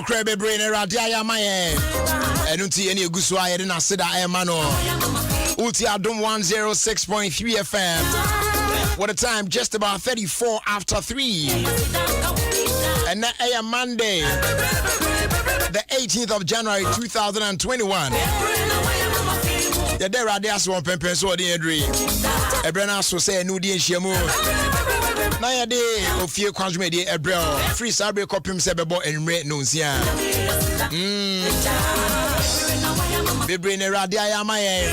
crebe brain radia ya maye. Enunti eni egusu aye na seda e mano. Uti Adom 106.3 FM. What a time, just about 34 after 3. And that a Monday, the 18th of January 2021. The day radia so pempen so the edri. Ebrena so say no di enhyiamu. Na ya de Ofie Kwanso me de ebrel free sabre kopim se bebo enre no nsia. Bebre ne radia ya maye.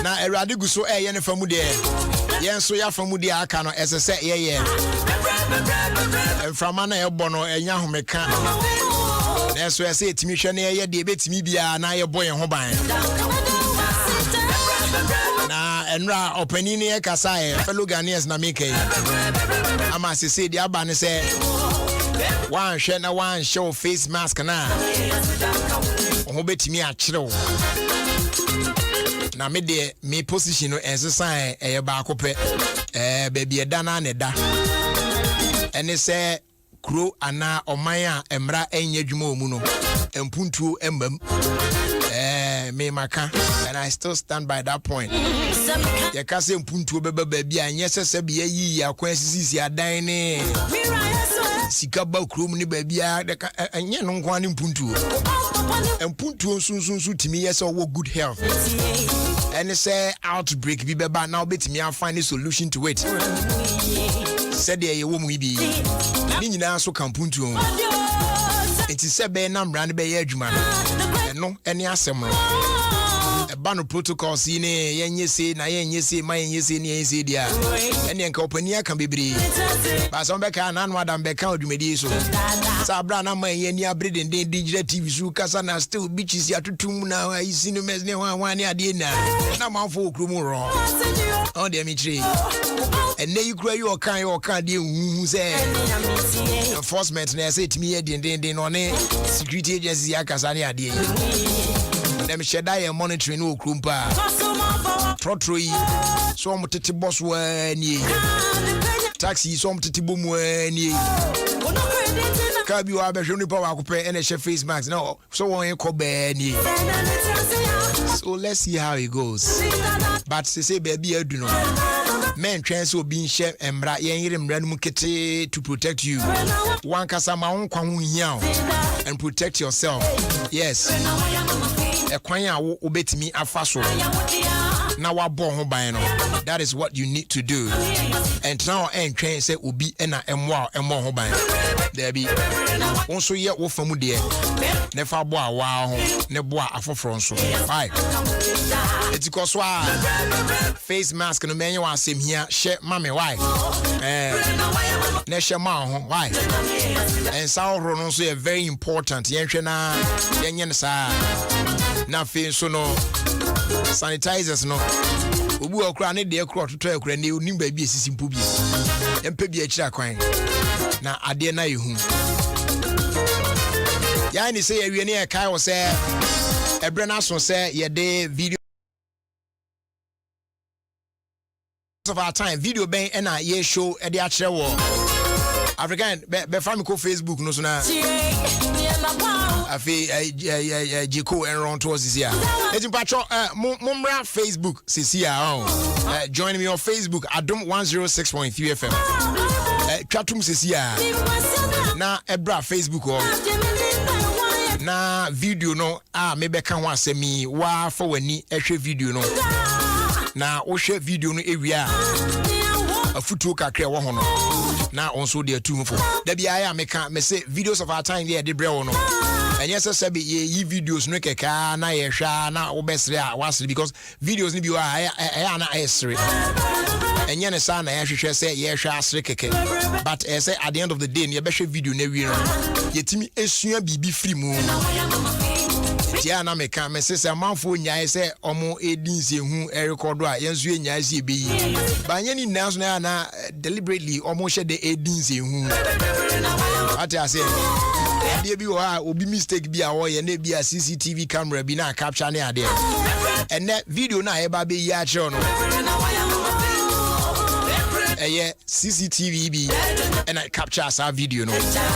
Na erade guso ye ne famu de. Yen so ya famu de aka no esese ye. Enframa na ebo no enya homeka. Na so ese etimi hwe na ye de betimi bia na ye boy ho ban. Na enra openini e kasae fellow Ghanaians na make ama se say dia ba ne se one hwe na one show face mask na ho betimi a kire na me de me position no ensesan e ba akopɛ baby eda na ne da ene se kro ana oman a emra enye adwuma omu no empuntuo embam me maka, and I still stand by that point. Ya kase mpuntuo beba baby anye sese bia yi akwansisi adan ne sika ba krom ni baby anye no nkwa ne mpuntuo sunsunsu timi yese wo good health and say outbreak bi beba now betimi find a solution to it. Said there ye wo mu bi ni nyina so kampuntuo enti sebe na mra ne be ye adwuma no eni asem no eba no protocol si ne yenye se na yenye se ma yenye se ni yenye se dia eni enka opani aka bebre ba so be ka na no adam be ka odumedi so sa bra na ma yenye ni abrede den digital tv su kasa na still bitches ya tutum na isi no mes ne wan ne ade na manfo okrum ro on de mi three enne you kura you kan de hu say enforcement na say timi ye den no ne security agencies ya kasa ne ade dem sheda ye monitoring no krumpa protroi so motete boss wani taxi so motete bom wani kabi wa be hwenu pa wa kopɛ ene she face mask no so won ko ba ni so let's see how it goes but say baby adu no men twen so obi nhye emra yen yire mra no kete to protect you one kasa ma won kwa ho hia and protect yourself. Yes, ekwan a wo obetimi afa so na wa bo ho ban no, that is what you need to do. And now entwen say obi na emo ho ban there be wonso ye wo famu de ne fa bo a wa ho ne bo a afoforo nso right etikoso a face mask no menye wa asem hia hye mame why ne hye ma ho why and sound no so very important yenhwe na yenye ne sa na fe so no sanitizers no obu okura ne de ekura toto ekura ne onim ba bi esisi mpo bi empe bi akira kwan na ade na yehu ya ni say yewie ne e kai wo say ebre na so say ye de video of our time video ben na ye show e de akire wo African be fami ko Facebook no so na afi jiko enron towards this year eti patro mumra Facebook sisia join me on Facebook Adom 106.3 FM twatum sisia na ebra Facebook na video no me beka ho asemi wa for wani ehwe video no na wo hwe video no ewia afutuo kakra wo ho no na onso de atumfo da bia ya meka me say videos of our time there de brewo no enye se be yi videos no keka na ye hwa na wo besre a wasre because videos ni bi wa ya na esre enye ne sa na ye hwehwe se ye hwa asre keke but say at the end of the day ne be hwe video na wi no yetimi esua bibi free mu tia na meka me se amanfo nyae se omo edinse hu record a yenso nyae se be yi ba nye ni nanso na deliberately omo hye de edinse hu ati ase de bi wa obi mistake bi a wo ye na bi a CCTV camera bi na capture na ade and that video na e ba be yi a kire no CCTV bi and I capture our video no.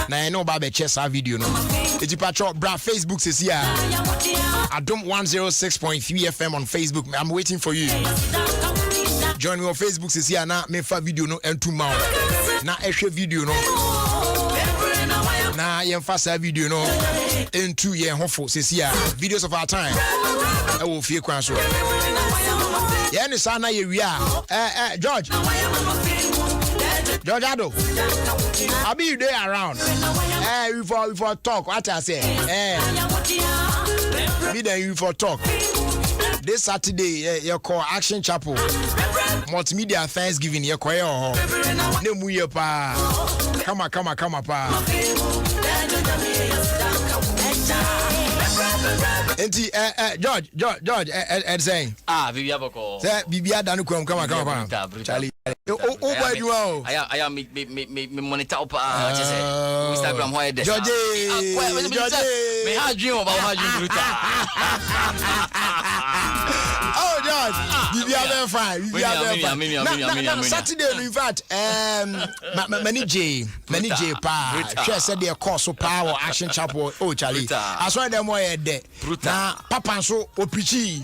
Na I know about chess our video no. It's patro bra Facebook says here. Adom 106.3 FM on Facebook. I'm waiting for you. Join me on Facebook says here na me fa video no and 2 months. Na ehwe video no. Na yemfa video no into ye hofo says here. Videos of our time. Ofie Kwanso. Yeah, ni sana ye wia. George Adom. I'll be you there around. We for talk. What I say? Be there you for talk. This Saturday, you call Action Chapel. Multimedia Thanksgiving. You call your name you pa. Come on, pa. Enti George saying Bibia boko say Bibia danu come on Charlie boy you oh I am me monitor up Instagram why there George me had dream about how you brutal oh George Bibia very fine Bibia Saturday in fact many J pa share said their course of power Action Chapel oh Charlie I saw them why there na papa so opichi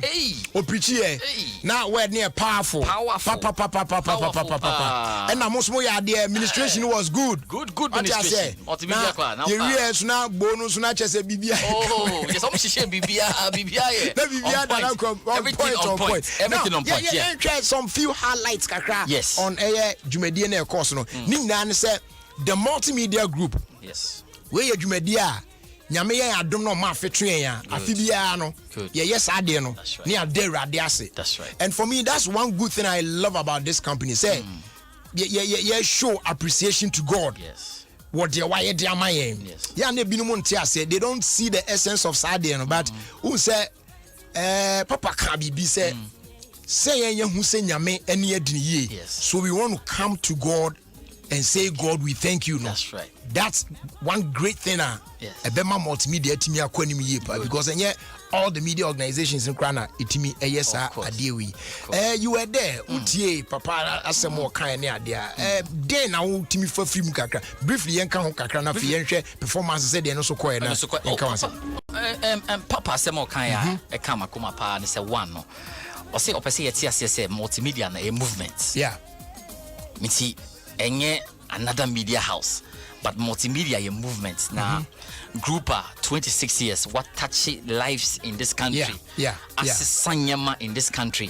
na word near powerful papa and na most more the administration was good administration multimedia kwa now yes na bonus na chese bibia oh yes some share bibia everything on point yeah some few highlights kakra yes on air jumedie na course no ni nyina say the multimedia group yes we ye jumedie nyame ye adom no ma fetwen ya afibia no ye yes ade no ni ade rade ase that's right and for me that's one good thing I love about this company say ye show appreciation to God yes what they why they am yes ya na binum ntia say they don't see the essence of sade no but who say papa ka bibi say say ye hu say nyame ene adini ye so we want to come to God and say God we thank you no that's right that's one great thing yes ebema multimedia timi akwanim ye pa because all the media organizations in Krana itimi eyesa adewi you were there utie papa asemo kan ne ade day na utimi fa film kakra briefly yenka ho kakra na fi yenhwe performance say de no so koe na yenka wanse papa asemo kan ya e kama kuma pa ne se one no o se opese yeti ase se multimedia na a movement yeah miti enye another media house but multimedia a movement now grouper 26 years what touch lives in this country Sanyama in this country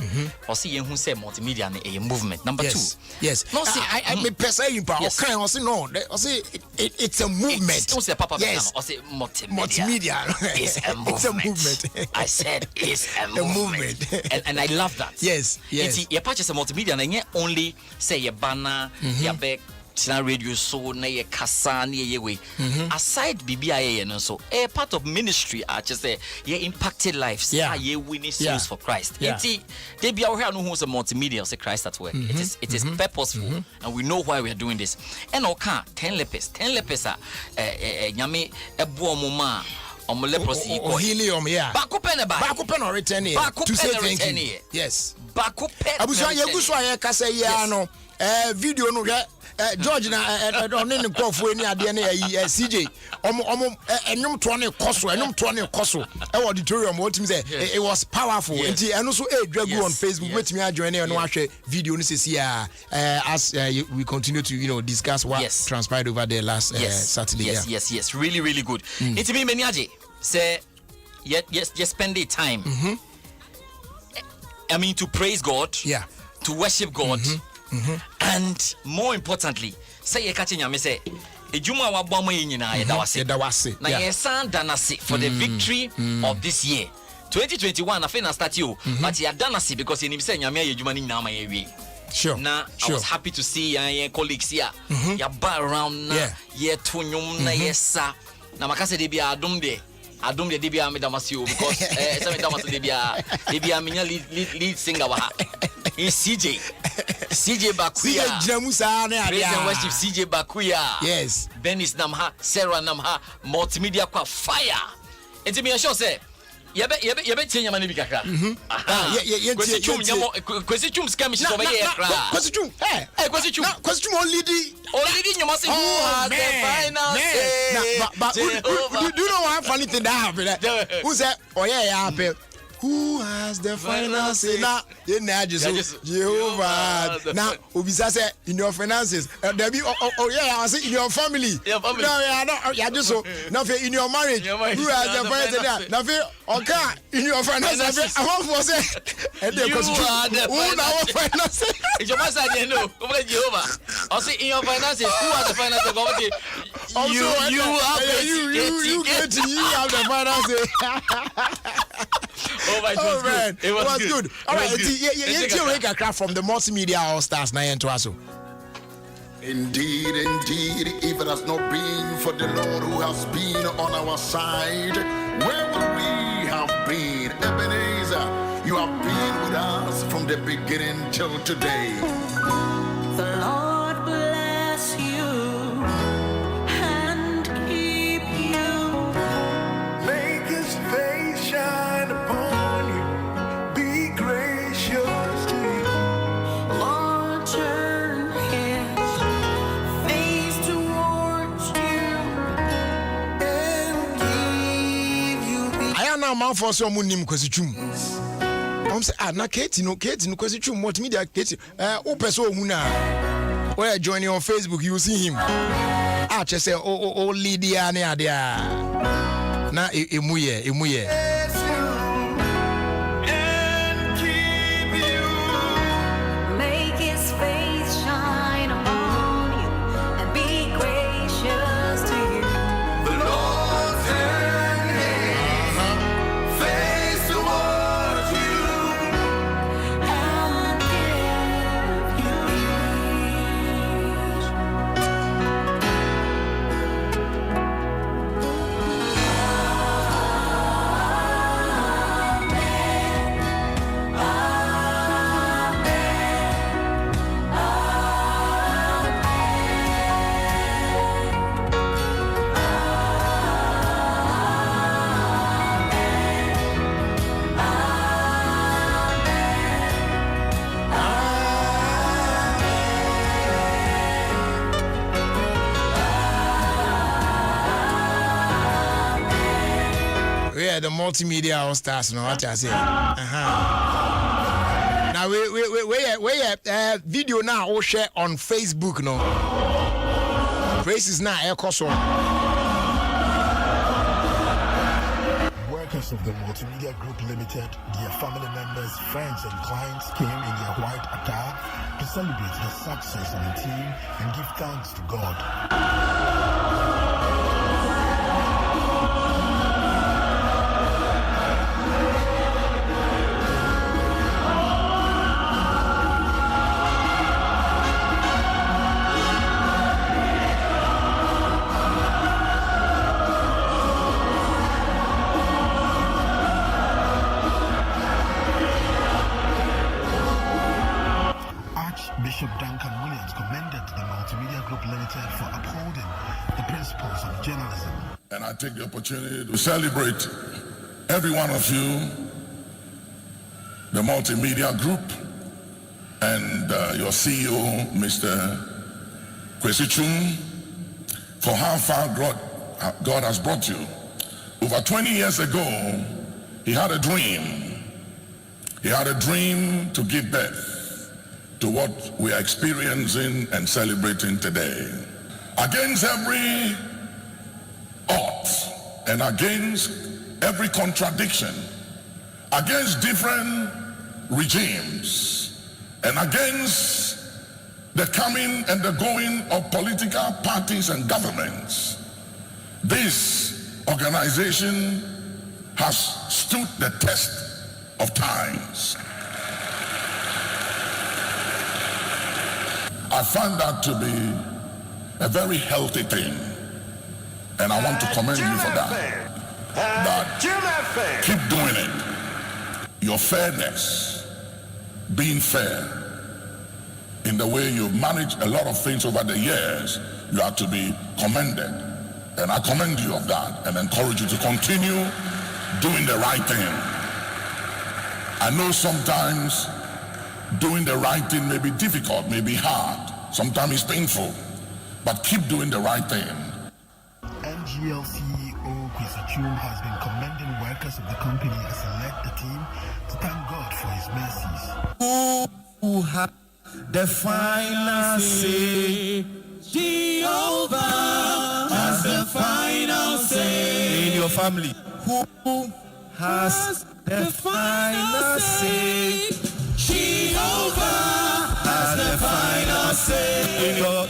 or see who say multimedia a movement number yes. 2 yes no see I me person you pa okay or say no or say it's a movement don't say papa yes. or say multimedia is a movement. It's a movement I said it's a movement and I love that yes it's your purchase a multimedia and only say your banner your back radio so na ye kasa na ye we aside BBIA and so a part of ministry I just say ye impacted lives ye winning souls for Christ they be our no who's a multimedia say Christ at work it is purposeful and we know why we are doing this and okay 10 lepers nyame ebo moma omo leprosy or helium back or return here to say thank you yes back up abuso ye guso aye kasa ye no video no George na on in crofo any ade na CJ omo enyum to na koso e auditorium what me say it was powerful and eno so dragu on Facebook with me join and watch video no see as we continue to discuss what transpired over there last Saturday yes really good it me many aje say yes spend the time I mean to praise God to worship God and more importantly say ye catch nyame say ejuma wa bɔ ma nyina ye da wase na ye san danase for the victory of this year 2021 afi na start you but ye danase because ye say nyame ye ejuma ni nyina ma ye wie sure na I was happy to see your colleagues here ya ba around na ye to nyum na ye sa na makase de bia adom de bia me damasio because say me damasio de bia me lead singer wa is CJ Bakuya Jamusa na praise and worship CJ Bakuya yes Benis Namha Sarah Namha multimedia kwa fire enti me sure say Yebe change mani bi kakra. Kwesi chum scam shi so be ye kra. Kwesi chum. Kwesi chum. Kwesi chum only nyoma say who has the final say. But do you know one funny thing that happened? Who said, "Oh yeah, happen." Who has the final say? Now, Jehovah. Now, Obisa said, in your finances, there be I say in your family. No, just so. Now, in your marriage, who has the final say? Now, okay, in your finances, I want to say, and the who now finances? It's your master, no, over Jehovah. I say in your finances, who has the finances? You have the finances. Oh man, it was good. All right, you craft from the multimedia all stars 9 to us. Indeed, if it has not been for the Lord who has been on our side, where would we have been? Ebenezer, you have been with us from the beginning till today. The Lord bless you and keep you. Make his face shine upon you. Be gracious to you. Lord, turn his face towards you And give you peace. I am now man for some munim kwesi chum. Say na Katie no kwesi chum multimedia Katie o person ohun na we join on Facebook you see him just say o Lydia na ade na emuye Bless you and keep you. make his face shine upon you and be gracious to you. The Lord turn his face towards you. And give you the multimedia all stars no what I say now we video now all share on Facebook no praises now so Workers of the Multimedia Group Limited, their family members, friends and clients came in their white attire to celebrate the success of the team and give thanks to God. Archbishop Duncan Williams commended the Multimedia Group Limited for upholding the principles of journalism. And I take the opportunity to celebrate every one of you, the Multimedia Group, and your CEO, Mr. Kwesi Chum, for how far God has brought you. Over 20 years ago, he had a dream. He had a dream to give birth to what we are experiencing and celebrating today. Against every odds and against every contradiction, against different regimes, and against the coming and the going of political parties and governments, this organization has stood the test of times. I find that to be a very healthy thing, and I want to commend you for that. Keep doing it. Your fairness, being fair in the way you've managed a lot of things over the years, you are to be commended, and I commend you of that and encourage you to continue doing the right thing. I know sometimes doing the right thing may be difficult, may be hard, sometimes it's painful, but keep doing the right thing. MGL CEO Kwisachum has been commending workers of the company as he led the team to thank God for his mercies. Who has the final say? Jehovah has the final say. In your family, who has the final say? Jehovah has the final say. In your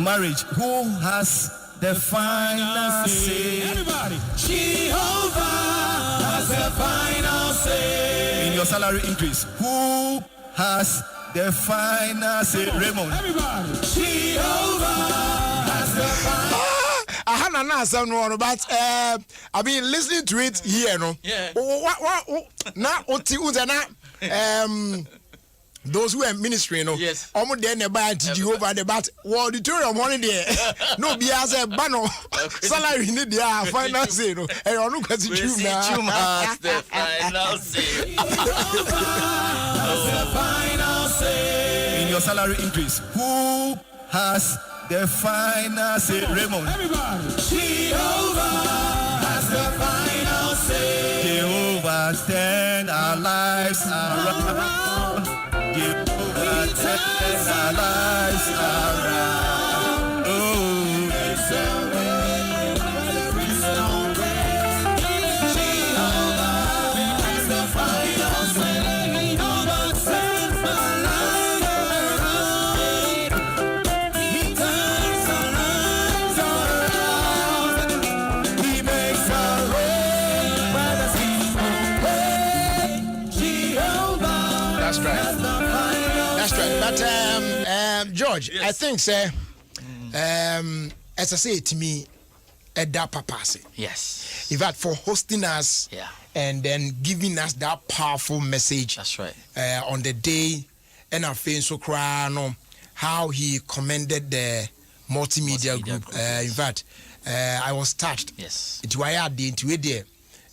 marriage, who has the final say? Everybody, Jehovah has the final say. In your salary increase, who has the final say? Raymond, everybody, Jehovah has the final. I had an answer, no, but I've been listening to it here, no. Yeah. Now, those who are ministry, no. Yes. Almost then about Jehovah, the bat, auditorium money there. No, be as a banner salary in the final say, no. And I look at you Chum now. has the final say. The final say. In your salary increase, who has the final say? Raymond, Everybody, Jehovah has the final say. Jehovah turn our lives around. Jehovah turn our lives around. Oh, It's a way, there is no way. Jehovah has the final say. Jehovah turns my life around. He turns our lives around. He makes a way where there's no way. Jehovah That's right. has the final That's right. But George, I think, sir, as I say to me, that papa say. Yes. In fact, for hosting us Yeah. and then giving us that powerful message That's right. on the day, and I feel so cry, no, how he commended the multimedia Multimedia group. group, yes. In fact, I was touched. Yes. It was into it there.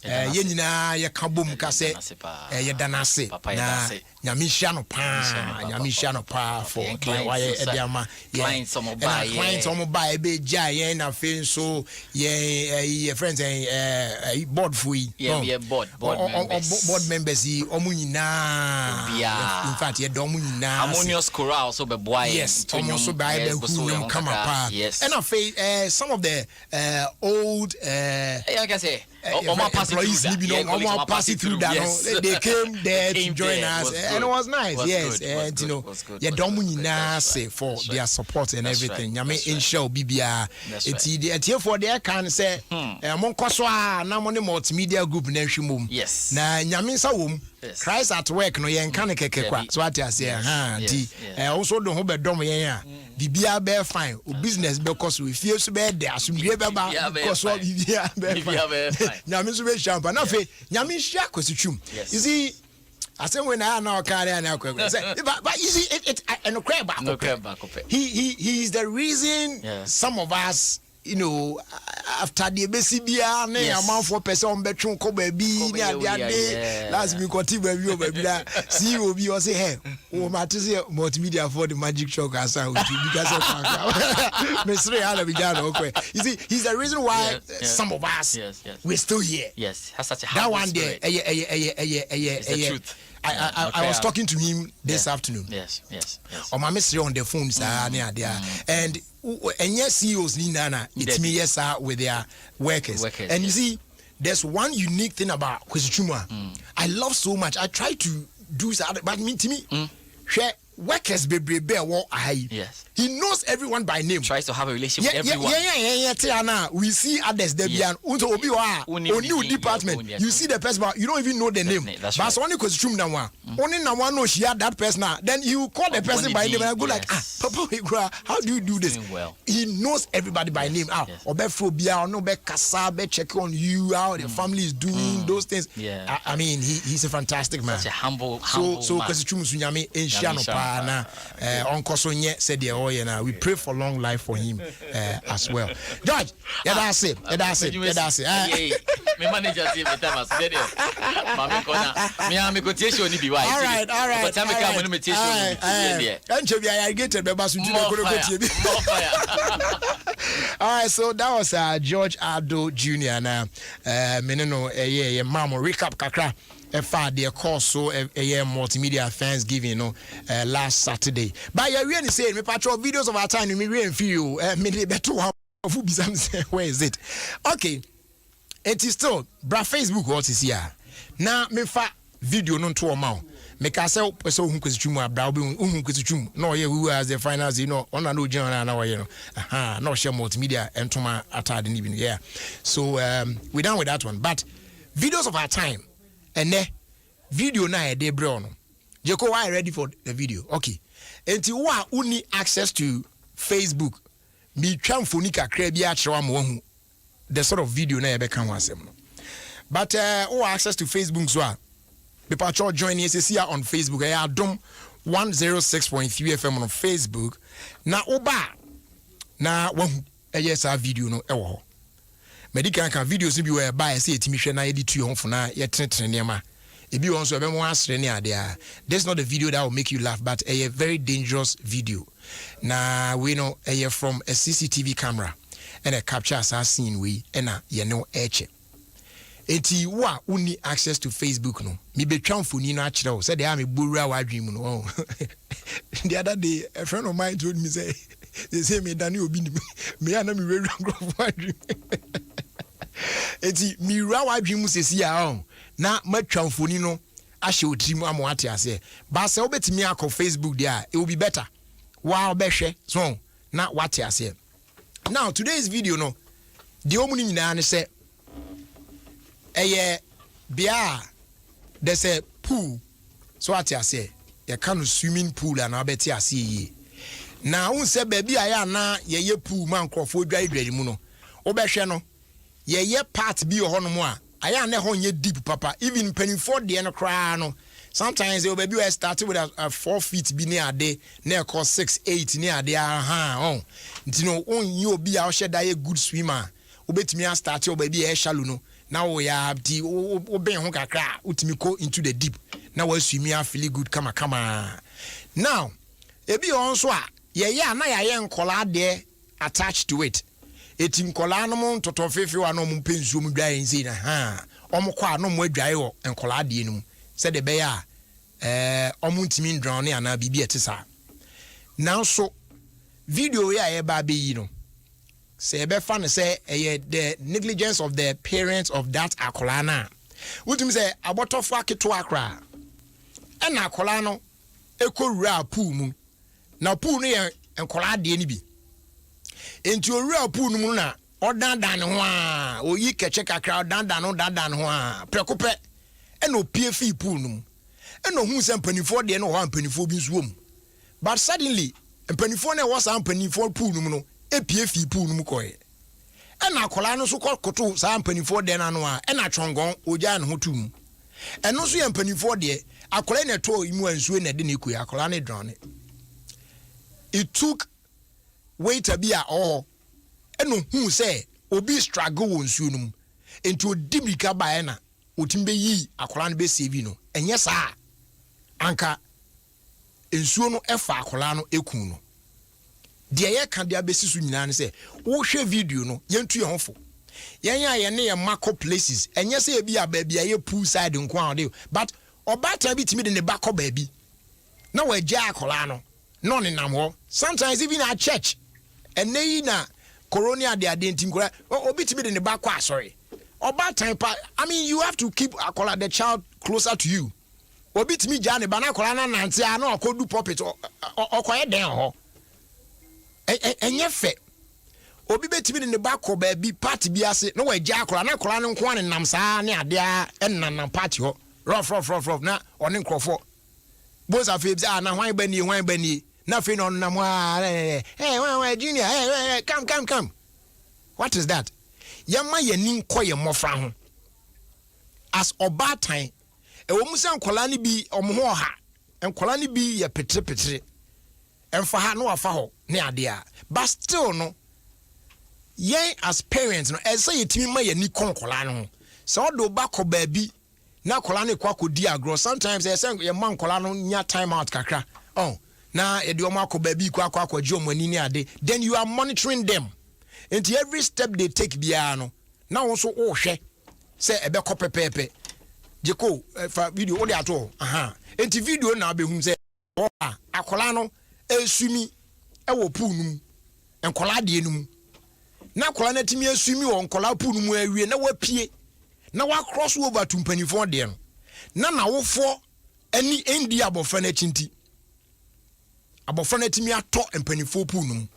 Yɛn nyinaa yɛka bom ka sɛ yɛda no ase Papa, yɛda na ase. nyame hyia no paa nyame hyia no paa for Yɛn deɛ clients wayɛ nso ɛde ama clients ɔmo baeɛ. clients ɔmo baeɛ bɛgyaa yɛn na afei nso yɛn friends board fo yi Yeah, board members. board members yi ɔmo nyinaa Obiara. in fact yɛda ɔmo nyinaa ase. Harmonious choral so be boy. Yes, almost so by the who come apart. Yes. And I feel some of the old Like I say, Oma pass it employees, through that. Oma pass it through that. Yes. They came there to Came join there. us, Was and it good. was nice. Was Yes, good. Was and good. you know, Was good. yeah, Was don't good. That's say right. for That's their right. support and That's everything. right. Yami That's in right. show BBA. That's It's right. the here for their can say, Mon Koswa, na money multimedia group Nenshimum. Yes. Na Yaminsa wom. Yes. Christ at work no yen kan keke kwa. So what I say, Yes. ti. Also don't hold bedom yen bibia be fine o business be cause we feel so be there asumdie be ba Bibia be because fine. bibia be Bibia be fine. nyame so be champa na fe nyame hia kwasitwum Yes. you see I say when I now carry and but you see it and crab back No crab back up. he is the reason Yes. some of us you know after the BCBA ne Yes. amount for person on between ko baby ne ade ade last week oti baby o baby da see obi o say hey o ma to say multimedia for the magic show asa o because of Mr. Ala Bijana okay you see he's the reason why Yes. some of us Yes. we're still here Yes. Has such a that humble one there spirit. It's the truth. I was talking to him this afternoon Yes. Yes. Yes. or my mystery on the phone and yes CEOs ni nana it's me yes with their workers and you see there's one unique thing about Kwesichuma I love so much I try to do that but me to me share workers be Yes. he knows everyone by name Tries to have a relationship with everyone. Yeah. We see others there Yeah. unto obi wa Only only within department. your own, You see the person, but you don't even know the name. Definitely, that's But right. so only because na one. Only na one knows she had that person. Then you call the person by name and I go like, yes. Papa, how do you do this? Doing well. He knows everybody by name. yes. Obephobia, no be kasa, be check on you, how the family is doing those things. Yeah. I mean, he's a fantastic man. Such a humble So man. Kwesichum Sunyame enhia no Nyame pa hyia na onkoso nye said the and we pray for long life for him as well. George, that's it. Me manager say me time as there. Mama kona. Me am go tie show ni bi why. All right. But time come when me tie show ni there. Enche bi irrigated be basu ti ko tie bi. All right, so that was George Ado Jr. na meneno ye mamo recap kakra for the course so a multimedia Thanksgiving last Saturday. But you really say me patrol videos of our time me really feel me better where is it? Okay. It is still bra Facebook what is here. Now me fa video no to amount. Make us so who kwesichum abra obi who kwesichum no ye who has the finance on no general na we no share multimedia entoma atade ni bi yeah. So we done with that one, but videos of our time and video na e dey bre no. Jeko why ready for the video? Okay. Enti wa uni access to Facebook me twa mfoni kakra bi a kire wa hu the sort of video na e be kan wasem no. But access to Facebook so people are joining us here on Facebook. Adom 106.3 FM on Facebook. Na oba na one yes our video no ewo. Medical can videos be where by say etimi hwe na edit you for na ye tretre niam. Ebi won so be mo asre ne ade a. This not a video that will make you laugh, but a very dangerous video. Na we know from a CCTV camera and a capture assassin we and ye know eche. Eti wa uni access to Facebook no. Mi betwa mfoni no akire o. Said they am ebura wadwin no. The other day a friend of mine told me say they say me Dani obi ni me ana mi reru grofo wadwin. Eti mi ra wadwin mu sesi a na matwa mfoni no ahye otrim amo ate ase. Ba se obetimi akọ Facebook there, it will be better. Wa obehwe so na wate ase. Now today's video no the omuni nyina ne say bia there's a pool so what I say you can swimming pool and abeti ase yi na un say baby aya na ye pool man crofo dwai mu no obehwe no ye part bi ho no mo a aya na ho nye deep papa even penny for the no cry no sometimes the baby we started with a 4 feet bi near ade na cost 6 8 near ade ntino on you obi a hye da ye good swimmer obetimi a start baby e shallow no. Now we have the oben ho kakra utimi go into the deep. Now we swim here feel good kama. Now ebi onso a ye na ye nkola there attached to it. Eti nkola no mo totofefe wa no mo pensuo mu dwae nzi na omkwa no mo adwae wo nkola de enum. Said the be ya omuntimi ndron ne ana bibi etisa. Now so video we a ba be yi no. Say be fan say the negligence of the parents of that akolana. Would say aboto fa keto akra. E na akola no ekowura pool mu. Na pool no ye enkola de ni bi. Enti owura pool no mu na odandan ho a oyi keche kakra odandan ho a prekope e na opie fi pool no mu. E no hu se mpanifo de no ho mpanifo bi nsuo mu. But suddenly mpanifo na was mpanifo pool no mu no epie fi pool mu koye ena akola no so koto sa mpanifo de na no a ena twongon oja ne ho tum eno so ye mpanifo de akola na to imu ansuo na de ne kuya akola ne drone. It took waiter bi a eno hu say obi struggle won nsuo num enti odimika ba na otimbe yi akola no be save no enye sa anka nsuo no efa akola no ekun no. The ye can dia besi su nyina ne se wo hwe video no yentu ye hofo yen ya ye ne ye mako places enye se bi a ba bia ye poolside nko a de but obata bi timi de ne bako ba bi na wa gya akola no ne nam ho sometimes even at church ene na corona de ade ntim kora obi timi de ne bako asori obata pa I mean you have to keep akola the child closer to you obi timi gya ne ba na akola na nante a na okodu puppet okoye den ho enye fe obi betimi ne ba ko ba bi party bi ase no wa gya akola na akola ne nko an nam saa ne ade a ennan party ho rough na one nkrofo both of it na hwan bani na fe no nam junior come what is that yama yani nkoye mmofra ho as obatan e wo musa nkola ne bi omho ha nkola ne bi ye petre emfa ha no afa ho ne ade but still no yen as parents no esa yetimi ma yani konkola no so do ba ko baabi na kola ne kwa kodi agro sometimes esa ye man kola no nya time out kakra na e de omo akoba bi kwa akwaji omani ni ade then you are monitoring them and every step they take bia no na wo so wo hwe say ebe ko pepepe jeko fa video o de ato and video na be hu say akola no esumi e wo pool num enkola de enum na akola na timi esumi wo enkola pool num awie na wapie na wa cross over to mpanifo de no na wofo ani endi abofra na chinti abofra na timi ato mpanifo pool num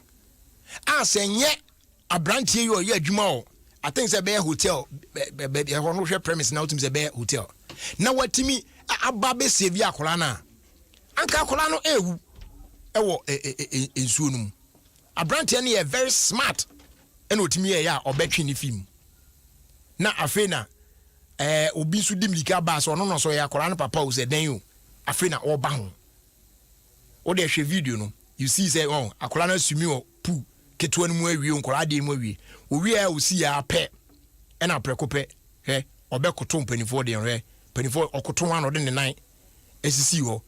asenye abrantie yo ye adwuma o I think say be hotel be hono hwe premise na utim say be hotel na watimi aba be save akola na anka akola no ewu ewo ensuo num abrantie na ye very smart ena otimi ye ya obetwe ni film na afena obi su dimlika ba so no so ya akola no papa o se den yo afena oba ho o de hwe video no you see say akola na sumi o pu keto anu awie nkola de mu awie owie a osi ya pe ena prekope obekoto mpanifo de mpanifo okoto ano de ne nan esisi ho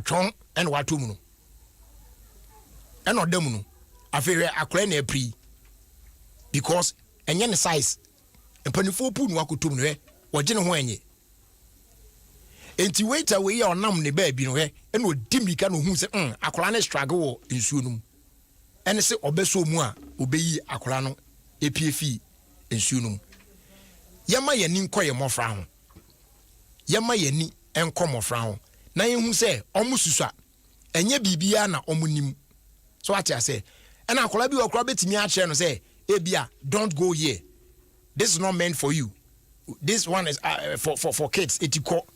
twon ena wato mu no ena odam no afewe akola na apri because enye ne size mpanifo pu no wakoto mu no woje ne ho enye enti waiter we ya onam ne ba bi no ena odimika no hu se akola na struggle wo nsuo no ene se obeso mu a obeyi akola no epiefi ensuo no yama yani nkoye mofra ho yama yani enko mofra ho na yehu se omususua enye bibia na omunim so ati ase ena akola bi okra betimi a kire no se ebia don't go here, this is not meant for you, this one is for kids etiko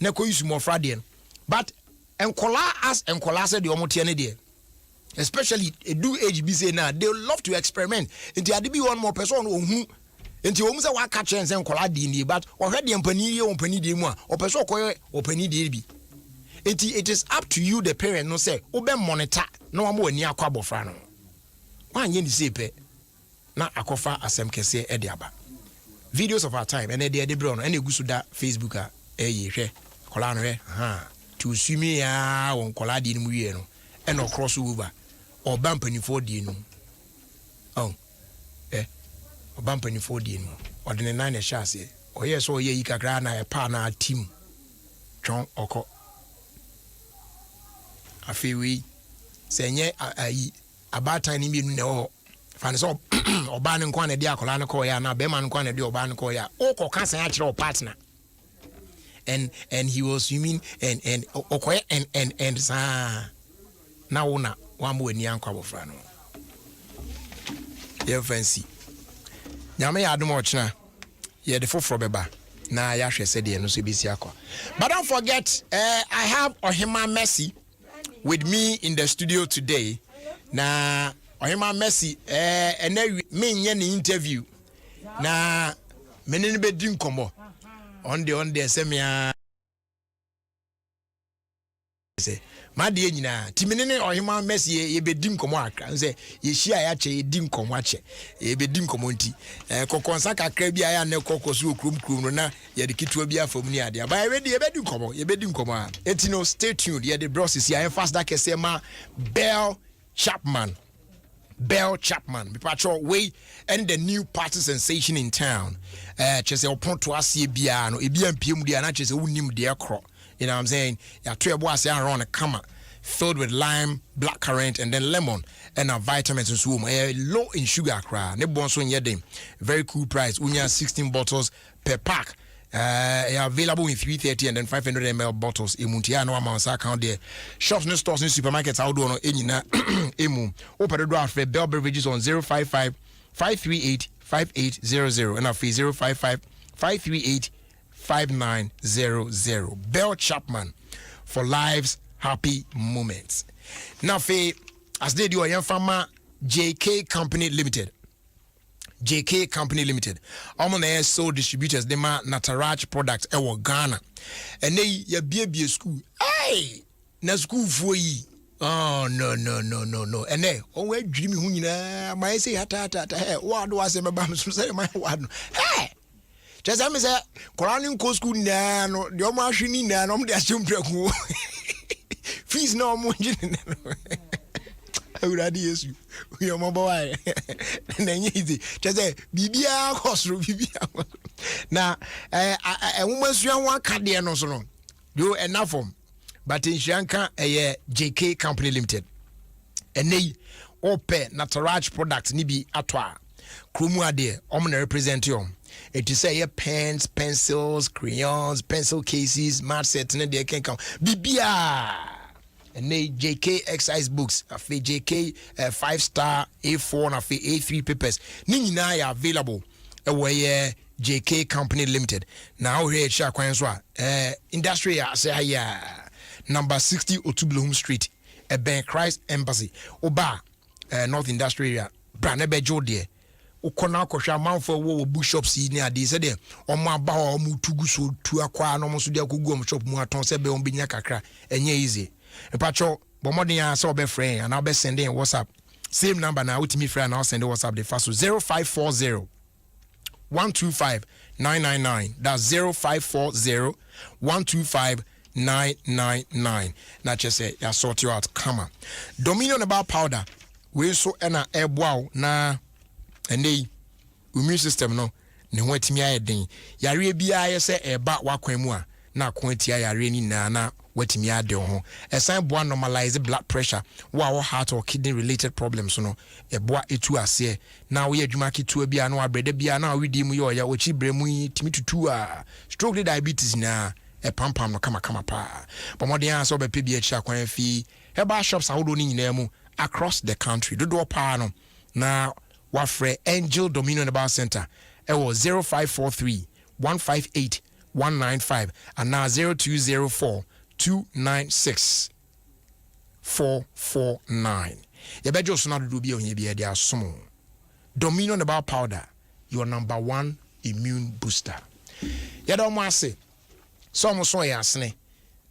na ko yusu mofra de but enkola as enkola se de omote ne de especially a do age be say now they love to experiment into ade bi one more person ohun into omu say wa catch and say nkola de ni but ohwe de mpani ye ompani de mu a opeso okoye opani de bi into it is up to you the parent no say obe monitor na wa mo ani akwa bofra no wanye ni say pe na akofa asem kese e de aba videos of our time and de bro no and egusu da Facebook a ye hwe kola no to sumi ya won kola de ni mu wie no and no cross over or bumping for the no. Or bumping for the no. Or the 9 chassis. Or yes, or ye kagrana a partner team. John Oko. A few we say, ye, a bad tiny mean no. Fan so or banning quantity diacolana coya, now Beman quantity or ban coya, or cancer natural partner. And he was swimming and okay and na wona wambo ani ankwa bofra no ye fancy nyame ya adom ochina ye de foforo beba na ya hwe se de no so besi akwa. But don't forget I have Ohima Mercy with me in the studio today. Na Ohima Mercy ene me nye ne interview na menene be di nkomo on the semia say Madi nyina timinene Ohima Mercy ye bedi nkomo akra nse ye hia ya che di nkomo ache ye bedi nkomo nti kokonsa kakra bia ya ne kokoso okrum no na ye de kitwa bia fam ni ade ba ye bedi nkomo a etino stay tuned ye de brosses ya fast that kese ma Bell Chapman be patrol way and the new party sensation in town chese opon to asie bia no ebia mpiem dia na chese unim de ekro. You know what I'm saying? Yeah, 2 boys around a camera filled with lime, blackcurrant, and then lemon and vitamins and so on. Low in sugar, cry. Ne bon so nyedem. Very cool price. Unya 16 bottles per pack. Available in 330 and then 500 ml bottles. Emuntia no amount account there. Shops, no stores, no supermarkets. Outdoor no enyina emu. Open the door for Bell Beverages on 055 538 5800 and after 055 538 5900. Bell Chapman for life's happy moments. Now, as they do, I am from JK Company Limited. JK Company Limited. I'm on the sole distributors. They ma Nataraj products. Ewa Ghana, and they ya baby school. Hey, na school for ye. Oh no. And then we dream hu nyina my say hata hey what do I say me so say my what no. Hey. Just am say Koran ko school na no de o ma hwe ni na no de ahyem praku. Fees no mo ngine no. Awurade Yesu. We o mo boy. Na nyizi. Just say bibia kosro bibia. Na woman sua ho akade no so no. Do enough form. But in Shanka JK Company Limited. And they open Nataraj products nibi atwa. Krumu ade omna represent you. It is say pens, pencils, crayons, pencil cases, mat sets and they can come. Bibia. And they JK exercise books, a JK 5-star A4 and a A3 papers. Nini are available. Away JK Company Limited. Now here Kwanso industry say number 60 Otubulum Street, Ben Christ Embassy. Oba North Industrial Area. Branebe Jodie. Ukona kosha manfo wo bookshops ni ade se de omo aba ho omo tugu so tu akwa no mo so de akogu shop mu aton se be on binya kakra enye easy. Epacho bomodin ya se obe friend and obe send in WhatsApp. Same number na ultimate friend and I'll send WhatsApp the first 0540 125 999. That's 0540 125 999. Not just say ya sort you out. Come on. Dominion about powder. We so ena eboa na ene immune system no ne ho atimi ayedin. Yare bia ye se eba wakwan mu a na akwantia yare ni na watimi ade ho. Esan boa normalize blood pressure. Wa heart or kidney related problems no. Eboa etu ase. Na we adwuma ketu bia na abrede bia na we di mu yo ya ochi bremu timi tutu a stroke diabetes na pampam no kama pa. But more than so be PBH akwan fi herbal shops ahodo ni nyina mu across the country. Dodo pa no na wafre Angel Dominion Herbal Center. It was 0543 158 195 and now 0204 296 449. You bet you not do be on here be there small. Dominion Herbal Powder, your number one immune booster. You don't want to say some so yasne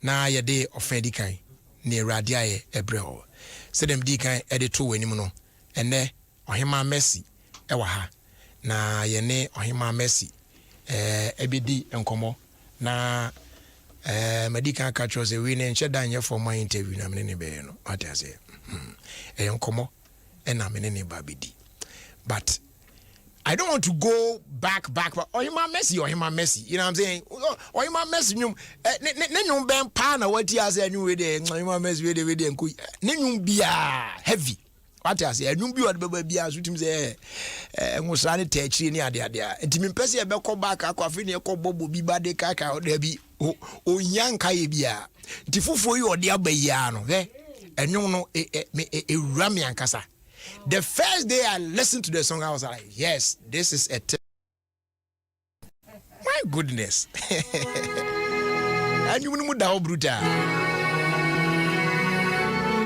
na ye de offendi kan ne radia ye ebreo se dem di kan e de to wanim no ene ohima Messi e wa ha na ye ne ohima Messi ebedi enkomo na medical catcher say we ne nche dan ye for my interview na me ne be no what I say enkomo e na me ne ba bedi but I don't want to go back, but Ohima Messi, you know what I'm saying? Ohima Messi, nyum ben pa na what you say anyu we dey, Ohima Messi we dey nku. Nyum bia heavy. What you say? Nyum bi what be bia so tim say ngusa ne techi ni ade. Ntimi mpese e be ko back akwafi ne ko bobo bi ba de kaka o da bi o yanka ye bia. Nti fufuo yi ode abayia no, enyum no ewura me ankasa. The first day I listened to the song, I was like, yes, this is a my goodness. And you know that brutal.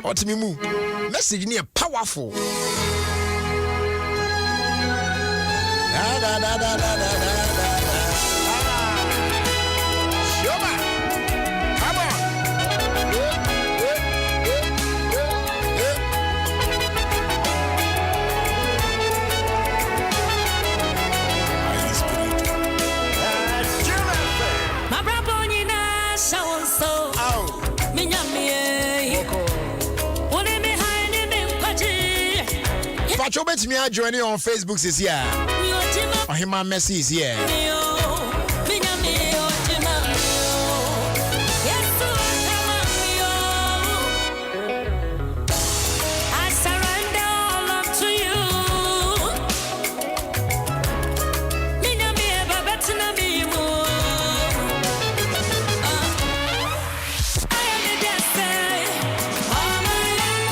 What me move? Message near powerful. Come on. Pacho bet me a journey on Facebook is here. Ohima Messi is here. I surrender all up to you. I am the destiny. All my life,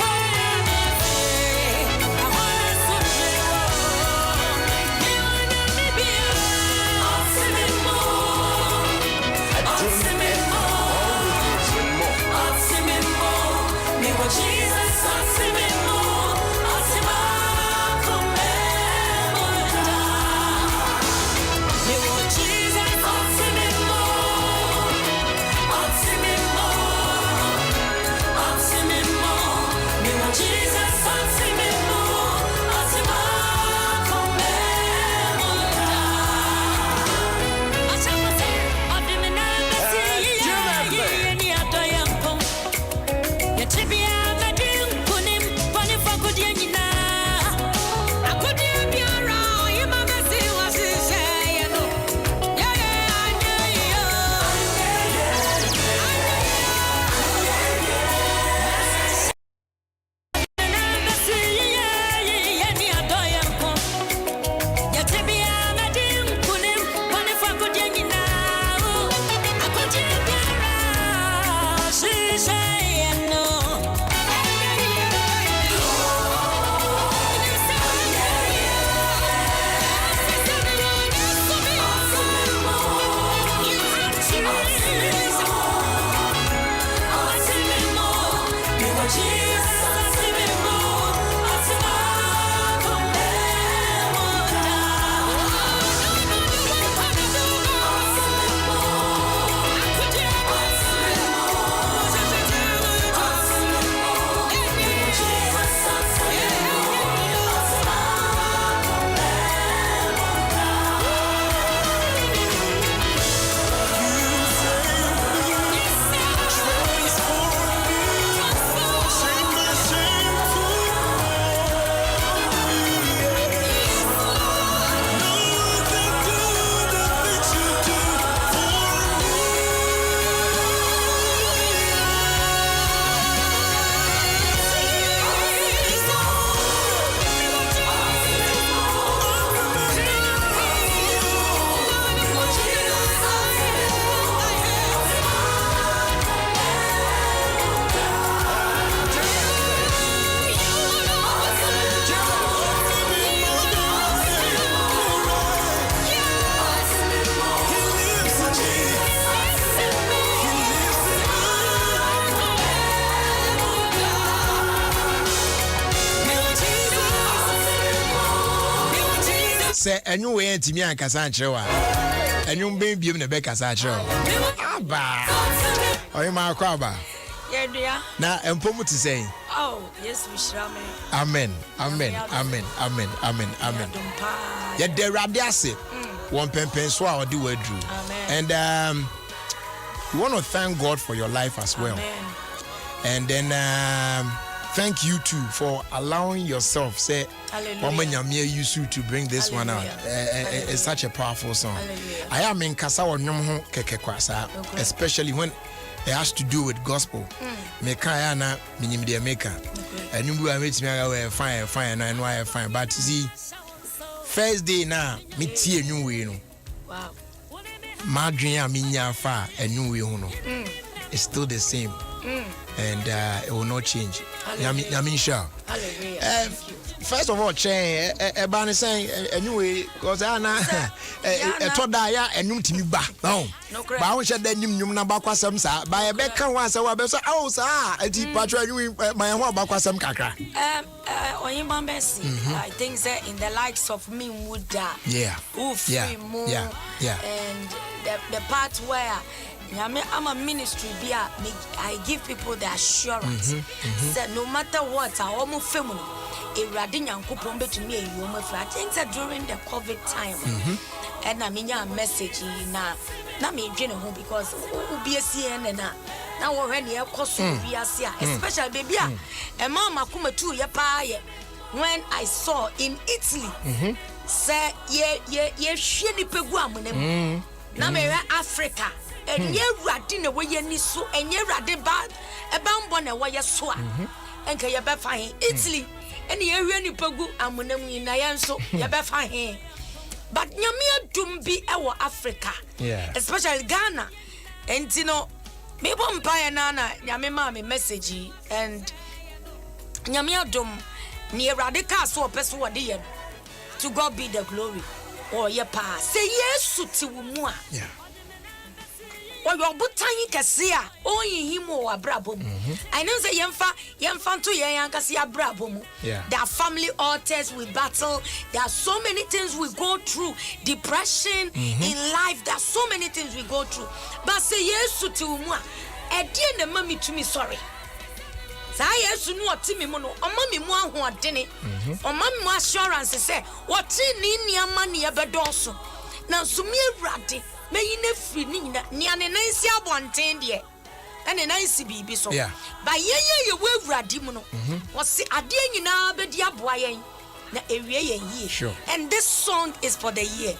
Say anyway ntimi ankasa ankyerɛ enwum ben biem na bɛkasa akyerɛ aba oyi ma akɔ aba Yedua. na empom te sɛn Oh, yes, we shall. amen amen amen amen amen amen yɛda Awurade ase wɔn pɛmpɛn so a ɔde waduru and we want to thank God for your life as well. Amen. And then thank you too for allowing yourself say use you to bring this one out. It's such a powerful song. I am in kasa onyom keke kwasa, especially when it has to do with gospel. Meka na minim de meka. And you are meeting me fine and why fine. But see, first day na me tie new way no. Wow. Madrian minya fa a new way no. It's still the same. And it will not change. Yamin Shah. First of all, Chen, Ebani saying anyway, because I told Daya and Num Timmy Ba. No, but I wish I didn't know about some sa. By a becker once I was oh, sir, a deep patron, my home about some caca. I think that in the likes of me would die. Yeah. And the part where I'm a ministry I give people the assurance that no matter what, I almost family. I think that during the COVID time, and I mean a message na me home because be a CNN now when you cost especially baby a mama come to your pie when I saw in Italy say ye sheni peguam na me Africa. And ye radin away any so and ye radin bad a bambon away a swa and can you be fine Italy and ye really pogu and when we nayan so you be fine. But Yamia dum be our Africa, especially Ghana. And you know, maybe Empire Nana, Yamima message and Yamia dum near radical so person what dear to God be the glory or your pa say yes to moi. Or your butani kasia, only him or a brabum. I know the yamfa to yankasia brabum. There are family altars we battle. There are so many things we go through. Depression in life. There are so many things we go through. But say yes to moi. A dear mommy to me sorry. Say yes to no Timmy mono. Or mommy more who are dinner. Or mommy more assurance say what's in your money a bedoso. Now sumi radi. May you never near the nice abontain dear and a nice baby so. By you will radimono was a dear now, but dear boy, na area year. Sure. And this song is for the year.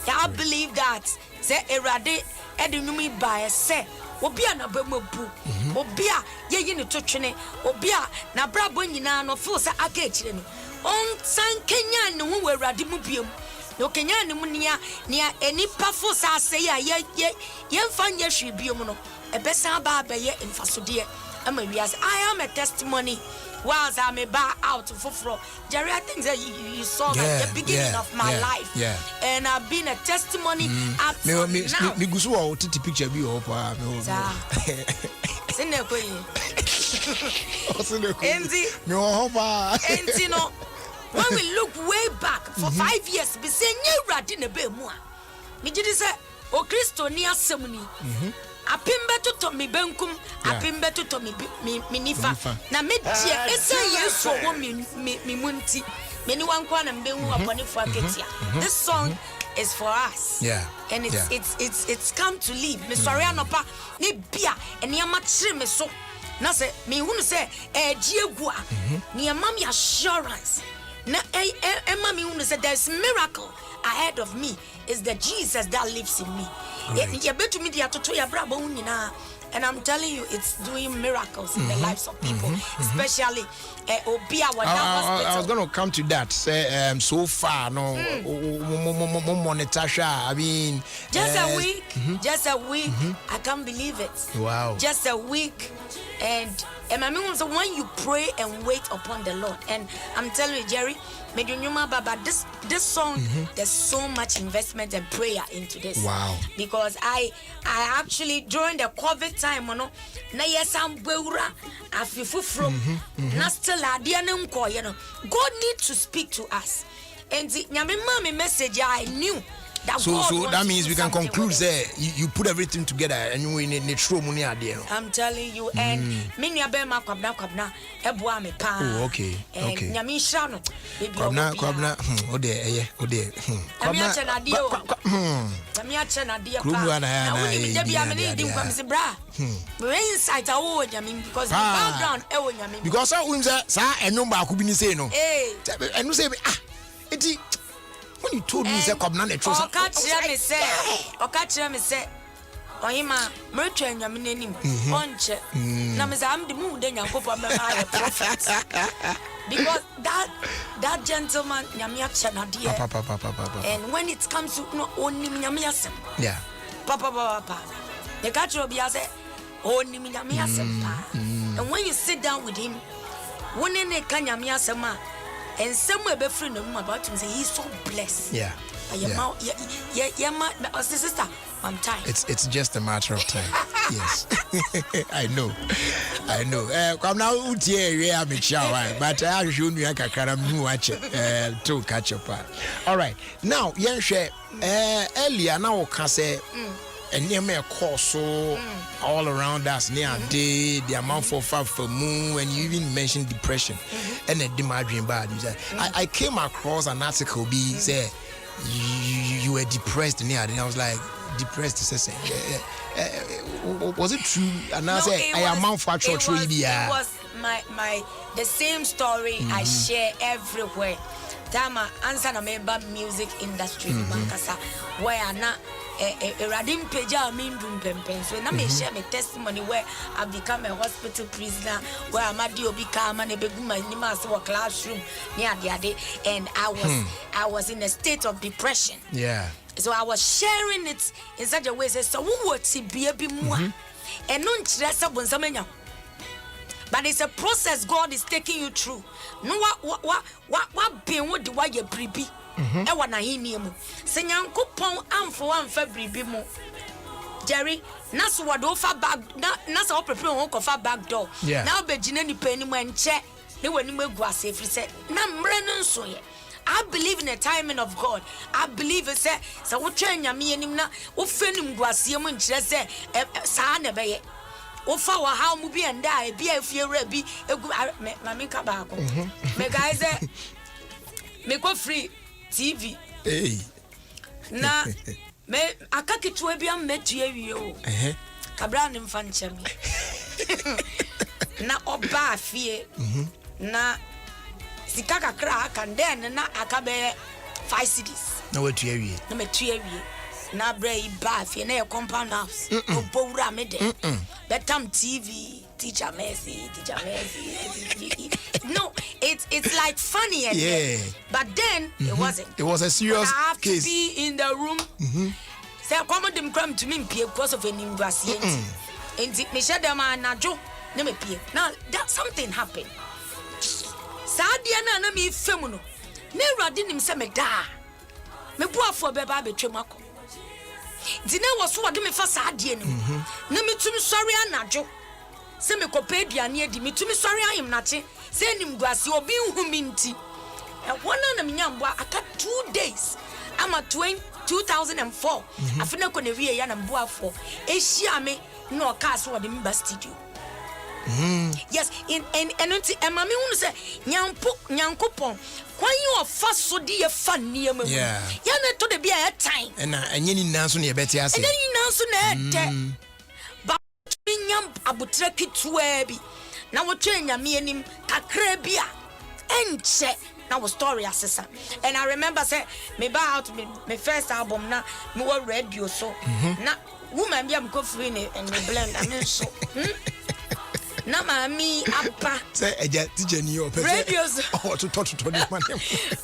I believe that say a radi edinumi by a say. Obia na bemu bu obia ye ni to twene obia na brabo nyina no fo sa aka chire no on san Kenya ne ho awurade mu biem no Kenya ne mu nia enipa fo sa say ya ye mfa nya hwe biem no ebesa ba ye mfasode ama wiase. I am a testimony whilst I may bow out for Jerry. I think that you saw that the beginning of my life, and I've been a testimony up to now. Me gusu wa titi picture bi o pa me o. Enti no, when we look way back for 5 years, be saying you radi ne be mu a. Me gidi say o Kristo ni asem ni. Apimbe to mi benkum, apimbe to mi nifa. Na me die ese Yesu wo mi munti. Me ni wankwa na mbe hu apone fo aketia. This song is for us. And it's come to live. Me sorry anopa ne bia ene ama kire me so. Na say me hu say giegu a ne ama me assurance. Na Emma me hu say there's miracle ahead of me. Is the Jesus that lives in me. And I'm telling you, it's doing miracles in the lives of people, especially Obia. I was going to come to that. Say, so far, no, Natasha. I mean, just a week, I can't believe it. Wow, just a week, and I mean, so when you pray and wait upon the Lord, and I'm telling you, Jerry. Baba, this song, there's so much investment and prayer into this. Wow. Because I actually during the COVID time, na yesam beura afifu from na still God needs to speak to us. And the message I knew. So that means we can conclude there. You put everything together and you in a true money idea. I'm telling you, and many abema kwabna ebwa me pa. Oh, okay. Nyami shano. Kwabna ode. Kwabna chena dio. Nyami chena dio pa. Na uni debi ameni dim kwa msibra. We insight awo nyami because the background ewo nyami. Because unza sa enumba akubini say no. Enu say eti when you told me say kwabna na trust. Okachira me say Oyima mretwa nyame nanim onche na me say am the moon de nyankopon be ma prophet because that gentleman nyame acha na de and when it comes to no onim nyame asem papa the catcher obi say onim nyame asem and when you sit down with him woni ne ka nyame asem a and somewhere be free no about him say he's so blessed. Sister, I'm tired. It's just a matter of time. Yes. I know. Come now but I show you to catch up. All right. Now, earlier now can say and near me a course so all around us near day the amount for moon and you even mentioned depression and a dream bad. I came across an article say you were depressed near and I was like depressed was it true? And I say I am for church it was my the same story I share everywhere. Tama answer na member music industry bankasa where na radim peja mindum pempen so na me share my testimony where I become a hospital prisoner where amadi obi kama na beguma nima so classroom near the and I was in a state of depression. So I was sharing it in such a way so what be mu and no nchira sabonsamenya. But it's a process God is taking you through. No what being what the way you bribi. E wana hini mu. Se Nyankopon amfo amfa bribi mu. Jerry, na so wado fa bag na so prepare won ko fa back door. Na obegina ni pani mu enche. Ne wani mu egu ase free say na mre no nso ye. I believe in the timing of God. I believe it say wo twa nyame anim na wo fenim gu ase mu nkire say saa na beye. Ofa wa how mu bi enda e bi afiewura bi egu mami ka ba ko me guys me ko free TV na me akakitu bi am metu awie o kabra ne mfa nchemi na oba afie na sika kakra aka den na akabe 5 cities na wetu awie na metu awie na bray ba afie na compound house obowura me de betam TV teacher Messi. No, it's like funny but then it wasn't. It was a serious I have case. To be in the room. Say come them come to me because of an embassy. And me share them anajo na me pie. Now that something happened. Sadia na me femuno. Ne radi nim se me da. Me boafo beba betwemako. Dina was what me fa sadia nim. Na me tum sorry anajo. se me kope aduane adi metumi sɔre ayem nache se nim guase obi hu mi nti wona na menyamboa aka 2 days ama 2004 afina ko ne wie ya na mboafo ehia me no car so de member studio. Yes, in enti emame hu se nyankopon kwan yi ofa so de ye fa niam mu ya na to de bia e time na enye ni nanso ne yebeti ase enye ni nanso na ete ba nyam abutre kitwa bi na wo twa nyame anim kakra bia enche na wo story asesa. And I remember say me buy out me first album na me was radio so na woman bia me ko free ne blend I mean so na mami apa say eja teacher ni o person radios to this man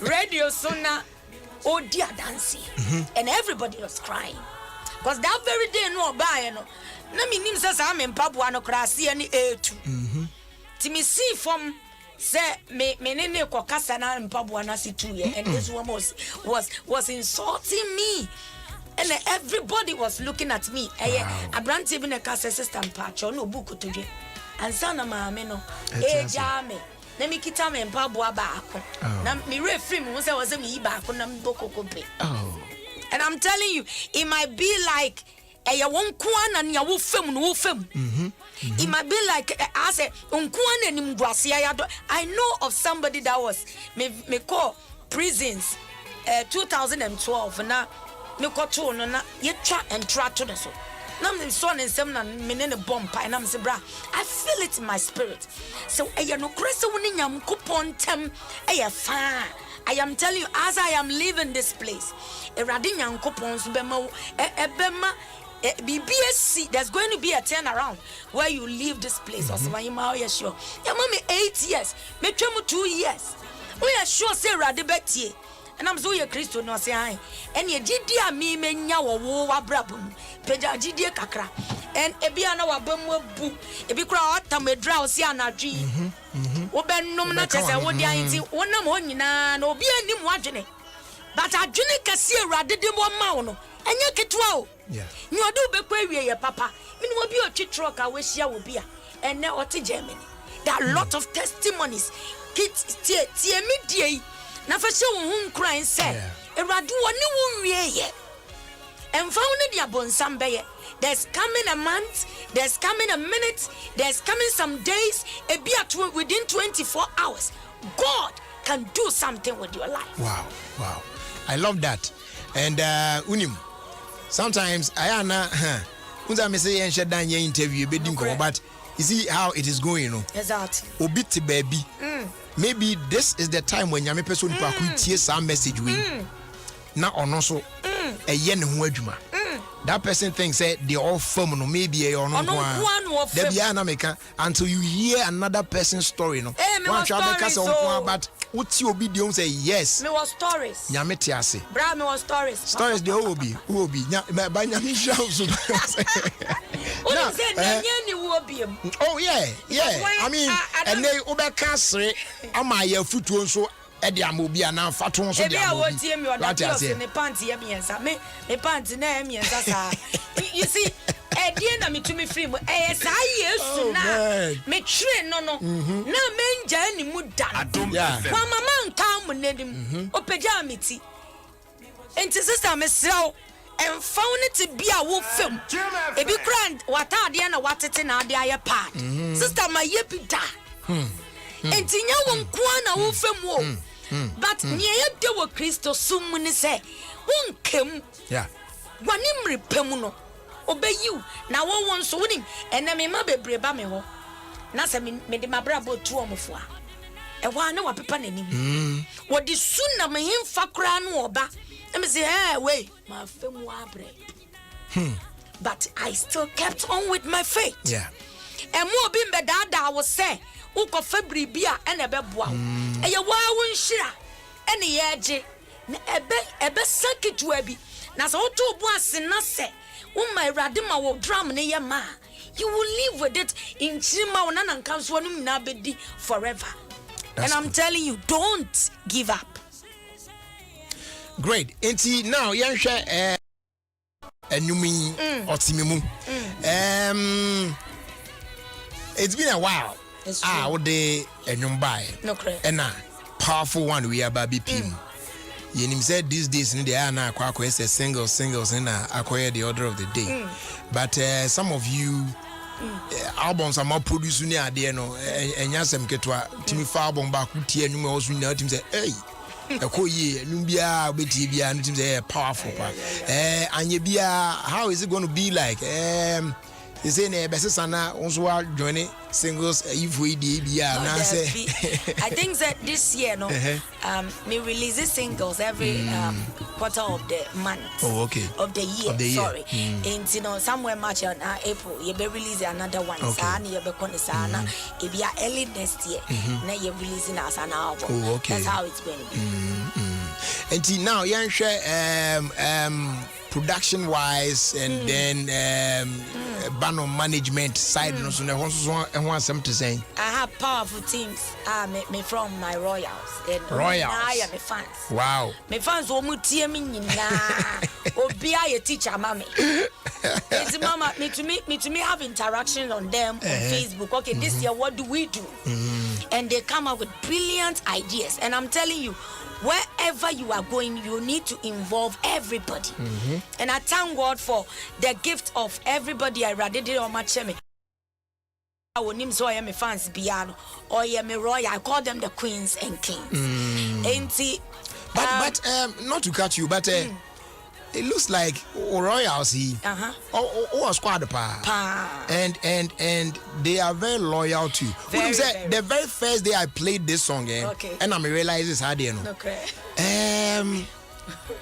radio so na odia dancing and everybody was crying because that very day no buy no na me nim say sa me mpaboa no krase ni A2 ti me see from say me nene ko kasa na mpaboa na si 2 year and this one was insulting me. And everybody was looking at me. Abranti even a kasa system patch no book to do. And sana maame no jame na me kita me mpaboa baako na me refree me say was me baako na mboko kope. And I'm telling you, it might be like won kuana na wo fam no wo fam. It might be like I say unkuana nim guase ayado. I know of somebody that was me call prisons 2012 na me ko to no na ye twa entra to the so na me so ne nsem na me ne bomb pa na me se bra I feel it in my spirit. So no krese woni nyam kupon tem fa. I am telling you, as I am leaving this place, BBSC, there's going to be a turnaround where you leave this place. Or something, you sure. Your mommy 8 years, me 2 years. We are sure say Radibeti. And I'm so your Christo no say I. And ye Gidia me menya wo brabum. Peja Gidia kakra. And Ebiana wa bumwo bu. Ebi kra atame drowsy anadri. Oben nom na chese wo dia nti wonam ho nyina na obi anim wadwene. But adwene kase Awurade de mo ma wo no. Enye ketwa o. Yeah. Ni odu bekwa wie ye papa. Mini obi otwi truck a we hia wo bia. Enne ote Germany. There are a lot of testimonies. Kit tie me die. Na fa hye wo hu nkran se. Awurade woni wo wie ye. Emfa wo ne dia bonsam be ye. There's coming a month, there's coming a minute, there's coming some days, within 24 hours. God can do something with your life. Wow. I love that. And unim, sometimes I say interview, but you see how it is going, you know. Exactly. Obiti baby. Maybe this is the time when you person could hear some message with. Now or also a yen wajuma. That person thinks that they all firm no maybe or not one until you hear another person's story no one but what you be doing say yes me was stories nyametiase bra me was stories they will be by nyamisha so oh yeah I mean and they obeka sre ama ya futuo nso edi amobi ana faton so dia amobi me panty ya miensa me panty na ya miensa sa you see edi na me tumi free mo sa yesu na me tire no na menja ni mu dan kwa mama nka mo nedim opeja amiti enti sister me sraw enfound it be a wo fam e bi grand watade na watete na ade aye pad sister my ye bi da enti nya wo nko na wo fam wo but niye de wo Kristo sum ni se wonkem wanim repem no obeyiw na wo won so wonim ene me ma bebre ba me ho na se me de mabrabo tu omfo a wa na wa pepa nanim wo di suna me himfa kra no oba e me say hey wait my fam wa bre but I still kept on with my faith and mo bi mbedada wo say uko fabribia ene beboa eye wa wonhira ene yeje na ebe sakitu abi na so to bu asena se wo ma Awurade ma wo drum ne ye ma you will live with it in chima wona na nkanso no na bedi forever. And I'm telling you, don't give up. Great. Enti now yenhwe enumi otimimu it's been a while. It's true. What they enyumbai. No correct. And powerful one we are baby pim. Yenim said these days in the ana kwako is a singles in acquire the order of the day. But some of you albums are more producing near the no and yasem ketwa timi fa album back tie nyum also nyina tim say hey ekoye nubia beti bia no tim say powerful pa anye bia how is it going to be like they say na besesana also join singles if we did na say I think that this year me release singles every quarter of the month. Oh, okay. Of the year. Sorry. And somewhere March and April you be release another one. Sana you be konisana it be early next year. Now you releasing as an album. Oh, okay. That's how it's going to be. And now you share production wise and then banner management side no so want something to say. I have powerful teams me from my Royals and I am a fans. Wow. Me fans omu tie me nyina obi a teacher mama. It's mama me to me have interaction on them on Facebook. Okay, this year what do we do? And they come up with brilliant ideas and I'm telling you wherever you are going, you need to involve everybody. And I thank God for the gift of everybody. I rather did on my chemi. I will name so I am a fans piano or I am a royal. I call them the queens and kings. But not to cut you, but it looks like royals he or squad pa and they are very loyal to you. The very first day I played this song and I realized it's hard you know.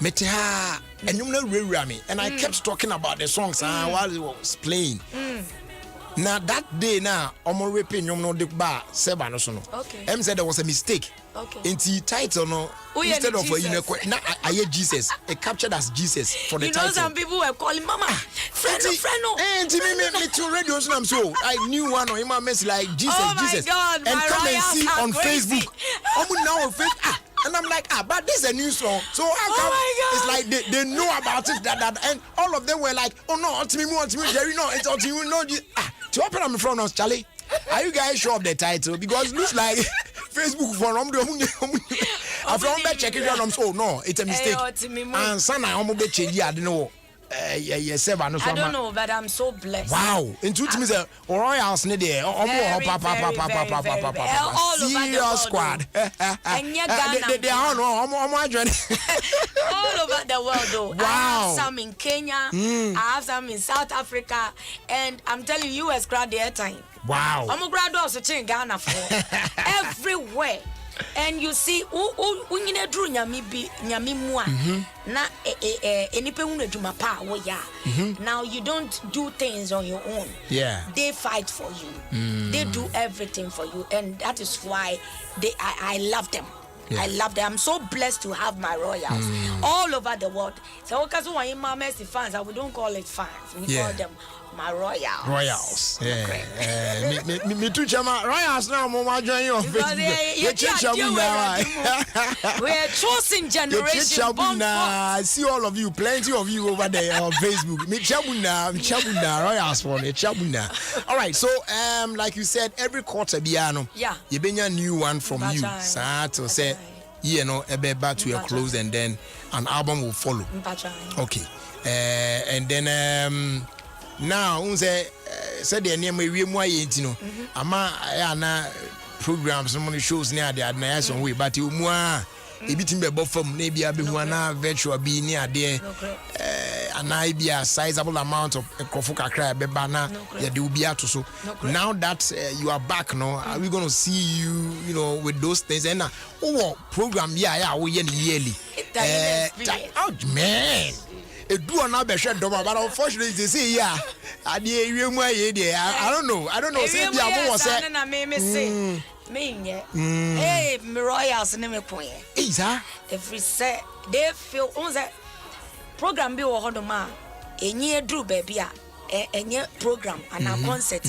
Meteha and you know me and I kept talking about the songs while it was playing. Now that day now I'm rapping you know the bar seven or so. M said there was a mistake. In the title no instead of now I hear Jesus it captured as Jesus for the title. You know some people were calling mama friend no and me to radio so I'm so I knew one on my message like Jesus Jesus God, and come and see on crazy. Facebook now on Facebook and I'm like but this is a new song so how come it's like they know about it that and all of them were like oh no ultimately Jerry no it's ultimately no to open on the front of Charlie. Are you guys sure of the title? Because it looks like Facebook for them. I'm from check it out. Oh no, it's a mistake. And son, I almost bet you. I don't know. I don't know, but I'm so blessed. Wow. In two teams, Royals need there. Serious squad. They are all over the world, though. Wow. I have some in Kenya. I have some in South Africa, and I'm telling you, US crowd their time. Wow. I'm a grad also in Ghana for everywhere. And you see, when you drew nyami mua na enipe unu juma pa wo ya. Now you don't do things on your own. Yeah. They fight for you. They do everything for you, and that is why I love them. I love them. I'm so blessed to have my royals all over the world. So because when you Messi fans, we don't call it fans. We call them my royals. Royals. Me too, Chama. Royals now, Mama join you on Facebook. We're chosen generation. I see all of you, plenty of you over there on Facebook. Me Chabuna, Royals one, Chabuna. All right, so like you said, every quarter piano. Yeah. You bring a new one from you. So say, you know, a bit back to a close, and then an album will follow. Okay. And then now, say the name we more yentino. Ama programs, some shows near the admiration way, but you more. Ebitim be bofam na bia be huana virtual be near there and I be a sizable amount of crofo kakra be bana ya de ubi ato so. Now that you are back no, are we going to see you know with those things and program we yearly oh man it do not be sure but unfortunately they say I don't know say bia wo say hey, my royals name point. Every say they feel on that program be or ma enye drew baby enye program and a concert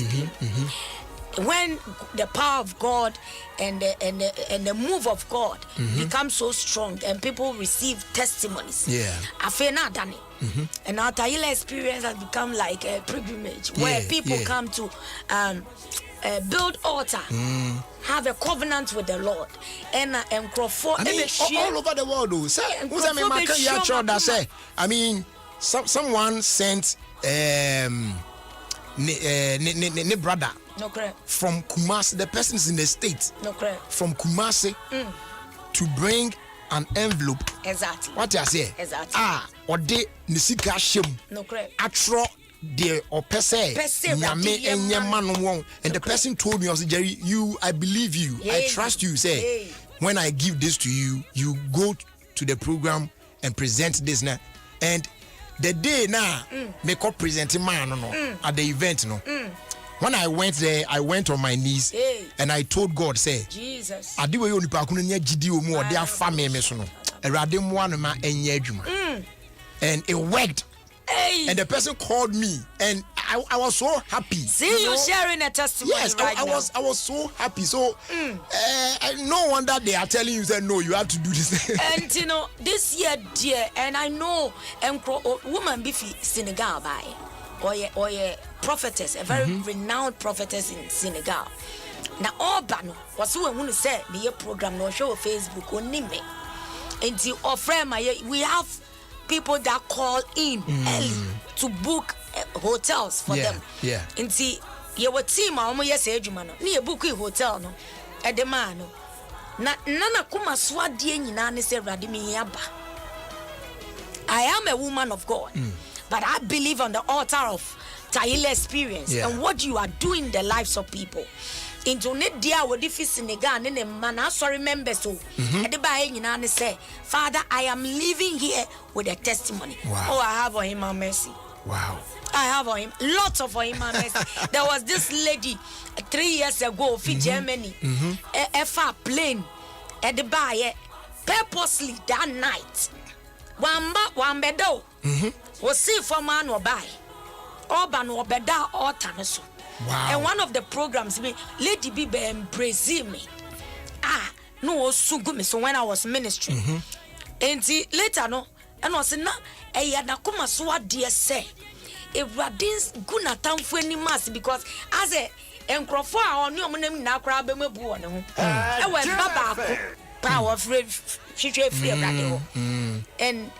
when the power of God and the move of God becomes so strong and people receive testimonies. I feel not done it. And our Tahila experience has become like a pilgrimage where people come to build altar. Have a covenant with the Lord. And Crawford. I mean, all over the world, though. Say, I mean, someone sent ne brother no correct. From Kumasi. The person's in the States. No correct. From Kumasi to bring an envelope. Exactly. What I say? Exactly. Or de nisika shem. No correct. Atro de or pese nyame enye man won. And the person told me, I said, Jerry, I believe you. I trust you. Say, when I give this to you, you go to the program and present this now. And the day now, make up presenting man at the event When I went there, I went on my knees and I told God, say, Jesus. Adiwe yo nipa kuno nya gidi o mu o de afa me so no. Erade mo anu ma enye adwuma. And it worked. Hey. And the person called me and I was so happy. See you sharing a testimony. Yes, right I was so happy. So no wonder they are telling you that no, you have to do this. And this year, dear, and I know woman bifi Senegal by or a prophetess, a very renowned prophetess in Senegal. Now all bano was who want to say the program no show Facebook on me. And you offer we have people that call in early to book hotels for them. Yeah. And see, your team are almost yes, Edumano. Near booking hotel no at the man. Nana kuma swadi ni nani se radimi yaba. I am a woman of God, but I believe on the altar of Tahile experience and what you are doing in the lives of people. Into ne dia wo difi Senegal ne man sorry members so e de ba nyina ne say Father, I am living here with a testimony. Wow. Oh, I have on him mercy. Wow. I have on him lots of him mercy. There was this lady 3 years ago in Germany a plane at the bar purposely that night wambedo was see for man or buy Oban or beda or tanaso. Wow. And one of the programs, Lady Bibe embraced me. No, so good. So when I was ministering, and later no, and was na yadakuma so dear say, if Radins guna time for any mass because as a encrofa on your name now crab me born. I went baba power free free and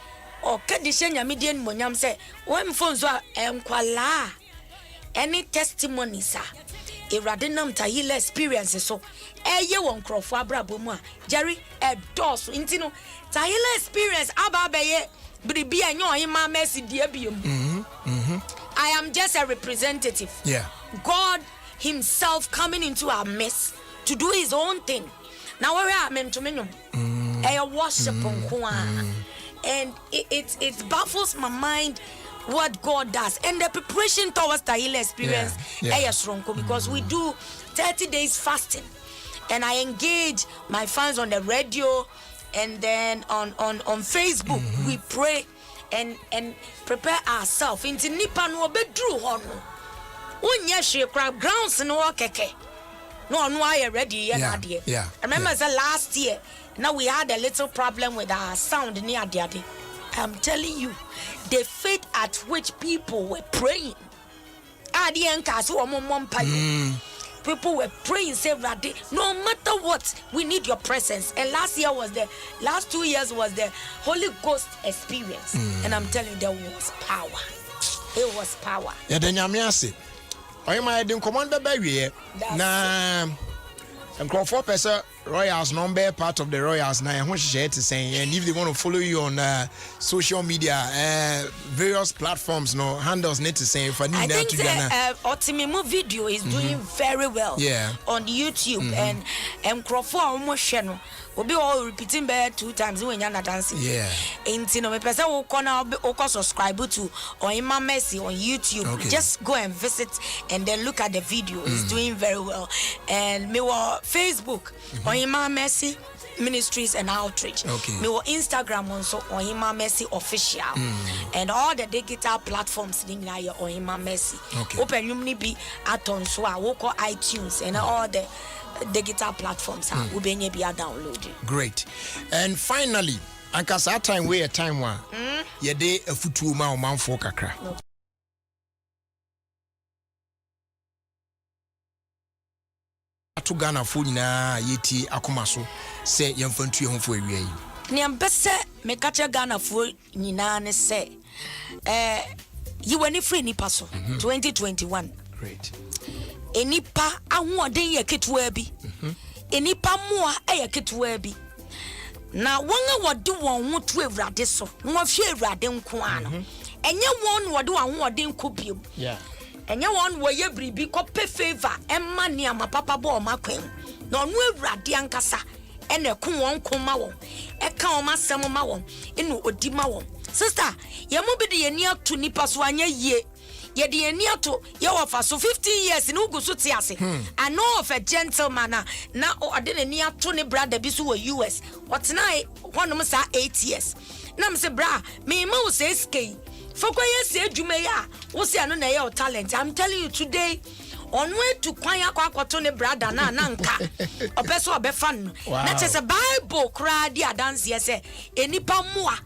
or condition ya median monyam say, when phones are enquala. Any testimony, sir? A radinum Tahile experience so. Ye won crofo abrabomwa. Jerry a dos intino. Tahile experience ababaye bribia nyo hima mercy dear bium. I am just a representative. Yeah. God himself coming into our midst to do his own thing. Now where I meant to menum. A worship and it baffles my mind what God does and the preparation towards the healing experience because we do 30 days fasting and I engage my fans on the radio and then on Facebook we pray and prepare ourselves into nipa no bedru hono unya hwe crab grounds no keke no I ready yeah. I remember last year now we had a little problem with our sound near Adiade. I'm telling you, the faith at which people were praying. People were praying, say, no matter what, we need your presence. And last 2 years was the Holy Ghost experience. And I'm telling you, there was power. It was power. Yeah, then Yamiasi. I am I didn't command the baby. Nah, and call 4% Royals number part of the Royals now. I want to share to say, and if they want to follow you on social media, various platforms, no handles need to say. If I think the Otimimu video is doing very well. On YouTube and Crawford almost channel. We'll be all repeating back 2 times when you're not dancing. Yeah. And me person will come subscribe to Oima Mercy on YouTube. Okay. Just go and visit and then look at the video. It's doing very well. And me wa Facebook Oima Mercy Ministries and Outreach. Okay. Me wa Instagram also Oima Mercy Official. And all the digital platforms in Oima Mercy. Okay. Open you be at on so iTunes and all the digital platforms will be able to download. Great. And finally, ankasa time we a time one. Ye de a futu ma o man for kakra. to Ghana for nyina yeti akoma so say yemfantu ye ho fo awia yi. Ne ambese me kacha Ghana for nyina ne say you were ni free nipa so 2021. Great. Enipa ahoɔden yɛ ketewa bi. Enipa moa ɛyɛ ketewa bi. Na wɔn a wɔde wɔn ho to Awurade so, wɔn hwɛ Awurade nko ano. Ɛnyɛ wɔn wɔde wɔn ahoɔden kɔ bio. Yeah. Ɛnyɛ wɔn wɔyɛ biribi kɔpɛ favor ɛma nneɛma papa bɔ ɔma kwan. Na ɔno Awurade ankasa ɛna ɛko wɔn koma wɔn. Ɛka wɔn asɛm ma wɔn. Ɛna odi ma wɔn. Sister, yɛmo bi de yɛni ato nipa so anya yie. Yɛde yɛni ato yɛwɔ fa so 15 years ne ugu so te ase. I know of a gentleman na ɔde n'ani ato ne brother bi so wɔ US. Ɔtena hɔnom saa 8 years. Na me se bra, me ma wo se skei. Fokoye se adwuma ya, wo se ano na yɛ o talent. I'm telling you today, onwe to kwan akwakoto ne brother na nka. Opeso obefa no. Na kyese Bible kra di adanse ye se enipa moa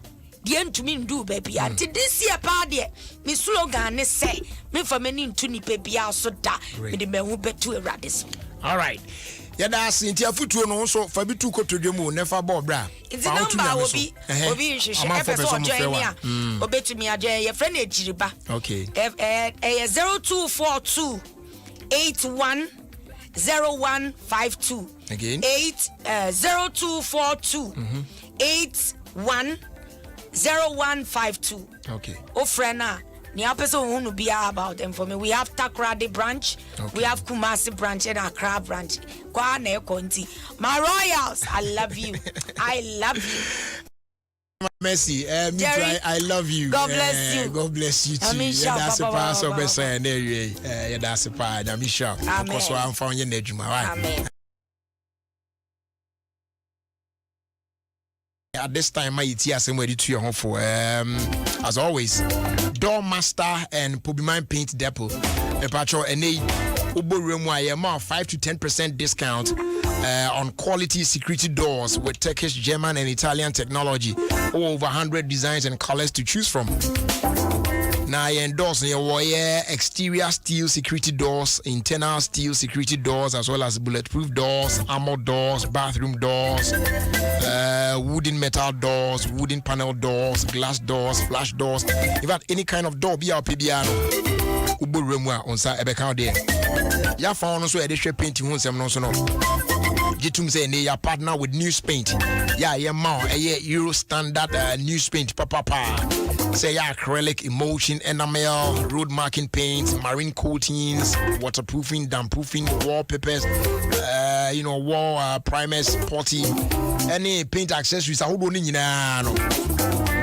de ntumi ndu ba bia. Ti this year pa de me slogan ne say me fa mani ntu nipa bia so da. Me de me hu betu Awurade so. All right. Yada sinti afutuo no so fa bitu kotodwemu ne fa ball bra. It's the number obi nhwehwe epeso join me a obetumi agye ye friend ejiriba. Okay. 0242 810152. Again. 0242 810152. Okay. O friend na ni apeso hunu bia about them for me. We have Takoradi branch, we have Kumasi branch and Accra branch. Kwa na ekonti. My royals, I love you. I love you. Mercy, me too, I love you. God bless you. God bless you too. That's a pass of best and there that's a pa na misha. Because I'm found your nedjuma. Amen. At this time, my ETS and ready to your home for as always, Door Master and Pobimine Paint Depot. A patro and a Ubo room wire 5 to 10% discount on quality security doors with Turkish, German, and Italian technology. Over 100 designs and colors to choose from. Now, I endorse your exterior steel security doors, internal steel security doors, as well as bulletproof doors, armored doors, bathroom doors, wooden metal doors, wooden panel doors, glass doors, flash doors. In fact, any kind of door, be our PBR. Ubu remwa on sa ebeka there. Ya found also a dish painting on some no. Jitum say ne ya partner with News Paint. Yeah, ma Euro standard News Paint papa. Say acrylic, emulsion, enamel, road marking paints, marine coatings, waterproofing, dampproofing, wallpapers, wall primers, putty, any paint accessories. I hold on in no.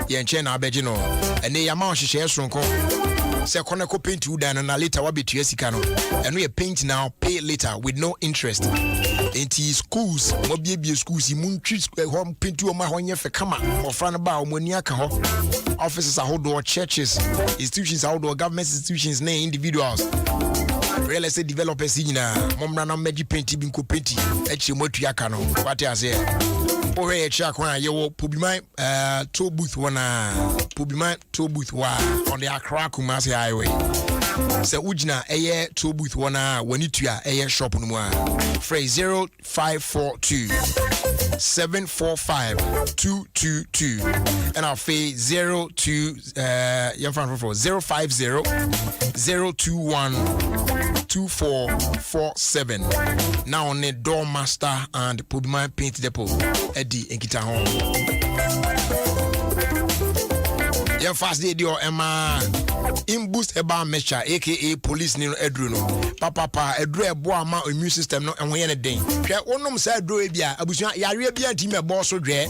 Yenchena abejino. And they amount she shares from say koneko paint you down and later what be to yesikano. And we paint now, pay later with no interest. Enti schools, mo bie schools, mu treat home paint you ma honye fe kama or fran ba o moni aka ho. Offices are outdoor churches, institutions outdoor government institutions, na individuals. Real estate developers nyina momra na magi paint bi nko paint echi motu aka no. What I say? O he echi akwa ye wo Pobimine toll booth wana Pobimine toll booth wa on the Accra Kumasi highway. Se ujina eye toll booth wana wanitua eye shop no mu a. Phrase 0542 745 222 and our phase 050 021 2447. Now on the Door Master and Pobimine Paint Depot Eddie Enkita home. Your fast day dio Emma in boost eba measure aka police ni edru no papa edru ebo ama immune system no enwo ye ne den hwe wonom sa edru e bia abusuan yare bia ntime bo so dwe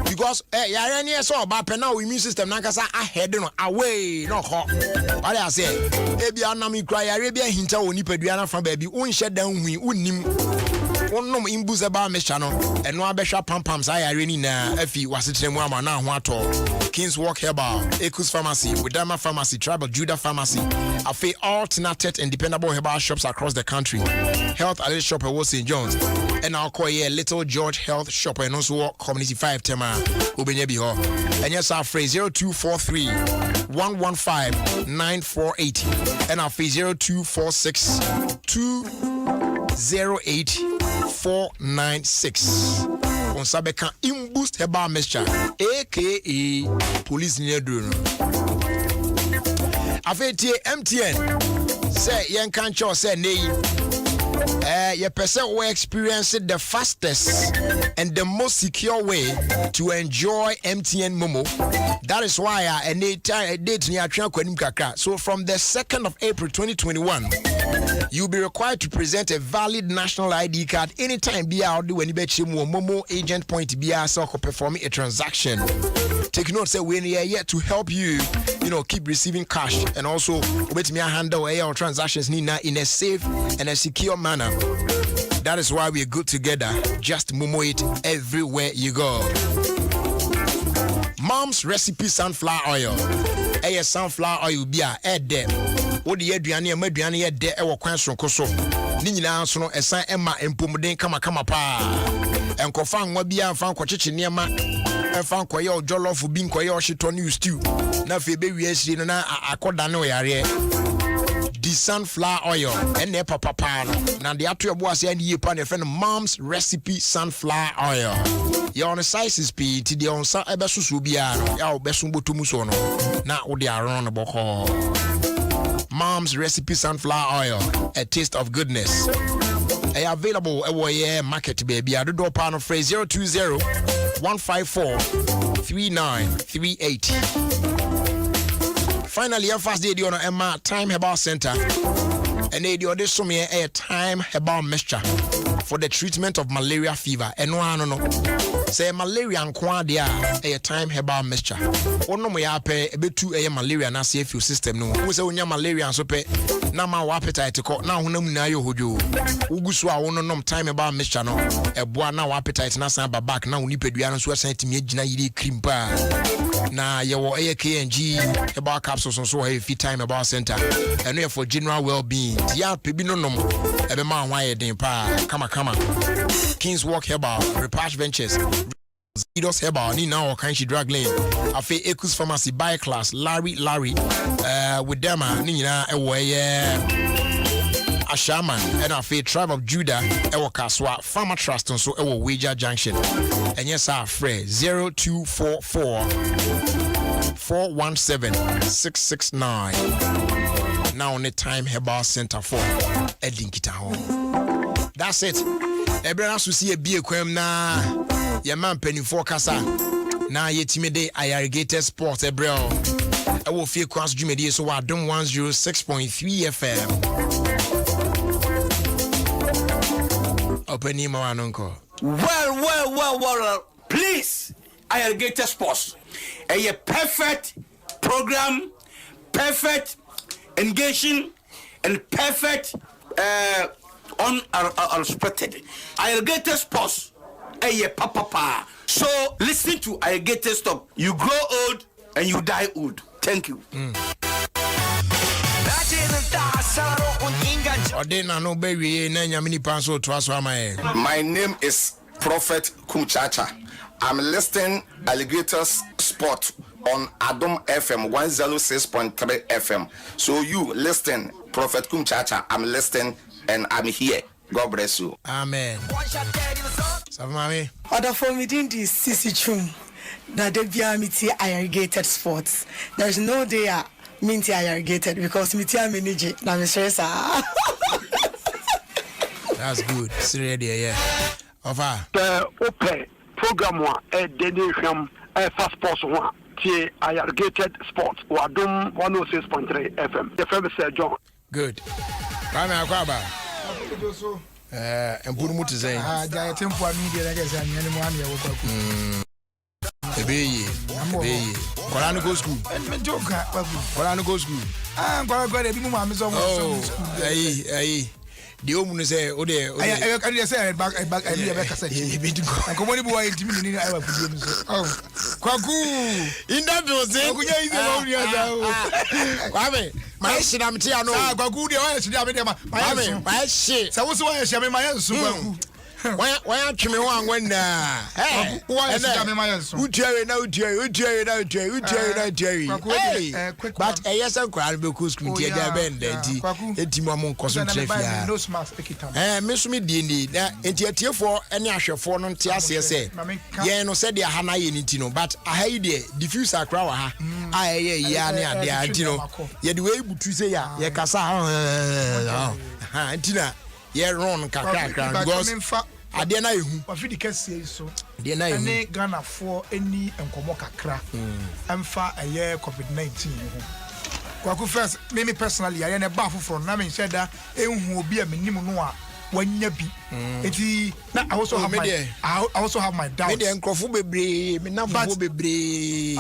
because yare ne so oba pe na immune system na nkasa ahead no away no ho what I say e bia na mi kra yare bia hinta woni padua na fa ba bi unhye dan hui unnim wonom in boost eba measure no eno abehwa pampam sa yare ni na afi wasetremu ama na ho ato King's Walk Herbal, Ekus Pharmacy, Widama Pharmacy, Tribal Judah Pharmacy, Afe alternated and dependable herbal shops across the country. Health Allied Shop at St. John's, and I'll call here Little George Health Shop and also Community 5 Tema, Ubenyebi Ho. And yes, our phrase 0243 115 948, and our phrase 0246 2 08496. On Sabeka Imboost Herbal Mixture, aka Police Near Drone. Afeti MTN say yen can't show say nay. Your person will experience the fastest and the most secure way to enjoy MTN Momo. That is why a date near Kakra. So from the 2nd of April 2021, you'll be required to present a valid national ID card anytime be out when you bet Momo agent point be so performing a transaction. Take note, say when you are yet to help you, keep receiving cash and also let me handle our transactions in a safe and a secure manner. That is why we're good together. Just Momo it everywhere you go. Mom's recipe sunflower oil. Sunflower oil be a there. What the Adriani Mediani there ever question Koso. Nina so no esan Emma empomuden kama pa. And Kofang Wabia found Kochichi Niama. And found Koyo Jollof being Koyo Shitoni stew. Na Febe we na akoda no yare. The sunflower oil and the papa now the actual boss and you pan a friend Mom's recipe sunflower oil. You're on the sizes P to the on sa ebesus will be our best musono. Now they are on the boko. Mom's recipe sunflower oil, a taste of goodness. Available at market baby. I do door panel phrase 020-154-3938. Finally, a fast day on Emma Time Herbal Center. And they do this a Time Herbal Mixture for the treatment of malaria fever. And no. Say malaria and quadia a Time Herbal Mixture. Or no me ape a bit too a malaria na safe system no. Who say unya malaria and so pe na ma appetite ko na honam na yo hojo. Ugusu a wono nom Time Herbal Mixture no. E boa na appetite na san ba back na oni pedua no so sentimi agina yiri cream pa. Na yewo KNG Herbal capsules so fit Time Herbal Center. And we for general well-being. Ya pebi no nom e be ma hwan den pa. Kama. King's Walk Herbal, Repatch Ventures, Zidos Herbal, ni now Kanshi Drug Lane, Afe Ekus Pharmacy, Buy Class, Larry, with them, Nina, Ashaman, and Afe Tribe of Judah, Ewa Kaswa, Pharma Trust, and so Ewa Wager Junction. And yes, our friend 0244-417-669. Now on the Time Herbal Center for Edinkita Home. That's it. Everyone has to see a beer quem na your man penny for Casa. Now ye timide irrigated sports ebro. I will feel cross Jumedi so Adom 106.3 FM. Open him on uncle. Well. Please, irrigated sports. A perfect program, perfect engaging, and perfect unexpected. Irrigated sports. Papa. So listen to irrigated stop. You grow old and you die old. Thank you. My name is Prophet Kumchacha. I'm listing alligators sport on Adom FM 106.3 FM. So you listen, Prophet Kumchacha. I'm listening and I'm here. God bless you. Amen. Other for me in this CC chum that they be amity irrigated sports. There's no day minty irrigated because me tia manage na me stress. That's good. Seriously, yeah. Over. The open program one dedication fast sports one. Tie irrigated sports. Adom 106.3 FM. The famous John. Good. Rami Akwaba. And put much say. Tempo media like I said, Kolano go school. Kolano go school. I'm going to be mom. Hey. The woman say, oh, there. I say, back. I said, I come on, boy, intimidating. I will put you. Oh, Kwaku. In that was it. My shit, I'm telling you. Kwaku, the oil should have been my shit. So, what's why I shall be my answer? Why aren't you one when hey, why is it my answer? Jerry, but a yes, I'm crying because we are bend the Timon concentrate. No smart speaking. Miss me, Dini, and yet for any usher for non Tiasia say, yeah, no said they are Hana in Tino, but I hate the diffuse a crowd. I, yeah, yet the way to say, yeah, Cassa, Tina, yeah, wrong, because. I didn't know what the case says so. Didn't know any Ghana for any and Komokakra and far a year COVID-19. Kwaku first, me personally, I am a baffle from Namin Shedda, who will be a minimum when you be. I also have my doubts. I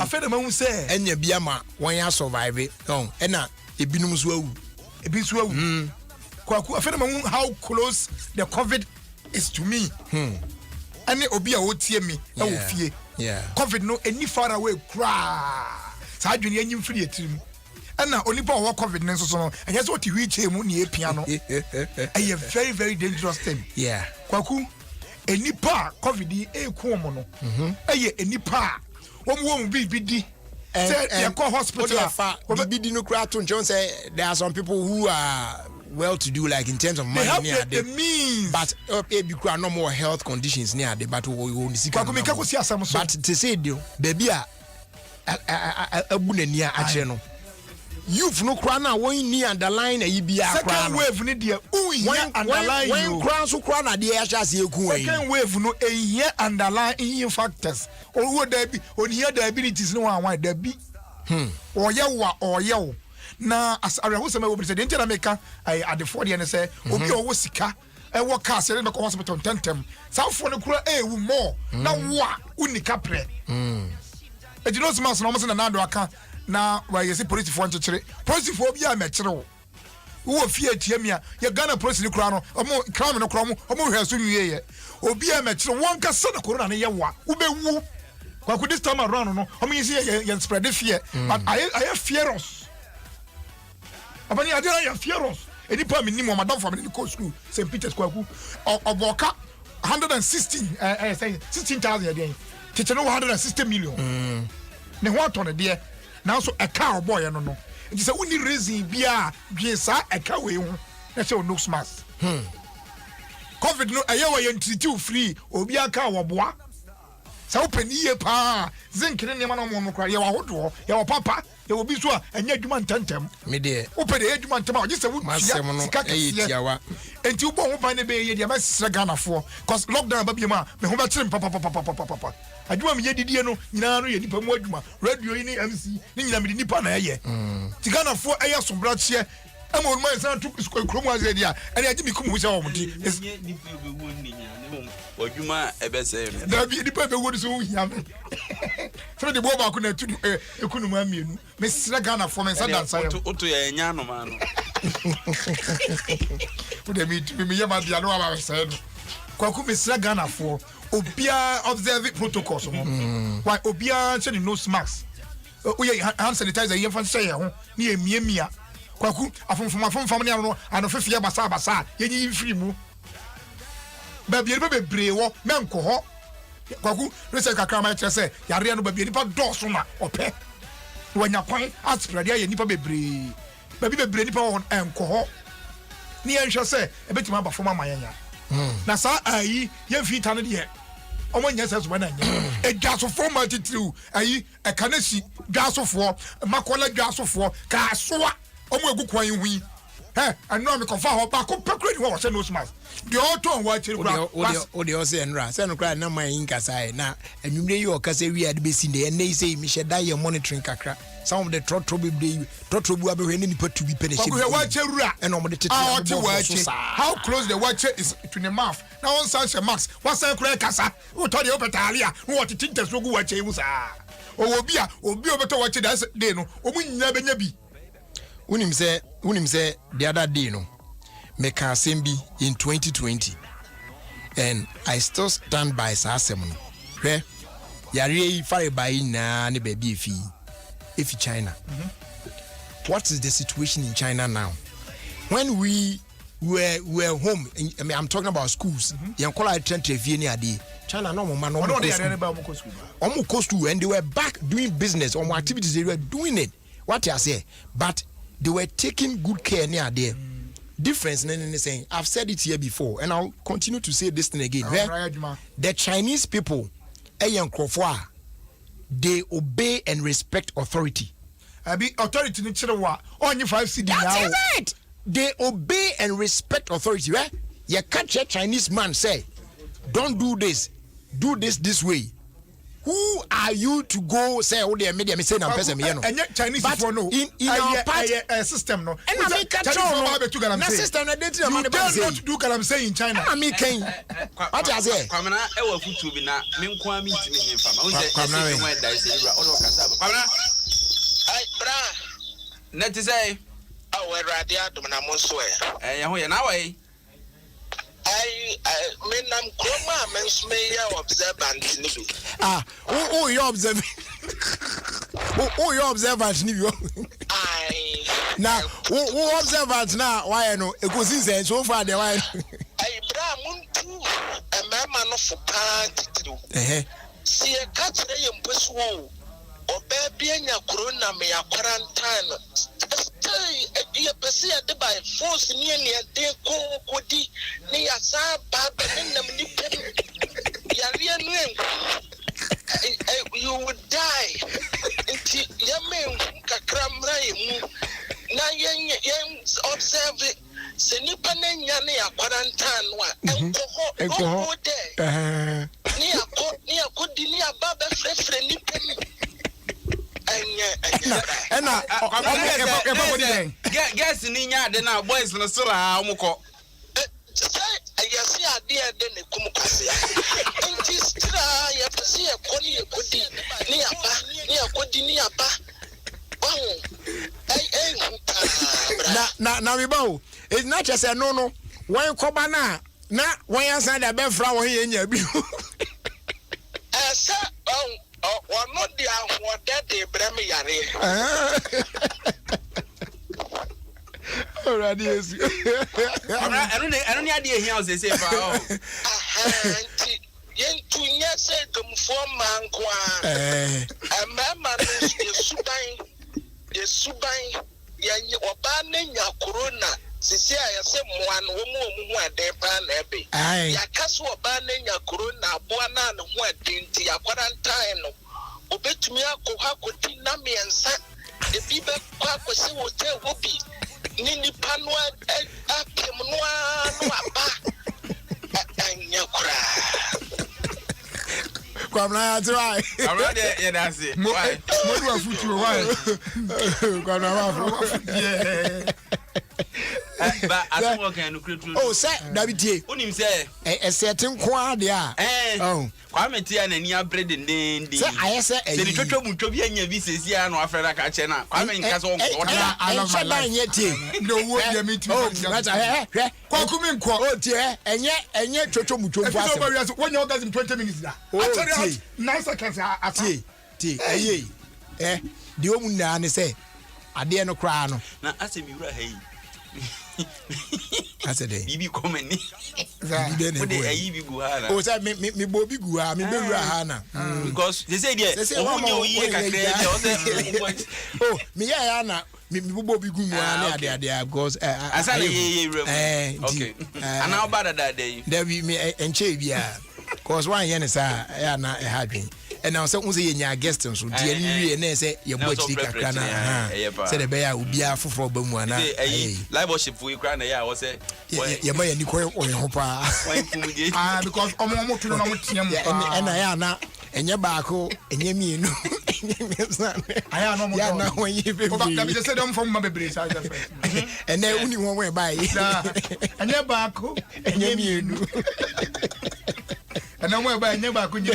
fed a man who say, and your Biama, when you survive it. No, and not a binums well. A bit well. Kwaku, I fed a man how close the COVID is to me. And it will be a OTM me. Yeah. COVID no any far away cry. So I do any free team. And now only power COVID so and that's what you reach him near piano. A very, very dangerous thing. Yeah. Kwaku any pa COVID a common. Any pa. One won't be BD. And call hospital. BD no crowd to John say there are some people who are well to do, like in terms of money, they have the means, but you are no more health conditions near the battle. But to say, baby, a bunenia acheno. You've no crana when near underline a EBR. Second wave, Nidia, underline when crowns who crana the ashes you go. Second wave, no a year underline in factors. Or would there be on here diabetes? No one why there be. Or yawa or yaw. Na as I was saying, we said in Jamaica, I at the 40 and say, Obi or Sika, and what cast in the hospital 10 tem. South for the cura, more. Now, what? Unica pre. It knows mass almost in another account. Now, why you see police for police for Bia Metro. Who fear Tiamia, you're gonna press the crown, or more crime and a crumb, or more has soon ye. Or Bia Metro, one can send a corona, yawa, ube woo. What could this time around? No, I mean, you spread the fear, but I have fears. Abani adira ya fieros eni pa minimum madam for me go school St Peter's Kwaku oboka 116 say 16,000 again teacher no 160 million ne ho atone de now so a car boy no no it is a only reason bia dwen sa a car we ho na say no smas COVID no ayewa yentiti free obi aka wo boa sa open ye pa zinc ne ne ma no mo kra ye wa hodo ye wa papa ye will be so and yet you man tentem. Me dear, open the edge man tomorrow. Just a wood, Tiawa. And you won't find a bay, the best Ghana for because lockdown, baby, ma, me home trim, papa. I do am yet, you know, Nari, Nipamodma, radio in MC, Ninam Nipana, ye. Tigana for a year some blood share. I'm on my son took school chromas area, and I didn't come with our or you might ever say, there be the paper wood so young. So the Boba couldn't mammy, Miss Ghana for my son, to a young man. Put a meet me, Yamadiano, said. Kwaku Miss Ghana for Obia observe protocols. Why Obia sending no smacks? We hand sanitizer, you can say, near Mia. Kwaku, from my family, and of Fifia Basa, ye free move. Baby, brewo, menko. Kwaku, let's say, Kama say, Yariano baby, dorsuma, or pet. When your point, ask Pradia, Nipa be baby, nipa on enko. Near shall say, a bit more for my yana. Nasa, I, ye feet on it. Oh, when yes, as when I a gas of 4 multitude, a canesi, gas of 4, Macola gas of 4, Kasua. Omo egu kwan hui anu am kofa ho ba ko pekre ni wo se no smas de auto wa chiri kra o de o se nra se no kra na man nkasa na anwumre yi o kasa wi ade besi de ene say mi she da ye monitoring kakra some of the trotro bu abehwe ni nipa to bi pene she wa chewura ene omo de tete how close the watch is to the mouth now on such a max what say kra kasa o to de opetalia wo tete nteso gu wa chewu sa o obi obeto watch that day no o mu nyina benya bi. Unim say the other day, no, make a assembly in 2020, and I still stand by Sassemon. Where Yari fire by na ni baby if China. What is the situation in China now? When we we're home. I mean, I'm talking about schools. Young call Trent Trevini adi. China no man no school and they were back doing business or activities. They were doing it. What I say, but they were taking good care near there. Difference in saying I've said it here before, and I'll continue to say this thing again. The Chinese people, they obey and respect authority. Authority only 5 CD now. That is it. They obey and respect authority. Right? You catch a Chinese man say, "Don't do this. Do this way." Who are you to go say all the media? Me say na person me no. Chinese but for no. In our part, system no. And I catch on. Na system na date man be say. You don't do what I'm saying in China. I mean can. What I say? Kwamena e wa futu bi na me nkwa mi ntimi hemfa ma. Unse Kwamena. we da say ira ono kasa. Kwamena. Ai bra. Net say. Oh, radio Adom na monso e. Ye ho ye na wai. I mean, I'm Kroma, men observant. You're observant. You're observant. Now, who observant now? Why no? It goes in so far. The why? I bra muntu a man of a party. See a cat in Peswo or baby and your corona may a quarantine. You see at by force near de Kodi near Sa Baba in the Manipan. You would die until Yaman Kakram Ray. Now, young observe it. Senipan and Yania quarantine and go there. Near Kodi near Baba Fresh Nipan. Guess in Inya, then our boys in the solar. I see a dear then a Kumukasia. And this try to see a Kodi near Kodi near Ba. Now we bow. It's not just a no. Why Kobana? Now, why answer the best flower here in your view? Sir, or not the what that they bring me already is. I don't idea here as they say. Yen to yes, come for Manqua. A mamma is Subai, Yan or banning your corona. Sisi I say one woman de pan ebe. Ya kaso banning your corona, buana and what dinty a quarantine. Obetumi akwa koti na me ansa e bi be kwa kwese hotel obi nini panwa apem no aba anya kura Kwamna try. Already yeah that's it. Why? What do I future why? Kwamna yeah. But I don't can create. Oh, say David. Unim say a certain kwa dia. Oh. Kwame tia na nia bread den. Say I say the twetwo mutwo bi anya bi sesi a no afreda ka che na. Kwame nka so nko na ala no wo dia me oh that's hwe kwakumi nko oh tie enye twetwo mutwo mpo ase when you guys in 20 minutes da actually 9 seconds tie di omu na ne say ade no kra no na asemi wura hayi I said, Bibi comment. Oh, say me Bobby Gua, me Bura Hana. Because they say, yes, oh, me Anna, me Bobby Guma, there goes. I said, okay. And how bad that day? There be me and Chavia. Cause one yen is not happy. And now some say your guest so dear and say your boy Kakana said a bear will be a for Bumwana. Live for you crying. I was say, your boy and Nico or your hopa. Because and I am now and your barco and your mean. I am no more when you said them from my baby. And then only one way by and your barco and your mean. And I'm by never could you.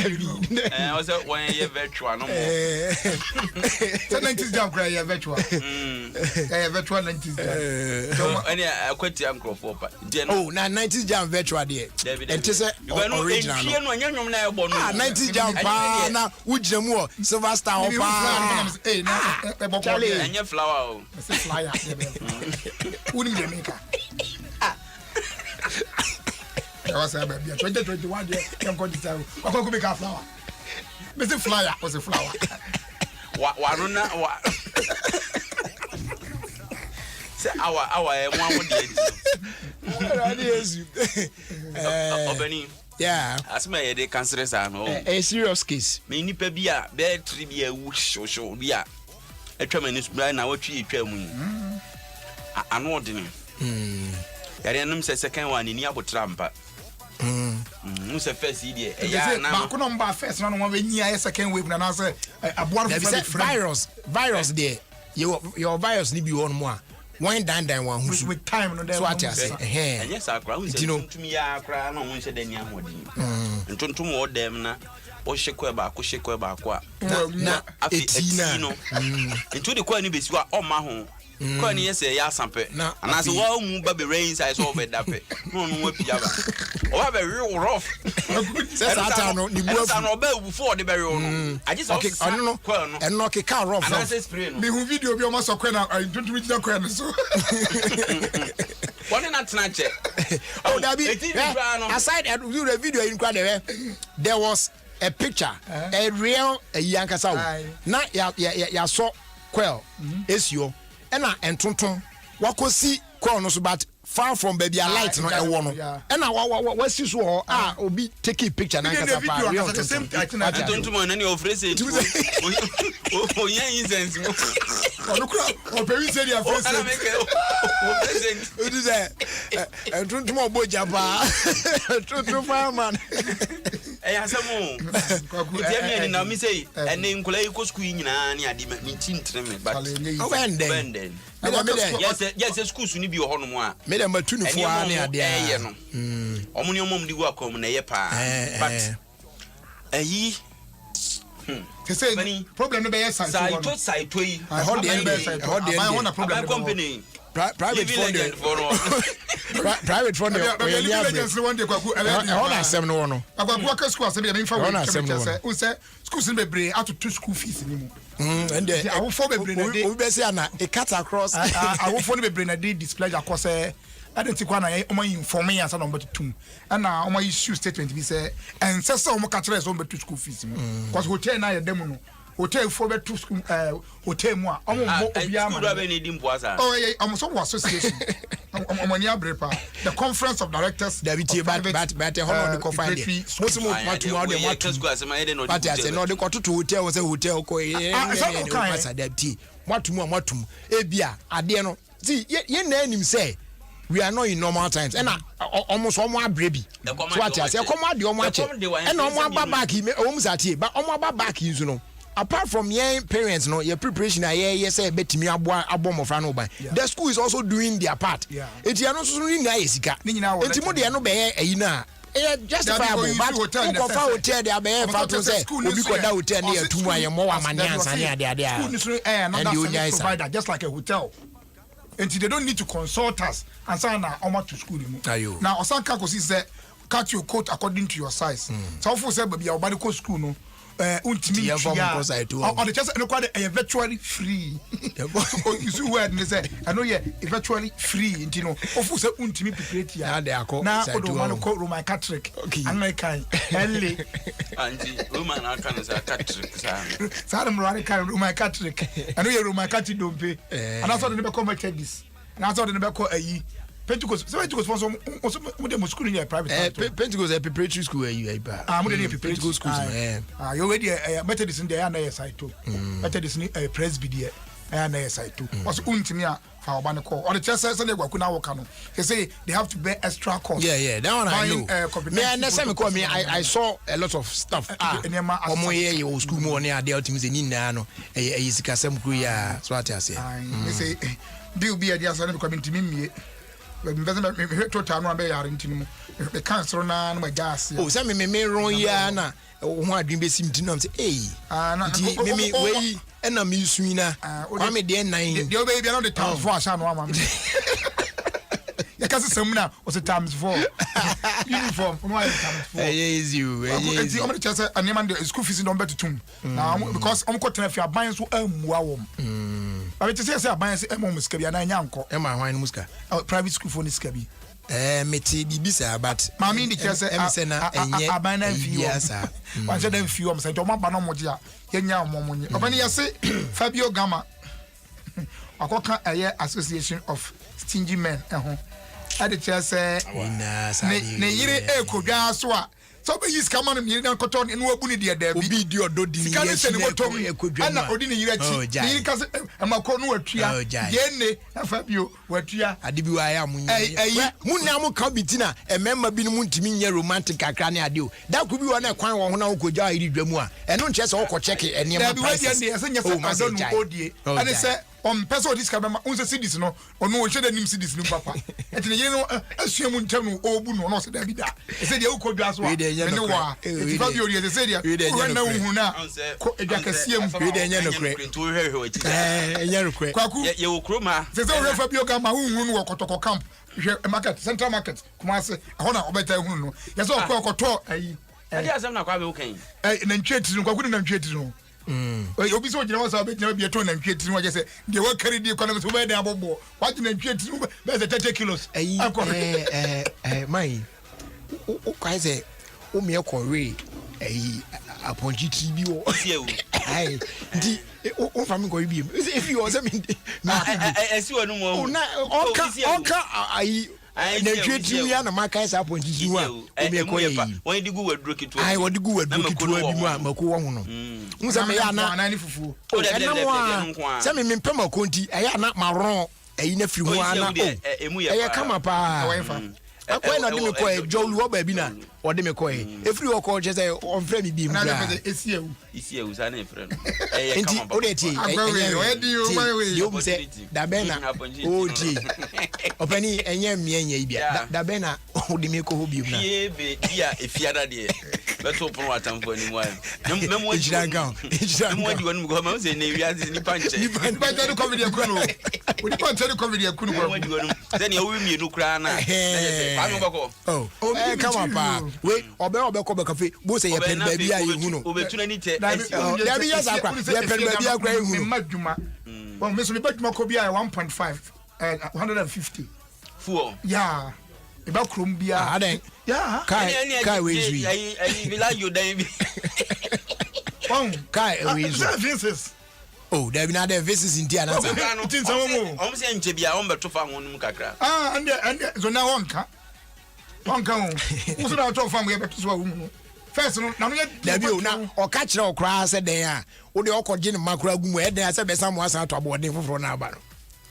I was at 1 year virtual. No more. 90s jump cry, a virtual. A virtual 90s. So, any I quit your uncle for. Oh, now 90s jump virtual, dear. And to say, original. 90s jump, now, would you more? Silver Star, and your flower. Flyer. Wouldn't you make was a baby 2021 there I'm going to tell I could make a flower Mr. Flyer was a flower Waruna say our one would Obeni yeah as my dey cancer a serious case me nipa bia be tribia wu show bia atwa mani subra na watwi atwa mu ano odene yare num se second one ni abotra mpa no se first idea ya na ba ko no mba first na no wa nyia second wave na say aboar virus there your virus ni bi won mo a one down one who's with time no there so what you say and yes akra who say to me akra na won say den ya modi ntontom wo dem na o shekwa ba ko na etina no ntu de kwa ni besi wa o ma ho kwa ni yes ya sampe and say wa mu ba be rain size so be dape no wa pia ba o ba be real rough say satan no ni bu afu no ba before de be real no I just okay no and no ke car rough and say spray no me hu video bi o ma so kwa na ntu mi jina kwa na so one na tnache oh that be aside you the video in kwa there was a picture a real yankasa na ya so quell esio ena entonton wakosi quell no so but far from baby a light no e wo no ena wasi so obi take a picture na yankasa pa real entonton na ni ofrese o yan incense mo o pe say dia face o present o do say entonton oboja pa entonton fireman asamo itiami na mi say ene nkola yi ko school nyina ni ade mi tintreme but obenden yes school su ni bi ho no mo a me dem matunufo a ne ade a no omo ni omom di wo akom na ye pa but ayi say problem no be yes side to yi hold the end I want a problem company private fund on asem no no agwa ka school asem be mfa we say schools be bre atoto school fees ni mu and the awofo be bre na dey we be say na e cut across awofo no be bre na dey display across identify na o ma inform ya sa no betum na o ma issue statement bi say ancestor o mo ka kire so betu school fees mu because hotel na ya dem no hotel for betu school hotel mu a o mo obi ama school be ni di mpoasa oh yeah am so association omani abrepa the conference of directors but hono the confine most mo matu all the matu school asema ede no but I say no the to hotel say hotel ko pasa deputy matu e bia ade no see ye na anim say we are not in normal times and almost omo abrebi so what I say come ade omo ache and omo aba back omo satie but omo aba back use no apart from your parents no your preparation yes say betimi abomofra no ban the school is also doing their part enti ya no so ni na yesika enti mo de no be eyi na justifiable but go for hotel they be fa to say obi ko da hotel na yatumu ayemo wa mane ansane ade and the provider just like a hotel and they don't need to consult us and say na omo to school mu now osanka ko si say cut your coat according to your size so for say baby your body ko school no untimi ya on the chance no quite virtually free you see word they say I know yeah virtually free you know of say untimi prepare ya na odo man ko Roman Catholic American LA anti Roman Catholic sa Roman Catholic I know you Roman Catholic don't pay and that's what they be come this and that's what they be call ayi Pentecost sponsor mo school in private Pentecost a preparatory school you mo dey preparatory schools you already Methodist in there na side too Methodist ni Presby there na side too was untimi a fa oba call on the chest say na gwaku na work no they say they have to bear extra cost that one I know me and some call me I saw a lot of stuff omo ye o school mo ni ade ultimate ni na no e sika sem kru ya so ati ase they say bill be there so na be coming to me investment total no be yare ntinu be cancel na no gas oh say me ron ya na ho adwin be sim ntinu am say me we na me suina kwa me de nan de obe bia no the times 4 asha no ama me ya kasi semna o say times 4 uniform no why times 4 is you o me chance anema the school fees no better tum now because o ko tena fi aban so amua wom I mean to say aban say emo muska bia na nya nko ma hwan no muska private school for ni ska bi Meti bibisa but mami ndi kese emsena enye abana mfio sa wanche dem mfio msa nto maba no moje a yenya omomonye obani yase Fabio Gama akoka Association of Stingy Men ade kese ne yire ekodwa so a so be use come on me na koto ne wabu ne de da bi obi di ododi ni yesi ne koto ana odi ne yire chi ni kase amako no watua ye ne Fabio watua ade bi wa ya munye munna mu ka bitina ememma bi no muntimi nye romantic akra ne ade o da ku bi wa na kwan wo ho na okogya iri dwamu a eno nche se wo check enema prices da bi we de ese nya fa odie ane se on person this ka bema unse cities no ono wo hwede nim cities nim papa etine ye no asuamu ntam no obu no no se da bi da ese de ukodwa so a ne wa etifa bi ori ese de wo na hu na ko edwa kasiem we de nya no kre nya no kre kwaku ye wo kroma se se wo Fabio Gama hu no wo kotoko camp market central market kuma se hona obeta hu no ye se okoto ayi ade asem na kwa be wo kan na ntweti no kwaku na ntweti no obi so gina wasa betina bi eto na ntweti no je se de wa kari di kwana so be de abobo wa gina ntweti no be se 30 kilos mai o kai se o me ko we aponji tribi o ai ndi o fami ko bi if you was me na esi wonu mo na onka ai na ntweti ya na maka sa aponji tribi a o me ko yi won di gu waduro kitu ai won di gu waduro kitu bi mu a mako wo hu no nsa me ya na anani fufu o de se me mpem akonti ya na maron eyi na firi ho ana o kama pa akwa na de me ko jolu oba bi na o de me ko efiri o ko je say on frame mi bi mu na esiewu sa na efre no enti o de ti yo say da be na o ti opani enye mienye ibia da be na o de me ko ho bi mu na ye be dia efiada de beto pon atamfo ni mo memo ejiranga memo di wonu go ma say na wiase ni panche ni panche do comedy akunu o ni panche do comedy akunu ko memo di wonu then ye wi mienu kra na come on pa we obe ko be cafe bo say ye pen ba bia ye hu no obetuna ni te da bi yes akwa ye pen ba bia akwa ye hu no madjuma bon me so me badjuma ko bia 1.5 150 fuo yeah e ba krom bia aden yeah kai we zui ai village yo dan bi bon kai we zui this oh there be na there faces in dia na sa tin sama mo om se nche bia om beto fa wonum kakra and so na wonka who na to fam ye beto so awu first no na no ye there be o na o ka kire o kra se den a wo de okogye ne makra gu mu e den se be sam asa to abode foforo na aba no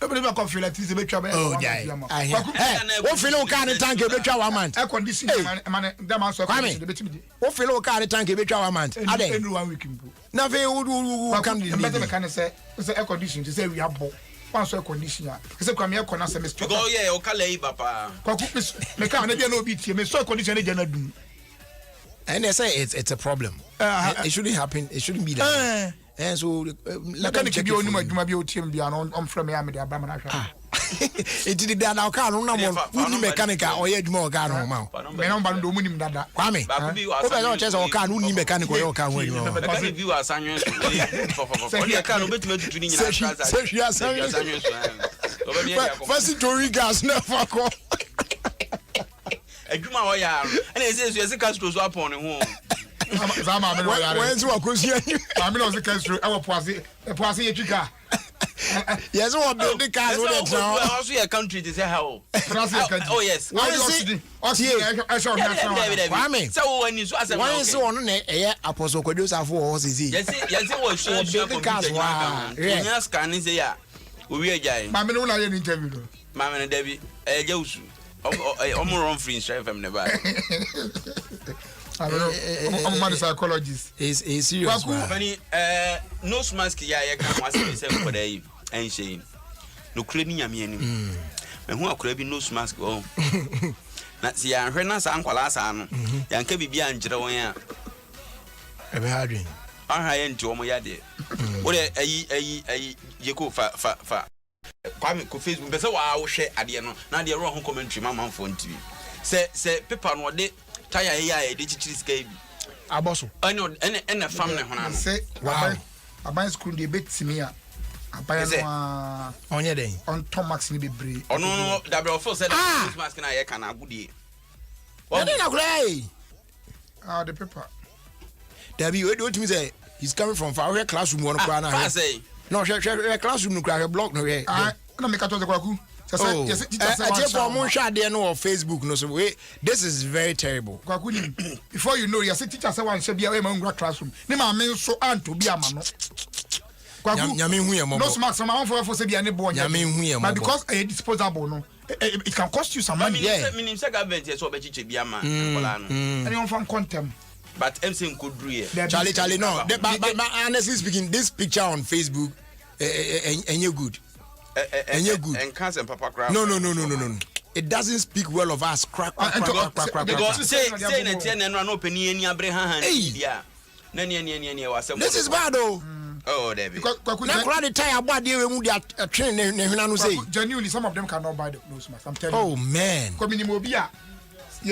every be confeel like this be twa be wo feel o ka ne tank e be twa 1 month air condition man dem an so condition be timi wo feel o ka ne tank e be twa 1 month ade enu 1 week mbo na fe wo kan di be kan say air condition to say we abo one so air condition a say kwa me air con na say me stop go yeah o kala yi papa kwa ku me ka na bia na obi tie me so air condition na jana dum and they say it's a problem it shouldn't happen it shouldn't be that and so mechanic bi onuma djuma bi otiem bia no on from ya me de abama na hwa it did that now car no na mo uni mechanic o ye djuma o car no ma me no ba ndo munim dada kwa me o be no chance o car no uni mechanic o ye o car ho djuma mechanic bi wa sanyo so o car no betima tutu ni nyina transa sanyo so first to gas na fa ko adwuma ho ya na ese Castro so apon ne ho zama me wa yare when so akosia ma me no se Castro e wo poase ye twika yes we build the cars with it now also your country to say how oh yes why is it Kwame so when you so as why is on na e apostle Kodosa for us is yes we show the cars wa yes scan say ya we agai ma me no na ye interview no ma me no David e jeusu omo run free straight from the back I don't know. I'm a psychologist. Is serious. Nose mask ya come was say for day and saying no cleaning yami any. And who could be nose mask oh. Na see ya hwena sa ankwala sa no. Ya nka bibia njere won ya. E be hadwin. Aha ye nti omo ya de. Wo de ayi yeko fa Kwame ko Facebook be say wa hwe ade no. Na de ro ho commentary mama fo ntibi. Se paper no de taya ya de chichiri ska bi aboso ene fam ne hona say wow aban school dey betimi a Abaya onye den. On Tomax ni bebre. Ono double for said this mask na ye kan agudie. What did I cry? The paper. Debbie, what do you say? He's coming from far away classroom one corner. I say. No, classroom no cry block no here. Na make to the kwaku. Oh, I just for mon share there no on Facebook no so wait. This is very terrible. Kwaku ni before you know you say teacher say one share bia we ma classroom. Ni ma men so anto bia ma no. Kwaku. Nyame hu ye mo. No smart some for say bia ne bo nya. Nyame hu ye mo. But because disposable no it can cost you some money. Yeah. Minim say government so obechiche bia ma kola no. And you from contem. But MC Nkudru here. Charlie no. But honestly speaking, this picture on Facebook and you good. And you're good. And cancer papa crap. No. It doesn't speak well of us. Crack. Because say na tie na no pani ani abraham dia. Na This is bad though. Oh, David. Because na kura the tire board dey we mu dia train ne hwena no say. Genuinely some of them cannot buy the nose mask. I'm telling you. Oh man. Ko minimum obi a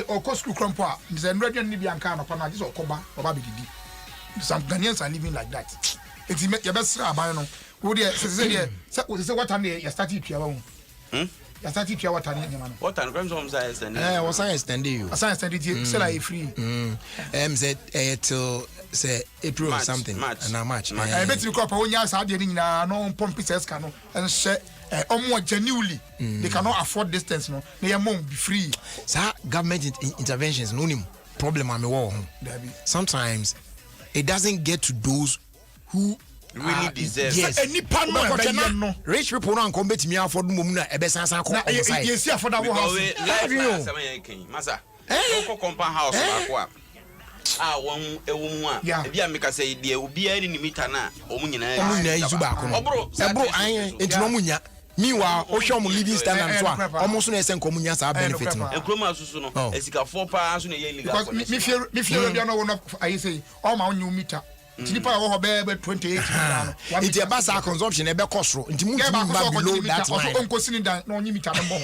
or cost school crumpo a nze nradu ni bi anka no pa na just okoba oba be didi. Some Ghanaians are living like that. It's your best aban no. Wo dey say what time you started to your you started to what time you man. What time grams home say extend. Was I extend you? I extend it say like free. Said till say April or something. March. I bet you crop when you say dey na no pump pieces can no and share more genuinely they cannot afford this things no. They mom be free. So government interventions no nim problem am war. Sometimes it doesn't get to those who really deserve. Yes. Any pan no. Rich people no come betimi afford mum na ebe sansan ko. You see afford that house. Masa. Oko compound house ba ko a won ewo mu a ebi ameka say de obi ani ni mita na omu nyina izu ba ko no. Ebro an entino munya. Meanwhile, Oshom living standard so almost no esen komunya sa benefit no. Enkroma asusu no esika 4 pa so na ye legal. Because me fear dey no one I say all my new meter. Tinipa wo be 28 no. It e basa consumption e be cost ro. Nti mu below that line. So onko sini dan no onyi meter no bo.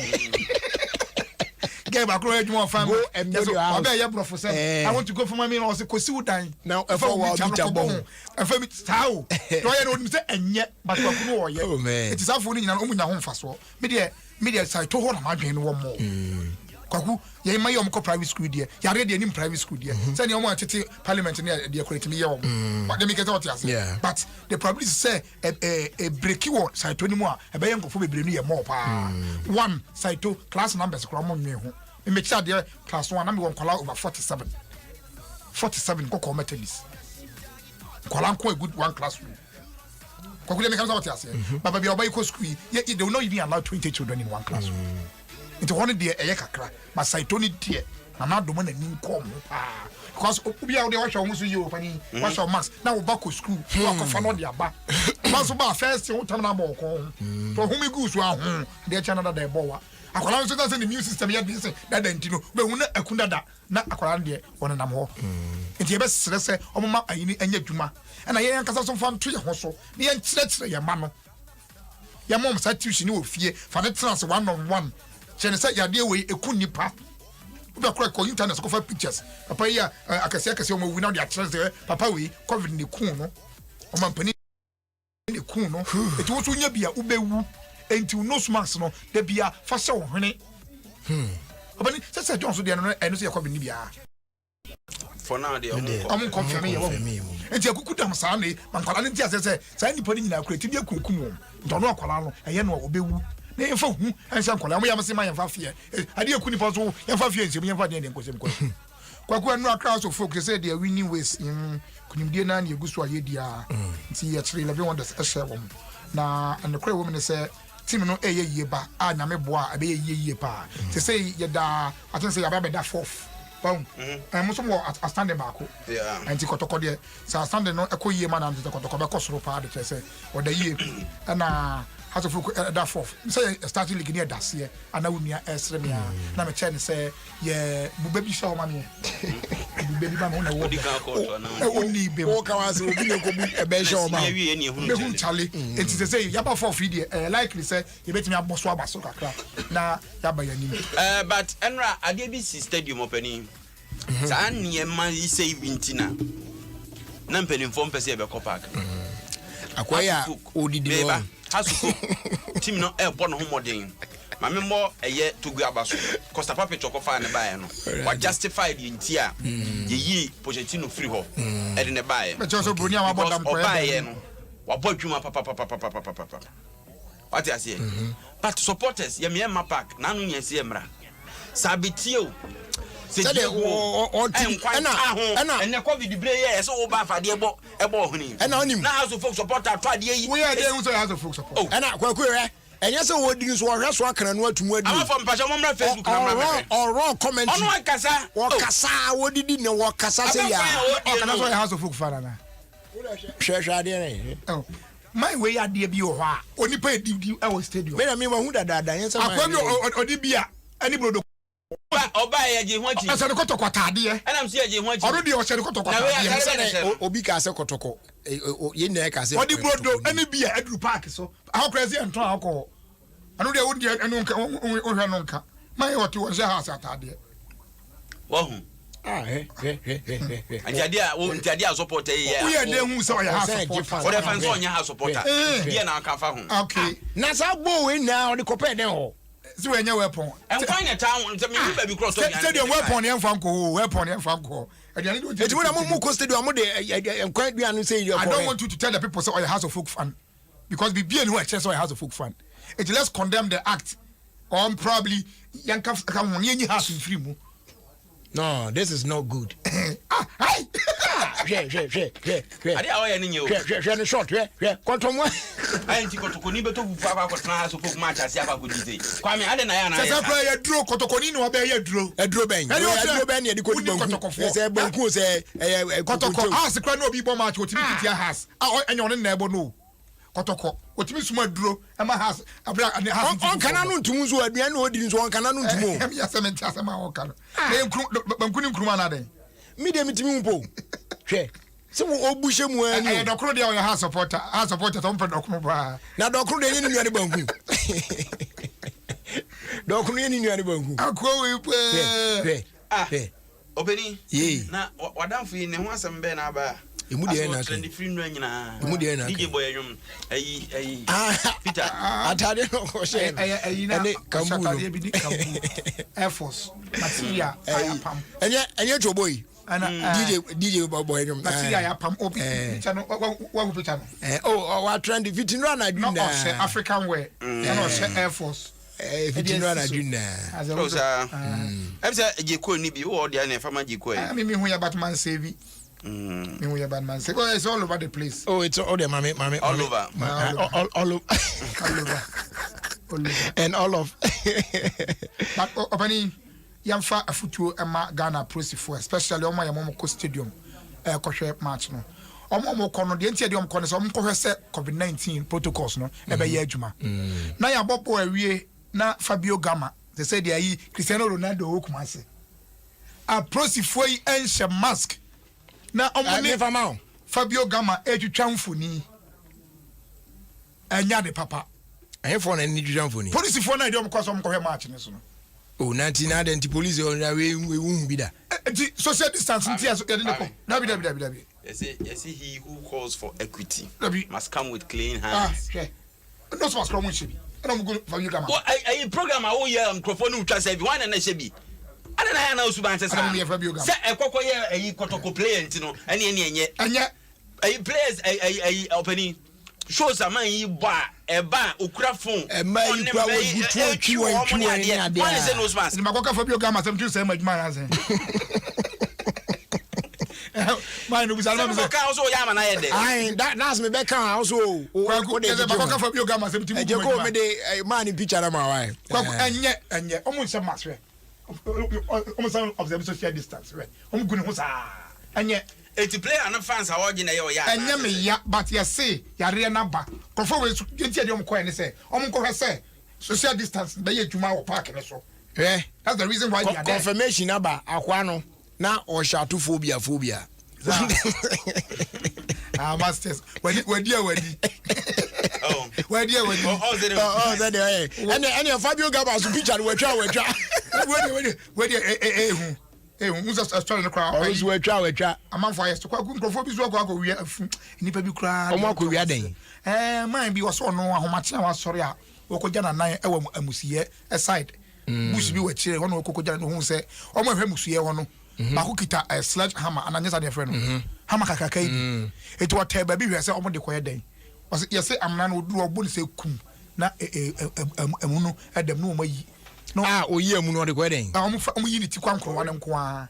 Get back road you want family. Obe ye brofo say I want to go for my meal or say kosi udan. Now e for wa meter bon. E for me sao. No ye no say enye but ko no wo ye. Oh man. It is afo ni nyina omunya ho mfaso. Media side to ho na madwen no wo mo. Kwaku ye ma yom ko private school there. Ya ready any private school there. Say ne omo atete parliament ne dey correct me ye wo. But dem get what you say. But the probability say a break you side to ni mu a e be yankofo bebre no ye more pa. One side to class numbers kro mo nwe ho. Me make there class 1 na me won kwala over 47 ko methodist kwala ko a good one classroom ko kule me come what you say baba bi oba iko school they will not even allow 20 children in one classroom into one day e kakra but saitoni tie na Adom na ni kom pa because obi a dey wash omo so you pani wash your max na wo back to school wo ko fa no dia ba maso ba first wo tam na ba ko to humi gu so ahun dey channel da bo wa akwala so say the immune system ya bi say that ntino be hu na akunda da na akwala de won nam ho nti e be sere se omma ayini anya dwuma na ye yankasa so fa nto ye ho so ne ye nkyerɛkyerɛ ye ma no ya mom sa tuition ni ofie fa ne trans one on one chene say ya de we eku nipa ube kora ko internet ko fa pictures papa ya akase omo wi na de akyerɛ papa we covid ne ku no omma mpani ne ku no eti wo so nya bia ubewu enti no smarts no de bia fa se wo hwene obani se John so de no eno se yakobi ni bia for now they am confirm ye wo enti akuku dam sa na mankwala ne ntia se sa nipa ni nyina akura ti bia kunkum wo ntono akwala no eye no obewu na yemfa hu ensa nkwala mo yamse ma yemfa fie ade aku nipa so yemfa fie nsem yemfa de nkosem ko kwaku anu akra so folk say they are winning ways kunimdie na na yeguso ayedia nti ye kire 11 wonders a share wo na anokre women say team no ye ba a nyame boa abe ye pa te say ye da I think say ya ba da fourth bon mo so mo standing back anti kotoko de sa standing no ekoyie ma na anti kotoko be kosoro pa de say o da yie na has of that fourth say starting league near das here ana wunua esremia na me chen say ye bubabi show ma me bubabi ba no na wo oni be wo ka wa say obi ne ko bu e be show ma be hu chale enti say ya ba fourth video likely say ye betimi aboso abaso kakra na ya ba yanim but enra ade bi si stadium openi sa anye ma say vintina na mpelin form pese e be ko park akwaya odidi hasuko team no ebo no homodin mame mo eye togu abaso Costa Papa choko fa ne bae no wa justified yintia ye yi Pochettino free ho e de ne bae me choso broni am abodam ko bae no wa bodwuma papa what you say but supporters ye me ma pack na no nyese emra sabitio se de o ena covid break ye so oba afade ebo huni ena onim na house of folk supporter to ade yi we are there so house of folk support ena kwakwere enye se wo digi so hwe so akana no atumu adi ama from pasha momra Facebook na ma or comment ono akasa wo kasa wo didi ne wo kasa se ya kana so house of folk fara na hwe ade ne my way ade bi o ho a onipa edi e wo stadium me na me hu dada yense ma akwami odi bia ani brodo oba ye je hochi asa de kotoko atade enam se ye je hochi oro de o se de kotoko atade obi ka se kotoko ye na ka se odi brodo ani bia adru park so ahokrezi enton akọ anu de wodi anu nka o hwe no nka my what you say house atade wo Antiadia supporter here. We are there who saw your house supporter. For the fans on your house supporter. Here na ka fa ho. Okay. Na sa bo we na the compare dem ho. See when your weapon. And find a town to me baby cross on. Stadium weapon em fanko, weapon em fanko. E do when am mo stadium mo de quite be anu say you. I don't want you to tell the people say your house of folk fan because be any who chess your house of folk fan. It let's condemn the act or probably yanka kan won yenyi house free mu. No, this is not good. Ade awoye ni nyo. Share short, kontomo. Anti kotokoni beto fu fa ko tran so folk match asi aba ko dite. Kwame ade na ya na. Sasa pra ya dro kotokoni ni oba ya dro. Edro ben. Edro ben ye di ko banku. Say banku say kotoko. House kra na obi bo match otimi kitia house. Enyo ne na ebo no. Kotoko otimi suma duro e ma house abra ne house on kana no ntumu so aduan na odi nso on kana no ntumu em ya sementi asema on kana na bankuni nkruma na den mi de mitimi mpo hwe se wo obushe mu ani dokro de your house supporter to mpe dokro ba na dokro de ni nuane banku dokro ni nuane banku akwo we hwe obeni na wadamfo yi ne ho asem be na aba Emudi na trend free no nyina emudi na DJ boy yum ayi Peter atade no ko she ene kambu bi ni kambu Air Force material ayapam enye choboy DJ boy yum material ayapam obi picture no wa picture no wa trend fit no na dun na African wear no Air Force fit no na dun na so say ejeko ni bi wo dia na fama jeko e me hu ya Batman save me we bad man say it's all over the place. Oh, it's all the mommy all over all over and all of but opani yamfa afutuo ema Ghana prosifo especially omo yammo stadium kohwe match no omo kono de ntia de omo kono so omo kohwe se COVID-19 protocols no e be ya adwuma na ya bopo awie na Fabio Gama they say they are Cristiano Ronaldo okumase a prosifo yi enche mask na omune Fabio Gama etwitwa mfoni anya de papa ehefo na ni twitwa mfoni police fo na de omkwaso omkohwe match ne so no o nanti na de police on we wu bi da social distance ntia so de ne ko dabi yes he who calls for equity dabi must come with clean hands no so must come with shebi na mo go Fabio Gama well I program a wo ye microphone utwa say bi wan na shebi ana na ya na usuban se se ekokọ ye ayi kotoko player ntino ene enye ayi players ayi opening shows aman yi ba eba okura phone ema ikura wo gutu twi ade why is no usuban ni makoka Fabio Gama sem tu say madjuma na se my no bizarre me ka also ya ma na ye de ai that's me back kan also o de makoka Fabio Gama sem tu e je ko me de man picture na ma why enye omo se maswe almost observe social distance right gunu ho sa anye eti player na fans a wogi na ye o ya anye me ya but you say ya re na ba kofo we ntia de ko ne say ko say social distance be ye dwuma wo park ne so that's the reason why they are there confirmation aba akwa no na o shatu phobia masters wadi wadi and Fabio Gama so picture we twa wadi hu a story no crowd. Oh, so we twa. A man for yesterday. Kwaku nkrofo bi so akọ wi afu. Nipa bi kra. Omo akọ wi adan. Man bi was so no ahomache wa sori a. Okoja na nan e wa amusiye aside. Bush bi we chire wono okoja no hu se. Omo hwe musuye ho no. Ba ko kita a sledge hammer and anyesa de friend no. Hammer kakaka yi. It wa tell baby hwe se omo de koye den. Was yese amna no du obo ni se kum. Na emuno edem no omo yi. No oyi amu no de koye den. Omo yi ni ti kwankro wa ne nko a.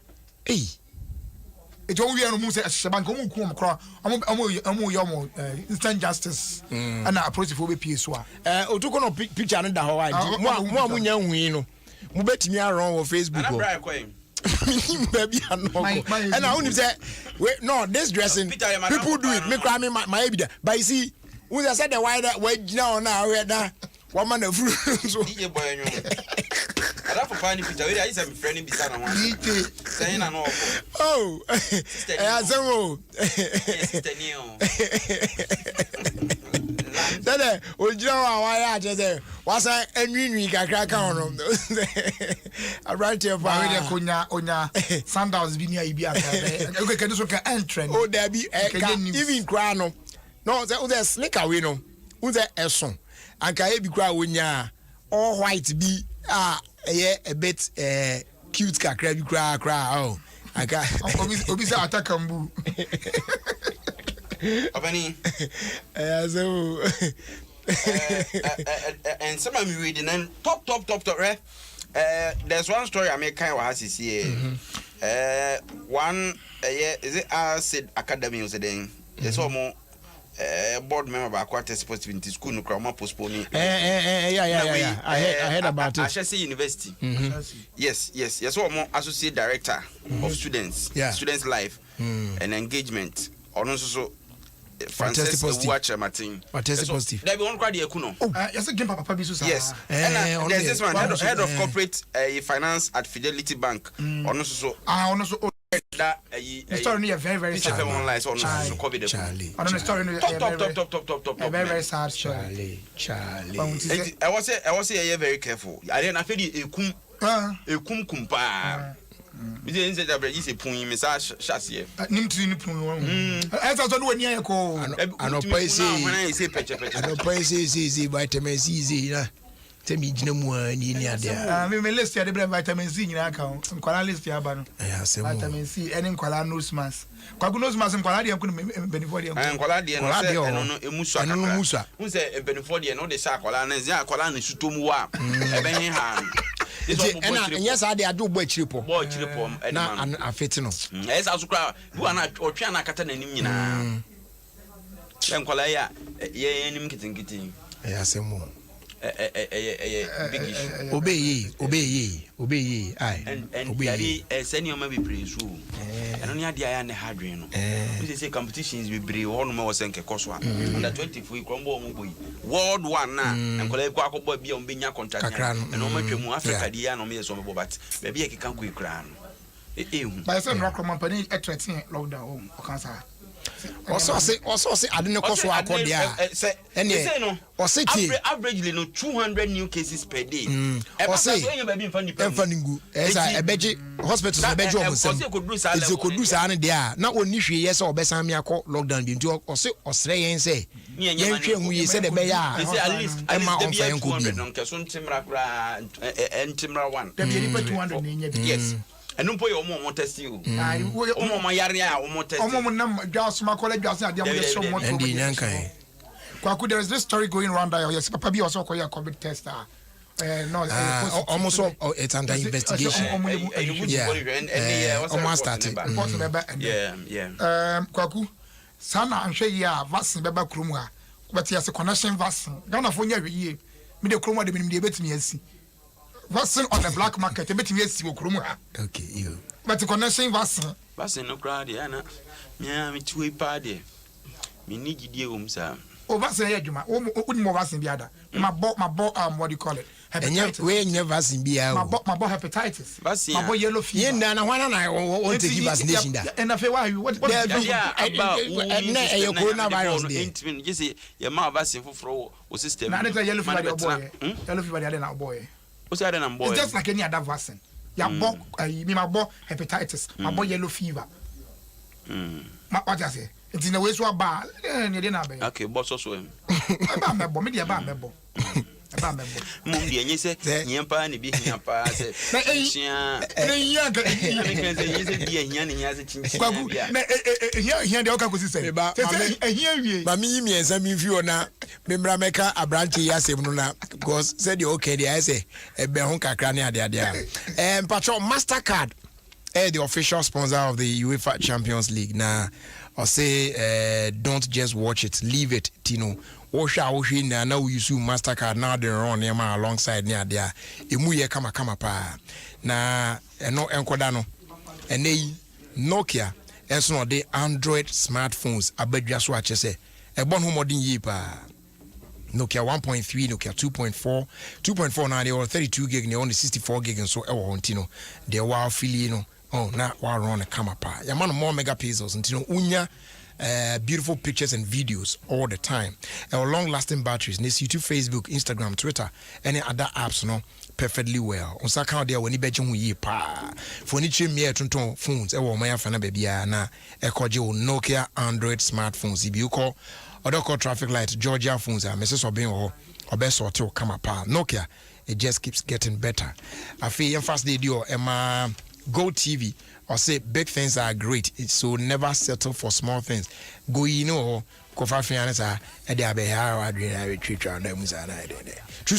Ejo wi anu mu se ahyebanka omo ku omo kro omo yomo instant justice ana approach for be PSO a otuko no picture no da ho wa mo amunya hui no mo betimi aron wo Facebook o baby ano and I only say no this dressing people do it me cry me my ebida but you see who said the why that we now na we da one man of so DJ boy nyo ala for find picture we is am friend bi sana one say na no oh azemo dada ojira wa ya je wasa enwinwi kakra kan no right here ba we de konya sandals bi ni ayi bi aka e ke so ka entrance oh there be even cry no the sneaker we no the eson anka e bi cry wonya all white bi a bit cute kakra bi cry oh aka obi say atakambu Abani so and some of me reading and top right there's one story I make kind of has here one is it acid academy was then there's almost board member ba kwate supposed to be in school no crowd postpone yeah I heard about it Ashesi University yes one associate director of students life and engagement ono so Francis watch Martin positive there be one crowd here kuno yes game papa bi so sa yes and there's this one head of corporate finance at Fidelity Bank ono so that story is very sad online so COVID Charlie I don't story top very sad Charlie I was say very careful I didn't feel ekum kumpa we didn't say that but is a pun me sa chassis nimtri ni pun wo esa so do wani ayeko anopai say peche I don't pay say vitamin C na temi gina mu ani ni ade me list ya de vitamin C nyina aka nkwala list ya ba no vitamin C any nkwala nose mask kwagu nose mask nkwala de yanku benefo de yanku nkwala de no say no emusu aka unse benefo de no de sha nkwala na zia nkwala na sutomu wa ebe hin ha ena yes ade adu bo achiripo na afeti no esa sukra bu ana otwe ana kata na nim nyina nkwala ya ye nim kitinkitin asemo big issue obey and send your maybe praise you and only ade aya ne hadwen no we say competitions we bring one more senke koso under 24 crombo mo boy world one na and kola kwa akobọ bia on benya contract and no matwemu Africa dia no me so me but bia ke kan ku ikra no by say no company at 13 lockdown o cancer also say adene koso akodia ene o say averagely no 200 new cases per day o say enfaningu esa ebeji hospitals ebeji omsem ese kodu sa ne dia na oni hwe ye se obesan me akọ lockdown bi nti o say osre yen se yen hwe hu ye se de be ya at least ma on fa yen ko bi no nke so ntimra kra ntimra 1 dem ye 200 ne nya bi yes enu po ye omo test you omo yare ya omo test omo nam dwasoma college dwasoma ade omo so mo to ndi nyankan kwaku there is this story going around there yes papa bi also call your COVID test no almost it's under investigation almost started kwaku sana anhwe ya vaccine beba kromu ha but yes connection vaccine Ghana fo nya hweye me de kromu de me de betimi asi vaccine on the black market betimi asi wo kromu ha okay you but connection vaccine no crowd ya na me tuwe pa de me ni gidie wo msa o vaccine ya djuma o mo vaccine bi ada ma bo what do you call it hepatitis we nye vaccine bi ya ma bo hepatitis ma bo yellow fever yen na hwana na won take vaccination da and I feel why what na coronavirus dey intmin you say your ma vaccine for o system na yellow fever dey boy yellow fever dey na boy o say na boy it's just like any other vaccine ya bo mi ma bo hepatitis ma bo yellow fever ma what you say it's in the way so ba ne dey na be okay boss so em ba mebo me dey ba mebo mum die enye se nyempa ne bi hia pa se chia hia ga me kan se enye se bi hia ne hia se chinchin bia na hia dey o ka ko sise hia wie ba mi yimi ensa mi fi ona me mra meka abranche ya sem no na because said the okay dey say ebe ho kakra ne ade ade patron Mastercard the official sponsor of the UEFA Champions League. Now, I say, don't just watch it, leave it, Tino. Osha now we use Mastercard now they run near my alongside near there. Imuye kama pa. Na no enkodano. And they Nokia and so the Android smartphones abedja so say. E bon modern ye pa. Nokia 1.3, Nokia 2.4, 2.4 now they were 32 gig, they only 64 gig and so Tino. They were affiliate. Oh, now we're on a camera pa. Ya man more megapixels until unya beautiful pictures and videos all the time. Our long-lasting batteries. This YouTube, Facebook, Instagram, Twitter, any other apps, no, perfectly well. On sa account there when you bet you pa. For any trim me tonton phones. My fana baby na Nokia Android smartphones. If you call other call traffic light Georgia phones. Mrs. Obin or best or to come up. Nokia. It just keeps getting better. I feel fast they do Go TV or say big things are great, so never settle for small things. Go choose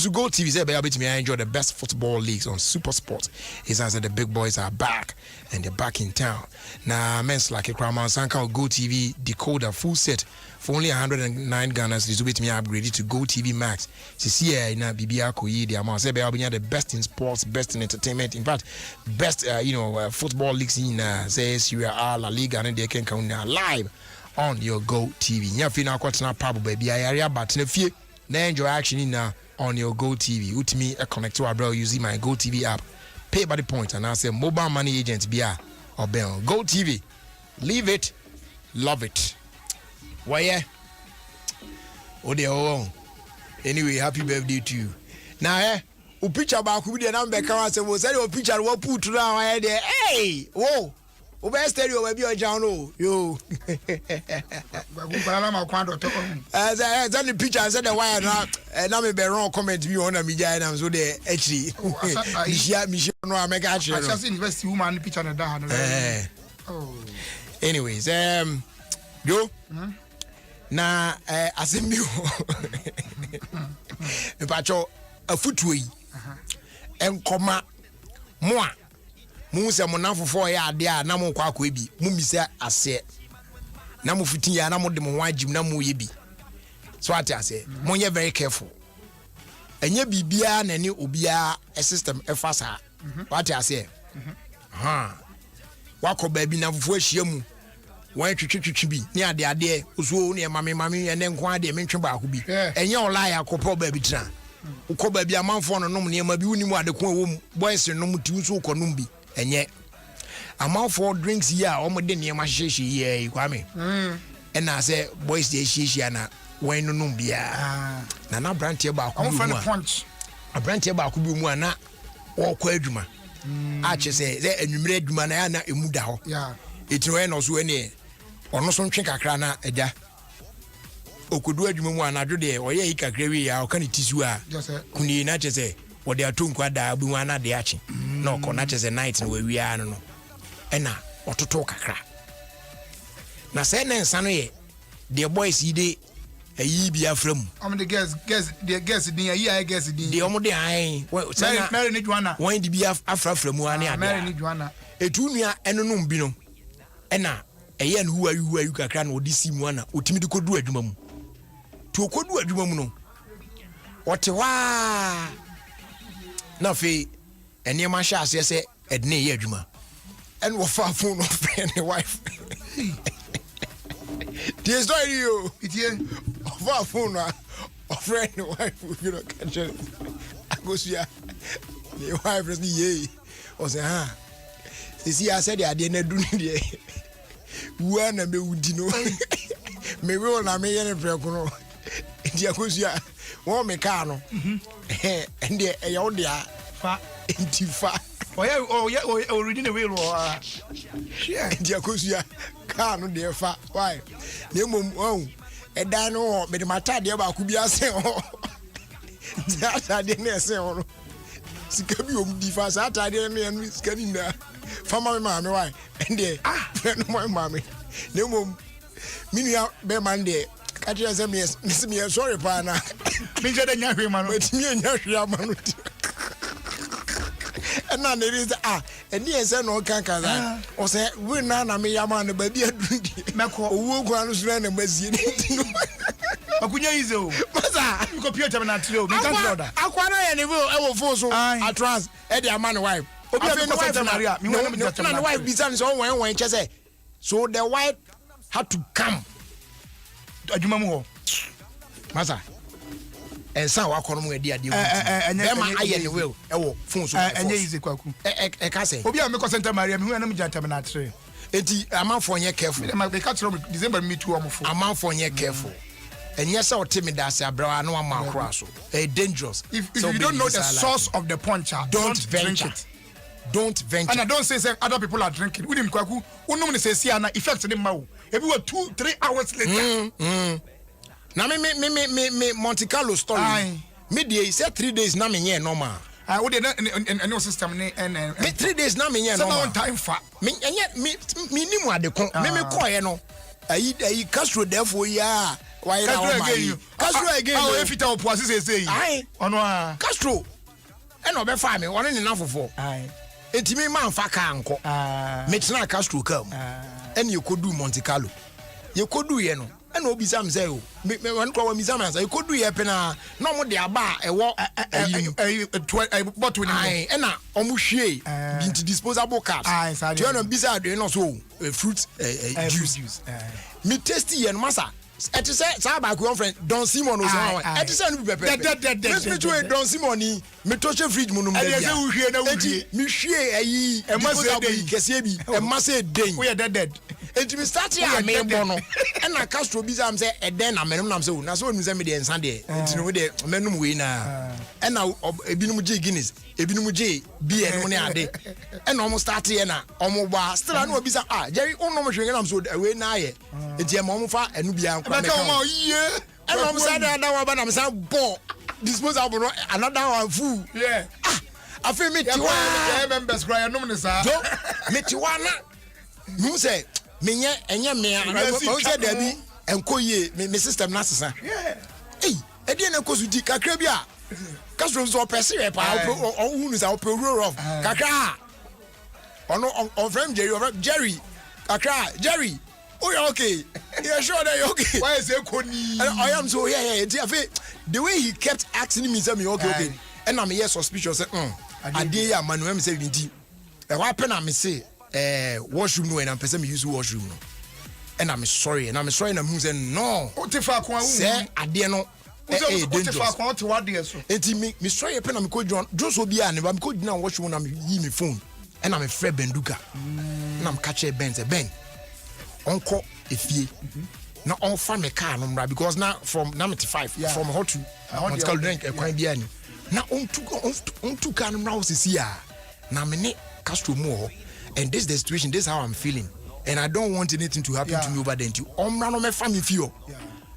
to Go TV say be able to enjoy the best football leagues on Super Sport. It's as the big boys are back and they're back in town. Now men's like a Kraman Sanka Go TV decoder full set for only 109 Ghana's. This will be upgraded to Go TV Max. See here na BBR Koyi the amount say be able the best in sports, best in entertainment. In fact, best football leagues in say Serie A, La Liga, and they can count now live on your Go TV. Nya fi na kwatena pub baby area but na fie na enjoy action in on your Go TV. Utimi connect to our brother using my Go TV app. Pay by the point and I say mobile money agent bia or bell. Go TV. Leave it. Love it. Why yeah? Oh dear oh. Anyway, happy birthday to you. Now o picture ba ku bi na mbeka wa say wo say o picture wo put now there. Hey! Whoa. O be stereo we bi o jan no. Yo. Bala ma kwando to. That the picture said the wire na me be wrong comment bi on na me jai na so there actually. Mishia no ameka actually. I just invest woman picture na da no. Oh. Anyways, yo. Na asembi o. Pacho afutuo yi. Enkoma mo mu se mo nafofo ya ade a na mo kwa akwa bi mu misa ase na mo fitin ya na mo de mo wajim na mo ye bi so ate ase mo ye very careful enye bibia na ne obia a system efasa ate ase wako ba bi nafofo ahia mu wan twetwetwe bi ni ade oso ne mame ene nko ade mentwe ba ko bi enye ola ya kopo ba bi tira uko ba bi amanfo no nom ne ma bi unimu ade ko wo boys no muti so ko nom bi enye amanfo drinks ya o mo de ne ma hyehyɛ ye kwame na say boys de hyehyɛ na wan no nom bia na brand ba ko bi mu a brand ba ko bi mu na wo kwa adwuma a che say enwumere adwuma na ya na emu da ho etiro e no so ene ono so ntwe kakra na eja okudu adwuma mu anadwo de oye yi kakra wi ya o kan tisu a kuni na che say wo de atonku ada bu mu na de achi no ko na che say night no wi ya no ena ototo kakra na say na nsa no ye the boys yi de ayi bi afram the guess din ayi I guess din de omo de ai Mary ni Joanna wan di bi afraframu ani ade Mary ni Joanna etu nua enunum bi no ena eye no huwa yu kakra na odi si mu ana otimi de kodu adwuma mu to kodu adwuma mu no otewa na fe eni ma sha ase se edne ye adwuma en wo fa phone no friend wife the story you itie fa phone a friend wife you know catch agosia the wife is ye o say sisi ya said ade na du ni de wa na me wudi no me we na me ye ne preko no ndi agosia won me ka no ende e yo dia fa enti fa Oh, reading the wheel or Dia Kusia car no dear fa. Why? The mum oh a dano but my tad about could be a say oh that I didn't say oh Sikabium defas at I didn't mean scanning there. For my mammy, why? And there friend my mammy. No mum Minia Bermande. Catch us a miss me a sorry partner. Major than Yahi man with me and Yashi. And now there is and yes, no canker. Or say, we're none of me, Yaman, the baby, Mako, who was running a message. Akunya izo. Masa, computer na trio. Akwana any will ever force I trans Eddie man wife. Obi no wife Maria. Me no wife bisan so when say. So the wife had to come. Adwuma mu ho. Masa. Ensa wa kono mu edi ade. Ema aye ne will ewo phone so. Enye ize kwaku. E ka say. Obi a me Santa Maria me hu na me jantem na atre. Eti amanfo nye careful. Me ka tro December me tu amfo. Amanfo nye careful. And yes, I'll tell me that's a bra no one man cross. Dangerous. If you don't know the source of the puncher, don't venture. Don't venture. And I don't say other people are drinking. We didn't kwaku. Unum say see ana effects the mau. If we were 2-3 hours later. Now me Monte Carlo story. Me dey say 3 days na me here normal. We dey and no system ne and me 3 days na me here normal. Some time fa. Me ni mu ade kon. Me call here no. Ayi Castro therefore ya. Why Castro again. Oh, if it up was say. Aye. Ono Castro. E no be fa me, one ni na fofo. Aye. Enti me man fa ka anko. Me tena Castro kam. And you could do Monte Carlo. You could do ye no. And obi sam say o. Me wan kwa mi sam say you could do ye pena. No mo de aba e wo bottle ni. Aye. E na omo hwie into disposable cups. Aye, sorry. You know bisa do no so fruit juice. Me tasty ye no masa. Et say sa ba ko friend Don Simon o so. Et say no be pepper. Me to Don Simon ni me to fridge mu no me bia. E say wo hwie na wo hwie. Me hwie ayi e ma say den. Kese bi. E ma say den. We dead. Enti me start here me bono. E na Castro bi am say e den na menum nam say na so onu say me de ensa de. Enti no we de menum we na. E na ebinum je Guinness, ebinum je beer no ne ade. E na omo start here na omo ba still na obi say Jerry onu mo hwe nam so we na ye. Enti e mo mo fa enu bia nkwa me. E na omo say that one ba na me say ball disposable no another one full. Yeah. Afi me tiwa. Yeah, members cry no me say. Me tiwa na. You say menye enye me o say da bi enko ye me system na sesa. Yeah. Hey, e dey na kosu di kakra bi a. Castro so pese we pa o hunu say o pe rough. Kakra. Ono on friend Jerry. Kakra, Jerry. Oh, you okay? Yeah, sure that you okay. Why is it koni? I am so yeah. The way he kept asking me say me okay. And I'm here suspicious say I dey ya Manuel me say binti. E wa pen am say washroom no and I'm person me use washroom no. And I'm sorry na me say no. O te fa kwa wu. Say ade no. O te fa kwa o te wa de so. Enti me sorry pen am ko Jones obi a ne ba me ko dina washroom na me yi me phone. And I'm a Fred Benduka. And I'm catch Ben say Ben. Uncle Efie. Now on farm a car number because now from 95 from hot to Monte drink a quite bien. Now on two car number is here. Now me Castro more and this is the situation, this is how I'm feeling. And I don't want anything to happen to me over there. You no me family feel.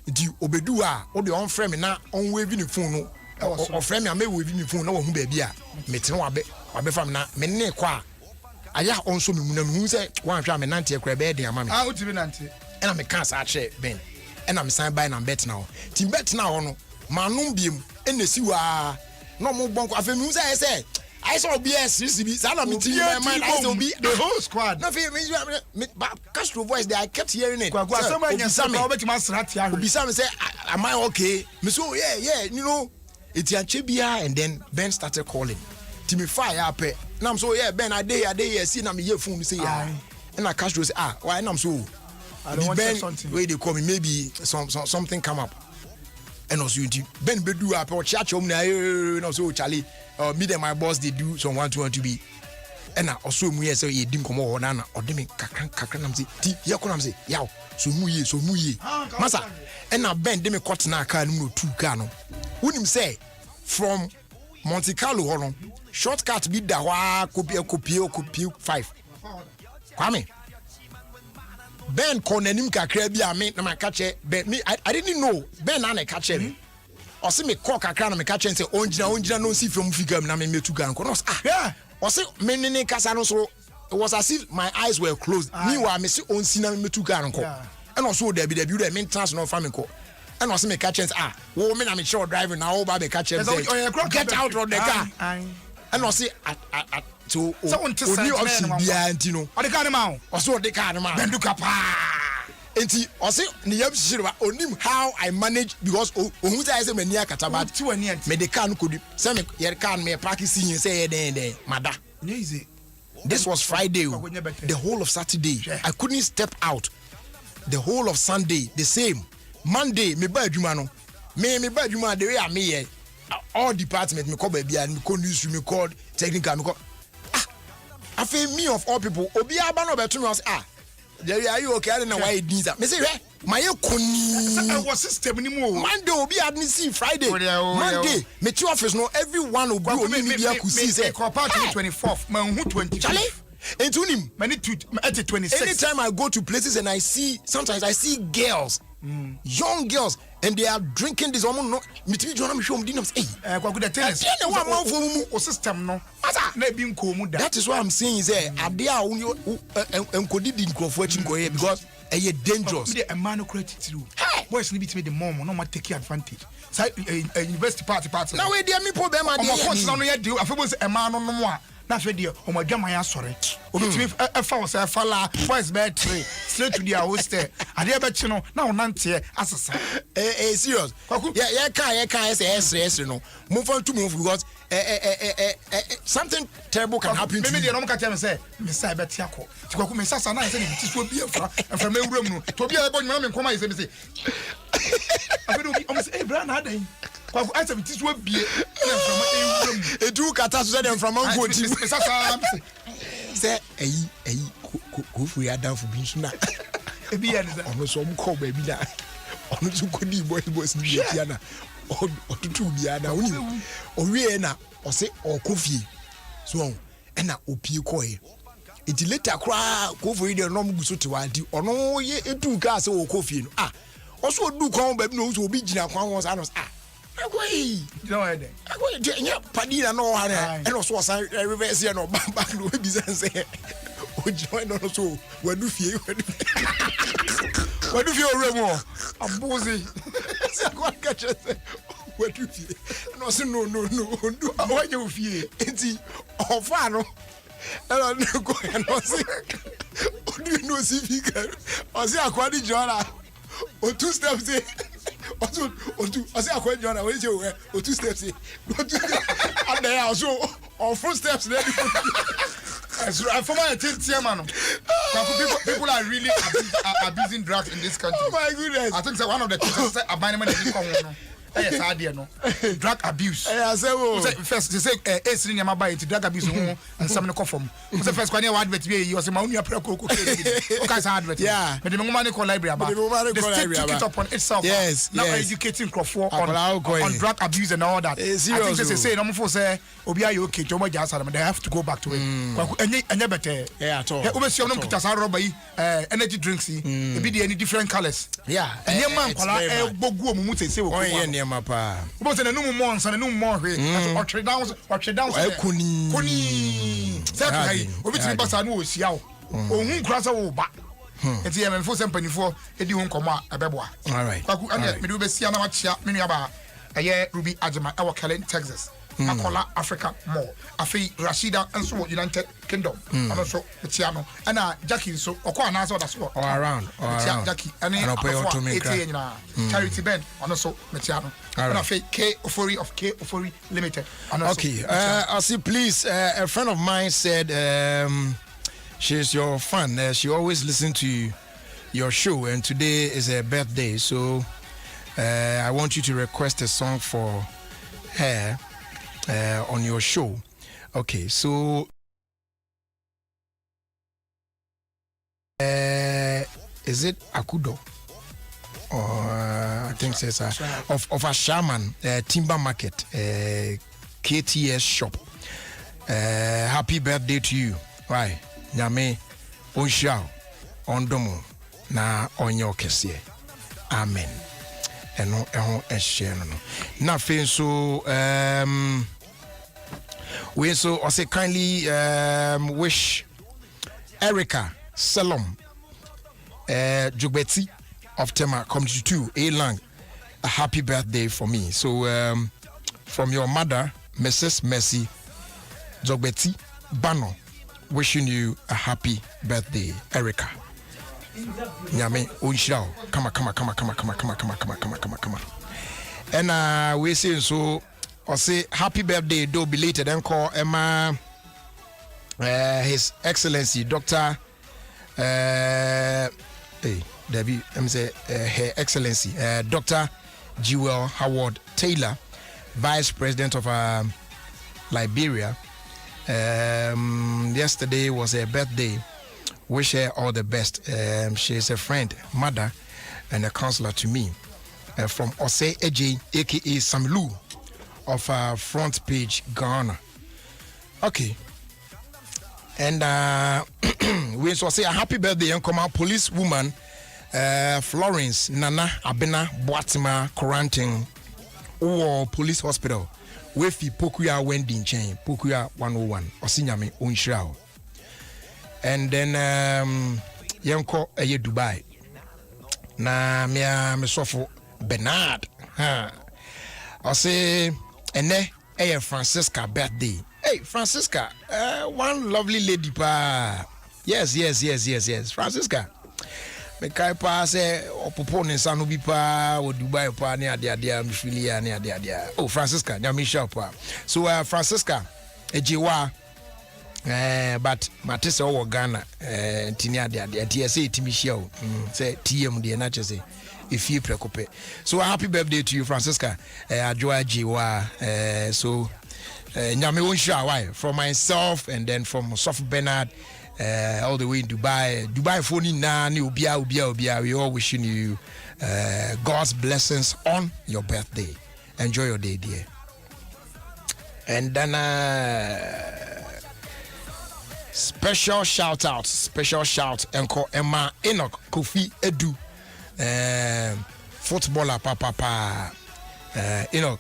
You obedua or the on frame now on waving the phone or frame I may waving the phone no who baby. Me tell wabe from now me ne kwa. Aya also me who say one try me nanti e kra be dey amami. What you nanti? And I'm a cancer share Ben. And I'm sign by and bet now. Team bet now no. Manum biem en the siwa. No more bonko afemi say I saw BS CCB. Sala me team my mind I saw be the whole squad. No fear me Castro voice there I kept hearing it. Somebody Obisa me say am I okay? Me so yeah you know it's a chebia and then Ben started calling. Timmy fire up. Now I'm so Ben I day see na me hear phone say yeah. And I Castro say why I'm so I don't want something. Where they call me maybe something come up. And also Ben bedu up or chat and also Charlie me and my boss they do some want to be. And I also me say you dim come on na or dim kakran am say ti ya ko am say yaw so mu ye masa and na Ben dem cut na car no 2 car no. Wouldn't say from Monte Carlo hono shortcut bi da wa copy 5 Kwame Ben konanim kakra bi ame na makache Ben me I didn't know Ben na kache me o se me call kakra na me kache say onjina no si from figure na me metu gan ko no ah o se me ne kasa no so it was as if my eyes were closed meanwhile me se onsi na me metu gan ko and also there be the main trans no family ko and also me catch wo me na me sure driving now ba me catch get out of the car and also at so only option bia ntino o de car ma also the car ma benduka pa enti also ni yam shirwa onim how I manage because ohun say me nia kataba me the car no kodi say me yer car me park see say den mada easy. This was Friday the whole of Saturday I couldn't step out the whole of Sunday the same Monday me ba adwuma no me ba adwuma the way I me all department me call baby and me call news me call technical me call I feel me of all people obi aba no beto me was there are you okay I don't know why it needs that me say my koni was system ni mo Monday obi admin see Friday Monday me to office no everyone will go me bia ku see say part 24th man who 20 Charlie Entunim many to at 26 anytime I go to places and I see sometimes I see girls young girls and they are drinking this woman no mitimi jona me show dinam say kwaku the tennis o system no na bi nko mu da that is what I'm saying is ade a enkodi di nkrofo achi nkoye because eye dangerous me the man no credit through boys ni bitimi the mom no ma take advantage say university party now we dey me problem ade o coach na no ye dey afebo say man no mo a na fe dey o ma dwama ya sore o bitimi e fa o say fa la boys bed 3 straight to their hostel ade e be chi no na o nante asesa serious yeah can say yes no move on to move because something terrible can happen to me dey no mo ka tell me say me say be tia ko ti kwaku me sasa na say ni ti so bi afra me wuram no to bi e bo nyama me nkoma yi say me say afedo bi o me say bra na adan kwaku I say me ti so bi afra me wuram edu kata so dem from uncle ti me sasa say go for ya down for bin na ebi ya ni say ono so mko ba bi na ono so kodi boys ni bi na otutu bi na oni owie na o say okofie so na opie koye iti later kra ko for ide no mguso te wadi ono ye edu ka say okofie no oso odu kon ba bi no so obi gina kwan won sa no agoi no ede agoi de nya padina no ha na e no so san reverse no back no bi san say o join no so wadu fie oremo abuzi say kwa catch say wadu fie no say no ndu awaje fie enti ofa no ela no go no say odu no si figure o say akwadi jora o 2 steps say o say akwadi jora we say o 2 steps say and there also on 4 steps there I former chairman. People are really abusing drugs in this country. Oh my goodness! I think that one of the things that abandonment is coming. Yes, idea no. Drug abuse. First, they say it's in your buy drug abuse and some no from. So first, when you advert, you was a man you pre cook. Okay, advert. Yeah. But the woman call library about. The state took it upon itself. Yes. Now educating Crawford on drug abuse and all that. I think they say no more say obi ayo okay. Jomo jasa them. They have to go back to it. Any better. Yeah, at all. Obviously, I'm not put aside rubber energy drinks. It be any different colors. Yeah. And your man call bogu omumu say. Mapa. But the no more and no more or trade down kuni say obi ti basa no osia o ohun krasa wo ba enti ye menfo sempani fo edi ho nkoma abeboa all right kwaku anya me do be sia na wachia me nua ba eye Ruby Ajima e wo Kellen Texas Akola Africa Mall afi Rashida enso United Kingdom and also Tiano and Jackie so okwa na so da so around Jackie and charity band and also Tiano and afi K Ofori of K Ofori Limited and also okay I see please a friend of mine said she's your fan she always listen to your show and today is her birthday so I want you to request a song for her on your show. Okay, so is it Akudo? Or I think it's of a shaman timber market KTS shop. Happy birthday to you. Why? Nyame onshao ondomo na onyo kese. Amen. Eno ehye no. Na fe so we so also kindly wish Erica Salom Jugbeti of Tema Community 2 A-Lang a happy birthday for me. So from your mother Mrs. Mercy Jugbeti Bano, wishing you a happy birthday, Erica. Nyame onshao. Come on. And we say so or say happy birthday do belated and call Emma His Excellency Dr. Debbie, say Her Excellency Dr. Jewel Howard Taylor, Vice President of Liberia. Yesterday was her birthday. Wish her all the best. She is a friend, mother, and a counselor to me. From Ose Eje, aka Samlu, of Front Page Ghana. Okay. And we also say a happy birthday, young command police woman Florence Nana Abena Boatima Coranting Police Hospital. Wefi Pokuya Wending Chain, Pokuya 101, Osinyame Unshrao. And then Yanko Aye Dubai. Na me sofo Bernard. I say ene Aye Francisca birthday. Hey Francisca, one lovely lady pa. Yes. Francisca. Me kai pa say opopo ne sanu bi pa o Dubai pa ne ade mfilia ne ade. Oh Francisca, nyame sha pa. So Francisca ejiwa but matese o Ghana tini ade tie say timi hia o say tm de na chese ifie prekope. So happy birthday to you Francisca. Ajoa jiwa so nyame won sha why from myself and then from Sof Bernard all the way in Dubai phone na ni obia we all wishing you God's blessings on your birthday. Enjoy your day, dear. And then special shout encore Emma Enoch Kofi Edu footballer papa Enoch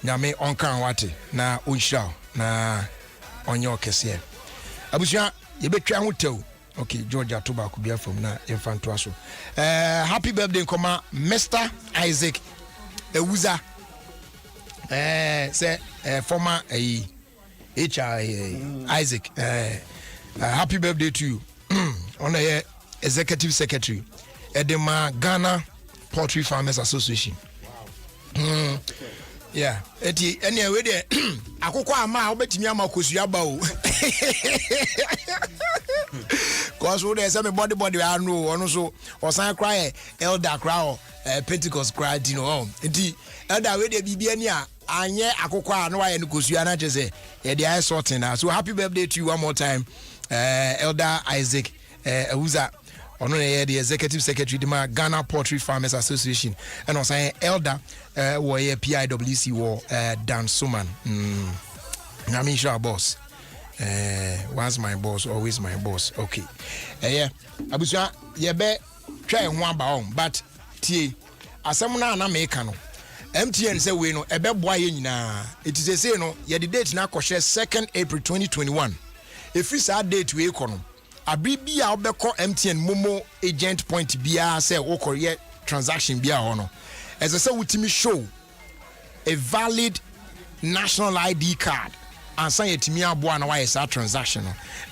nyame onkan wate na onshao na onyo kese abusia yebetwa hotel. Okay, Georgia Tobacco be from na infanto aso. Happy birthday koma Mr. Isaac Ewuza. Say former HR Isaac. Happy birthday to you. On the executive secretary Edema Ghana Poultry Farmers Association. Yeah, eti anyway there akoko ama obetimi ama kosua ba o. Cause we dey say me body I know ono so osan cry elder cry Pentecost cry you know. Eti elder we dey bibia ni a anye akoko a no aye no kosua na chese e dey aye sorting na. So happy birthday to you one more time Elder Isaac Ewuza. Ono the executive secretary of the Ghana Poultry Farmers Association and also elder war PIWC war Dan Suman. Namisha boss. Once my boss, always my boss. Okay. Yeah. Abusia yebe try one ba but tie asem na make no. MTN say we no ebe boa ye nyina. It is say no ye the date na koshe 2nd April 2021. If we say date we kono Abribi a obeko MTN Momo agent point bia say okoye transaction bia hono. As I say wutimi show a valid national ID card and say yetimi aboa na why say transaction.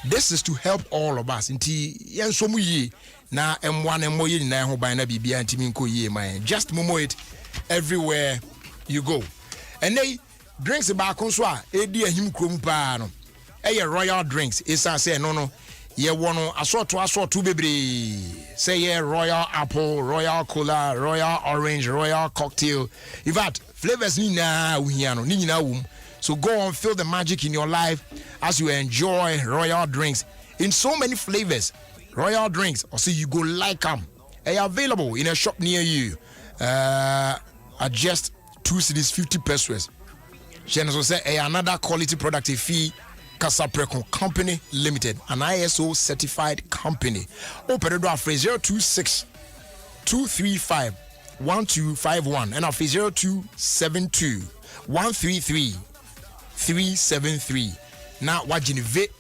This is to help all of us. Nti yenso mu yi na M1 moye nyina ho ban na bibia ntimi nko yi man. Just momo it everywhere you go. And they drinks back on so a edi ahim krom pa no. Royal drinks. Isa say no. Ye wono asorto bebre. Say yeah, Royal Apple, Royal Cola, Royal Orange, Royal Cocktail. In fact, flavors ni na uhiano, ni na wum. So go on, feel the magic in your life as you enjoy Royal drinks in so many flavors. Royal drinks, or see you go like them. They are available in a shop near you. At just 2 cedis 50 pesos. Shenzo say another quality product fee Casapreco Company Limited, an ISO certified company. Open the phrase 026 235 1251 and of 0272 133 373. Now watching the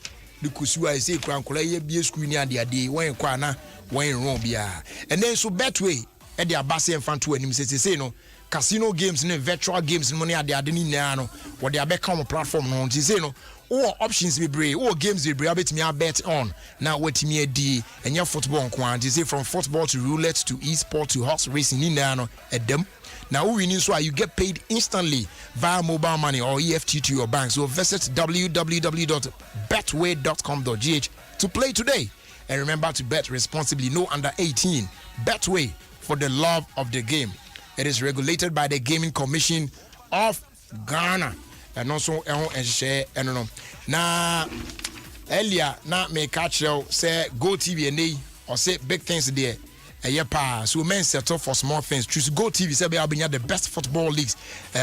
kusua say krankola ye bie school ni ade when kwa na when wrong bia. And then so Betway e dey abase enfanto anim say no casino games and virtual games money ade ni na no what they abeka on platform no say no or options be brave or games be brave betimi bet on now wetimi adi enya football nkwan say from football to roulette to e-sport to horse racing ni na no edem. Now winning so you get paid instantly via mobile money or EFT to your bank. So visit www.betway.com.gh to play today. And remember to bet responsibly, no under 18. Betway, for the love of the game. It is regulated by the Gaming Commission of Ghana. And also share and no. Now earlier now me catch you say Go TV and or say big things there. So men settle for small things. Choose Go TV. Say we are being the best football leagues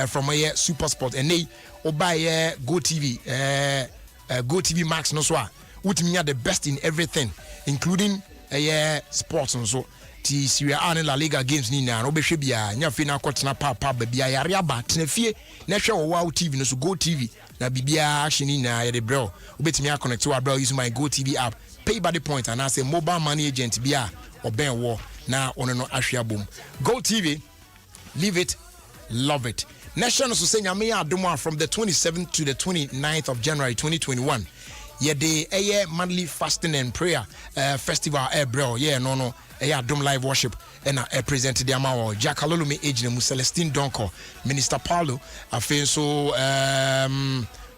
from a Super Sport. And they buy Go TV. Go TV Max no so. Which mean the best in everything, including sports and so. Ti Serie A and La Liga games ni na obehwe bia nya fe na kwotena papa ba bia yare aba tenafie na hwe wo Wow TV no so Go TV na bibia action ni na yede bro obetimi connect to bro using my Go TV app pay by the point and I say mobile money agent bia oben wo na ono no ahwe abom. Go TV, live it, love it. National so say nyame Adom from the 27th to the 29th of January 2021. Yede monthly fasting and prayer festival bro no Adom live worship and presented the amount Jackalolumi agent Celestine Donko, Minister Paulo, so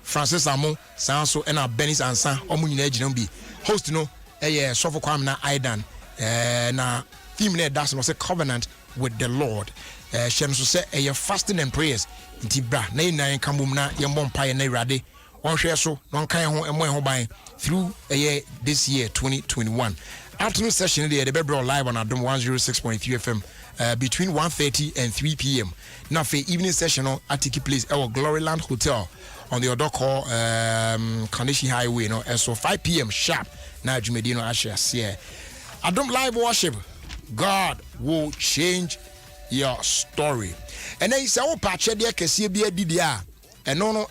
Francis Amo, Sanso and Benis Ansa, Omun agent be host no Sofo Kwamna Aidan na theme that's was a covenant with the Lord. Shenso say fasting and prayers intibra na kamum na yembon paye na rade on share so non kan ho emo ho ban through this year 2021. Afternoon session the Bebro live on Adom 106.3 FM between 1:30 and 3 p.m. Now for evening session at take place our Gloryland Hotel on the Odoko Kanishi Highway and so 5 p.m. sharp. Now Jumedino Asha here. Adom live worship. God will change your story. And then he said, "Oh, patch there kesi bi adidia." And no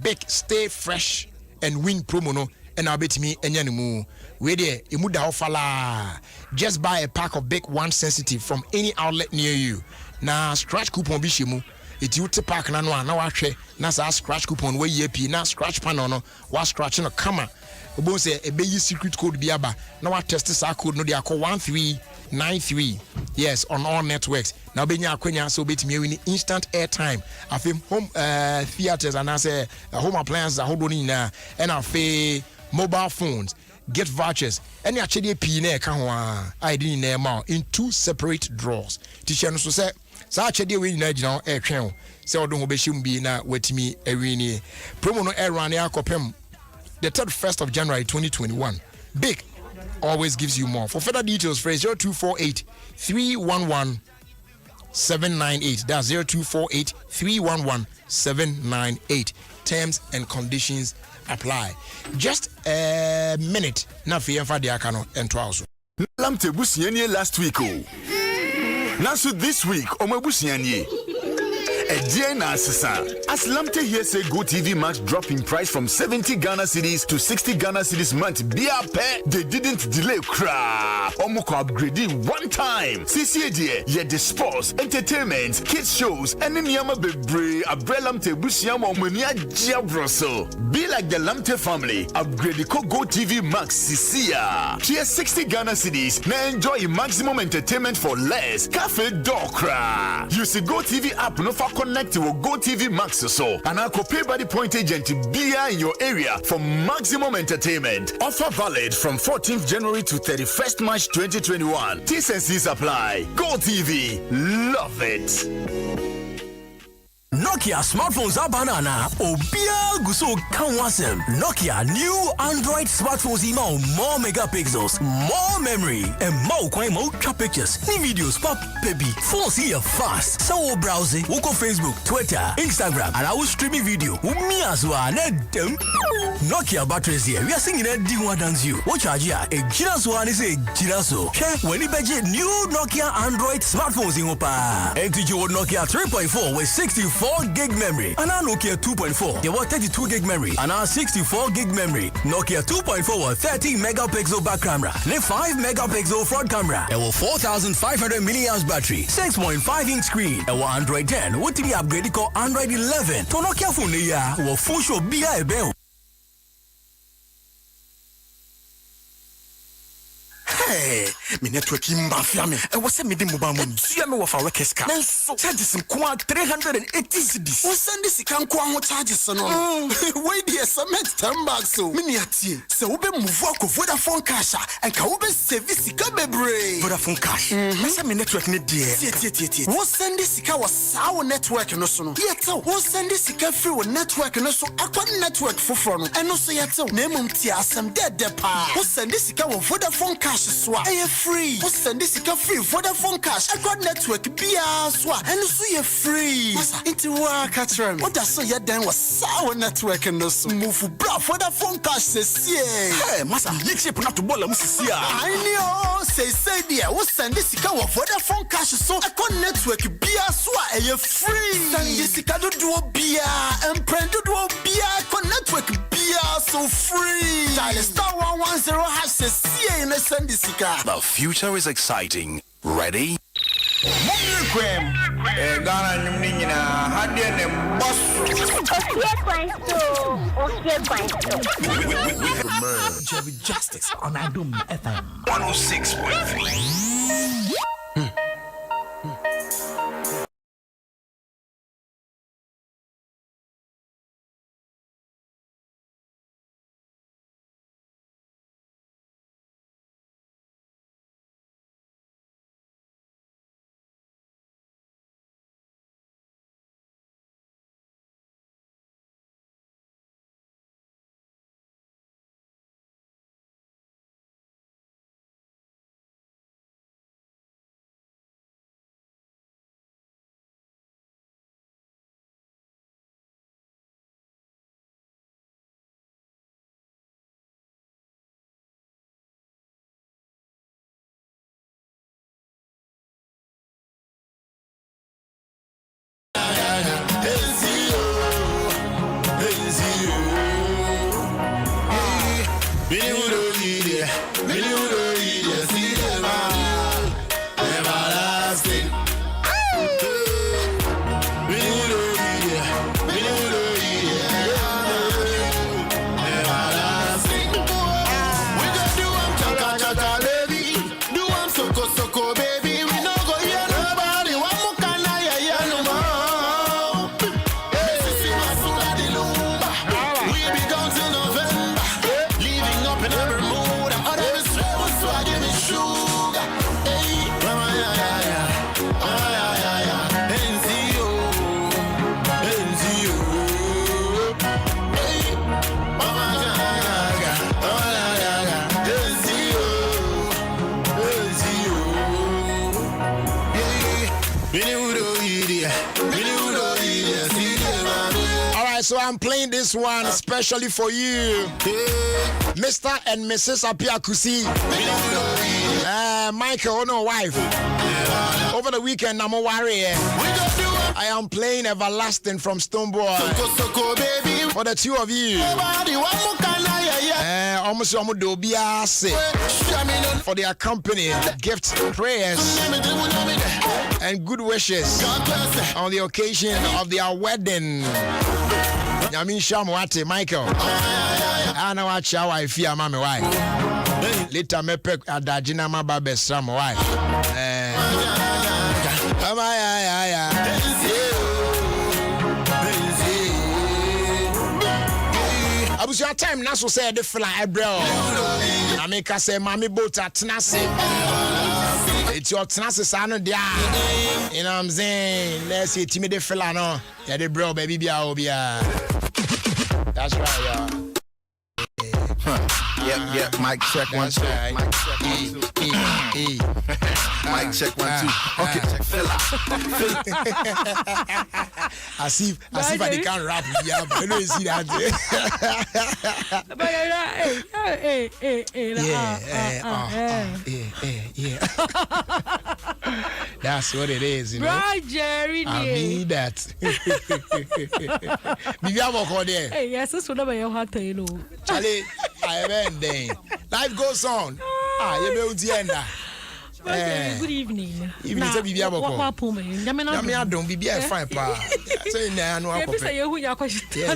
big stay fresh and win promo no. And I'll bet me anyanimu. Where there, imuda ofala. Just buy a pack of Big One Sensitive from any outlet near you. Na scratch coupon bishimu. It you to pack na watch na sa scratch coupon where ye na scratch panel no wa scratch no kama. Obo say a be secret code biaba. Na wa test sa code no they call 1393. Yes, on all networks. Now benya akwenya so bet me win instant airtime. Afim home theaters and I say home appliances hold on na and afi mobile phones. Get vouchers. Any actually P na ka ho I didn't name in 2 separate drawers. Teacher no so say sa actually we na gina e twen say odon ho be shim bi na watimi awini. Promo no air run akopem the 31st of January 2021. Big always gives you more. For further details, phrase 0248 311 798. That's 0248 311 798. Terms and conditions apply. Just a minute. Na fi emfa dia kano ento also. Lamte busianie last week oh. Naso this week omo busianie. As Lamte here say Go TV Max drop in price from 70 Ghana cedis to 60 Ghana cedis month. They didn't delay crap. Omoko upgrading one time. CCA yeah the sports, entertainment, kids shows, and then yama bebre abre Lamte busiamo mania jabroso. Be like the Lamte family. Upgrade the Go TV Max CCA. Tier 60 Ghana cedis. Now enjoy maximum entertainment for less. Cafe Dokra. You see Go TV app no for connect to Go TV Max so and I could pay by the point agent to be in your area for maximum entertainment. Offer valid from 14th January to 31st March 2021. T&Cs apply. Go TV, love it. No Nokia smartphones are banana. Obia guso kanwasem. Nokia new Android smartphones email more megapixels, more memory, and more pictures. Ni videos pop baby. Phones here fast. So browsing, woko Facebook, Twitter, Instagram, and I will streaming video. Umi aswa nedem. Nokia batteries here. We are singing a D1 dance you. What charge ya? A Giraso and say Giraso. Share when you budget new Nokia Android smartphones in Opa. NTG Nokia 3.4 with 64 gig memory. And our Nokia 2.4. They were 32 gig memory. And our 64 gig memory. Nokia 2.4 with 30 megapixel back camera. And 5 megapixel front camera. And 4,500 milliamp battery. 6.5-inch screen. And Android 10. What to be upgraded called Android 11. To Nokia phone ya. Will full show be a bell. Hey, me network mafia me. I was sending mobile money. See me with our Keska. Charges some 380 cedis. What's send this can kwa charges no. Wait there cement 10 bags so. Me ati. Se we be move work of Vodafone cash and ka we be service ka bebre. Vodafone cash. Say me network ne there. Tie. What's send this ka was our network no so no. Yet what's send this ka free with network no so akwa network foforo no. And no so yet na mum tie asem dead pa. What's send this ka with Vodafone cash so are free. What's send this free Vodafone cash? I got network BR so and so you free. Into work catch them. What does so you then was sour network and no so move for bra Vodafone cash says hey massa you chip not to ball see I know say dear what's send this Vodafone cash so I got network BR so are you free. Send this do BR and prend do BR con network BR so free. Dial star 110 hash says send this. The future is exciting. Ready? Ofie Kwanso. Jerry Justice on Adom FM 106.3. So I'm playing this one especially for you, Mr. and Mrs. Apiakusi, Michael, oh no, wife. Over the weekend, I'm a warrior. I am playing Everlasting from Stoneboy for the two of you. Almost for their company, gifts, prayers, and good wishes on the occasion of their wedding. I mean, Shamwati, Michael. I know what your wife, your mommy, wife. Later, me pick a Dajina, my baby, some wife. I was your time, Naso said the fly, bro. I make us say, Mammy boat at Nasi. It's your Tenasano, you know what I'm saying? Let's see, Timmy de Filano. Yeah, the bro, baby, that's right, yeah. Yep. Mic check 1 2. Right. Mic check 1 2. Mic check 1 2. Okay, fella. As if I can't rap. Yeah, I don't see that. Yeah. That's what it is, you know. Right, Jerry. I mean that. Hey, yes, that's what I'm saying. Charlie, I am then. Life goes on. You know the end. Good evening. Even if you have a call. I don't be fine, pa. Say, no, at the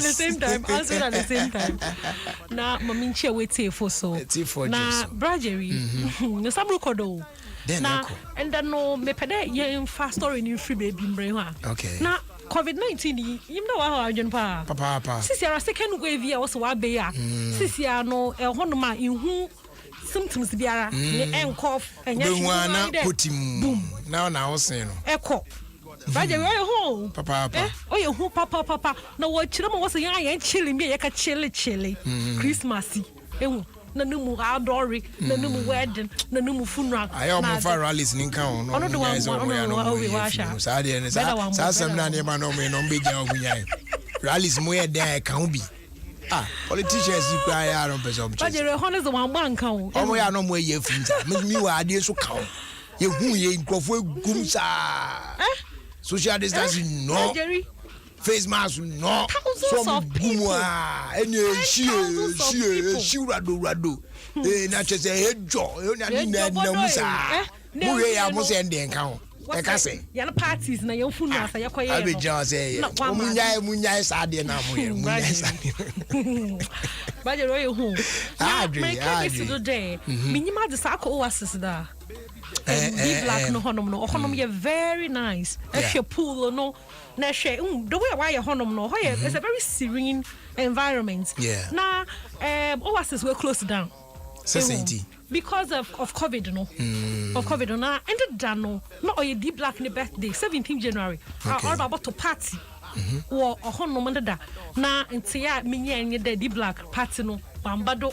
same time, answer at the same time. Now, Mammy, chair with tea for so. Now, Brajery, the Sabrukodo. Now, and then no, me pede ye fast story in free baby brewa. Okay. Now, COVID-19, you know how I don't pa. Papa. Since you're a second wave, you also are bear. Since you are no, a honor in who symptoms biara, and cough, and you put him boom. Now, saying, echo. Brajery, oh, Papa. Oh, you who, Papa. No, what children was a young and chilling me, like a chilly. Christmassy. Nanumu outdoory, Nanumu wedding, Nanumu funeral. I almost far listening count. I don't know what we wash out. Rallies more there can't be. Politicians, you cry out on person. But you're honest one count. Oh, we are no more year from you. Ideas so count. You who you in Crawford Gumsa. Social distancing, no. Face mask, no. Some boom, and she rado. Not just a head jaw. You know, no, I must end the account. Like I say, your parties, now your funeral, I will just say, Munya is Adi and But you're royal home. I agree today. Minima the Sako oasis there. Black no honum, you're very nice. If you pool or no. The way why your honum no, it's a very serene environment. Yeah. Now, oasis were closed down. Because of COVID, no. Of COVID, no. And the dano, not a deep black in the birthday, 17th January. All about to party. Or a honum under that. Now, and say, me and the deep black party, no. Bambado,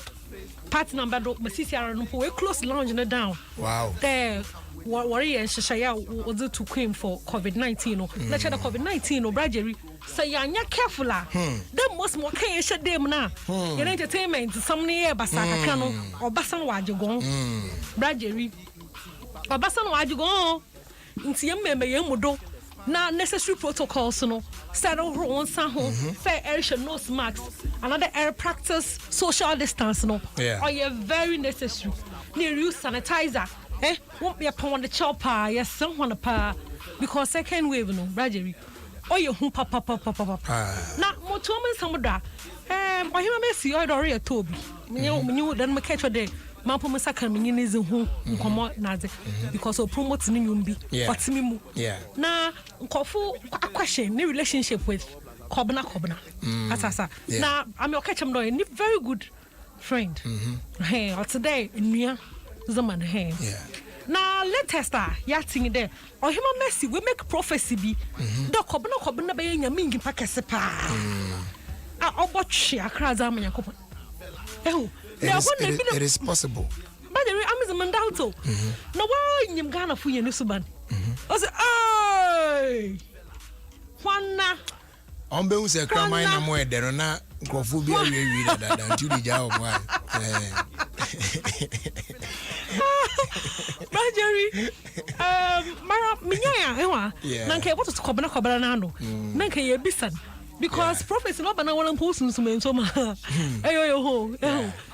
party number, my sister, we closed lounge in the down. Wow. There. Worry and Shaya was to claim for COVID-19. Let's have COVID-19 or Brajery. Say, you're careful. Then most more can shut them now. Your entertainment, some near Basaka Cano or Bassan Wajagon. Brajery or Bassan Wajagon. Into your member, Yamudo. Now, necessary protocols, no. Saddle on Saho, fair air nose masks, another air practice, social distance, no. Or you're very necessary. Near use sanitizer. Won't be upon the chopper, yes, someone a pa. Because second wave, no, Brajery. Oh, you who papa. Now, more to me, some of that. I hear a messy or a Toby. You then make catch a day. Mampo Masaka means who come out Nazi because of promoting Nimbi. What's me? Yeah. Now, Kofu, a question, no relationship with Kobna. Asasa. Now, I'm your catch him, very good friend. Hey, or today in Mia. Zaman hey. Now let us start yachting there. Or him a messy, we make prophecy be. Do kobna be nya mingi pakesepa. I watch ya kraza me yakop. It is possible. But there is a mandauto. No why in Ghana for you suban. I say, "Hey, Juana." On be unse kramai na mo edero na nkrofo bi awie that until the job one. Brajery, Mara Minya, Nanke, what is Kobana Nano? Nanke, ye bisan. Because prophets not banana one person to me so much.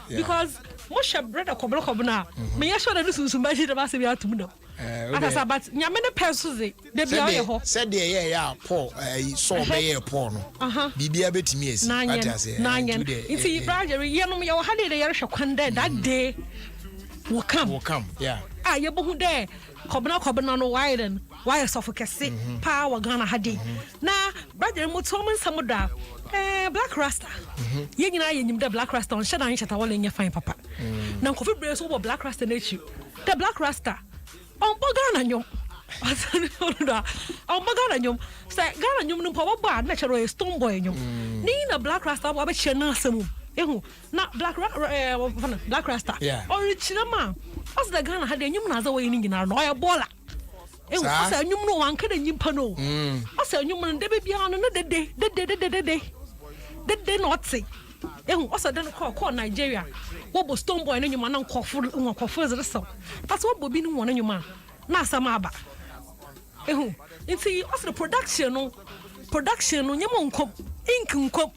Because Moshe brother Kobana, may I show that this is some budget of us to be out to know. But Yamena Persuze, they be said, yeah, Paul, saw me a porno. Be a bit me, 9 years. It's a Brajery, you had a year of that day. Will come, yeah. You who there, Kobana no widen, why suffocate, power Ghana hadi. Now, brother, Mutoman Samuda, Black Rasta. You know, you the Black Rasta on Shadow in Shatawal in your fine papa. Now, coffee breaks over Black Rasta nature. The Black Rasta, Ghana nyom. Ghana nyom. Say Ghana nyom no power bad natural stone boy nyom. Ni na Black Rasta wa be che na asem. Ehu na Black Rasta. Original man. As the Ghana had nyom na za we ni nyina no ya bola. Ehu asa nyom no wan ka da nyimpa no. Asa nyom no de bia no na de not say. Ehu asa den call Nigeria. Wo bo stone boy no nyoma na nkofo zreso. That's what bobi no wona nyoma. Na sama aba. Ehu nti of the production no nyemo nkom ink nkom.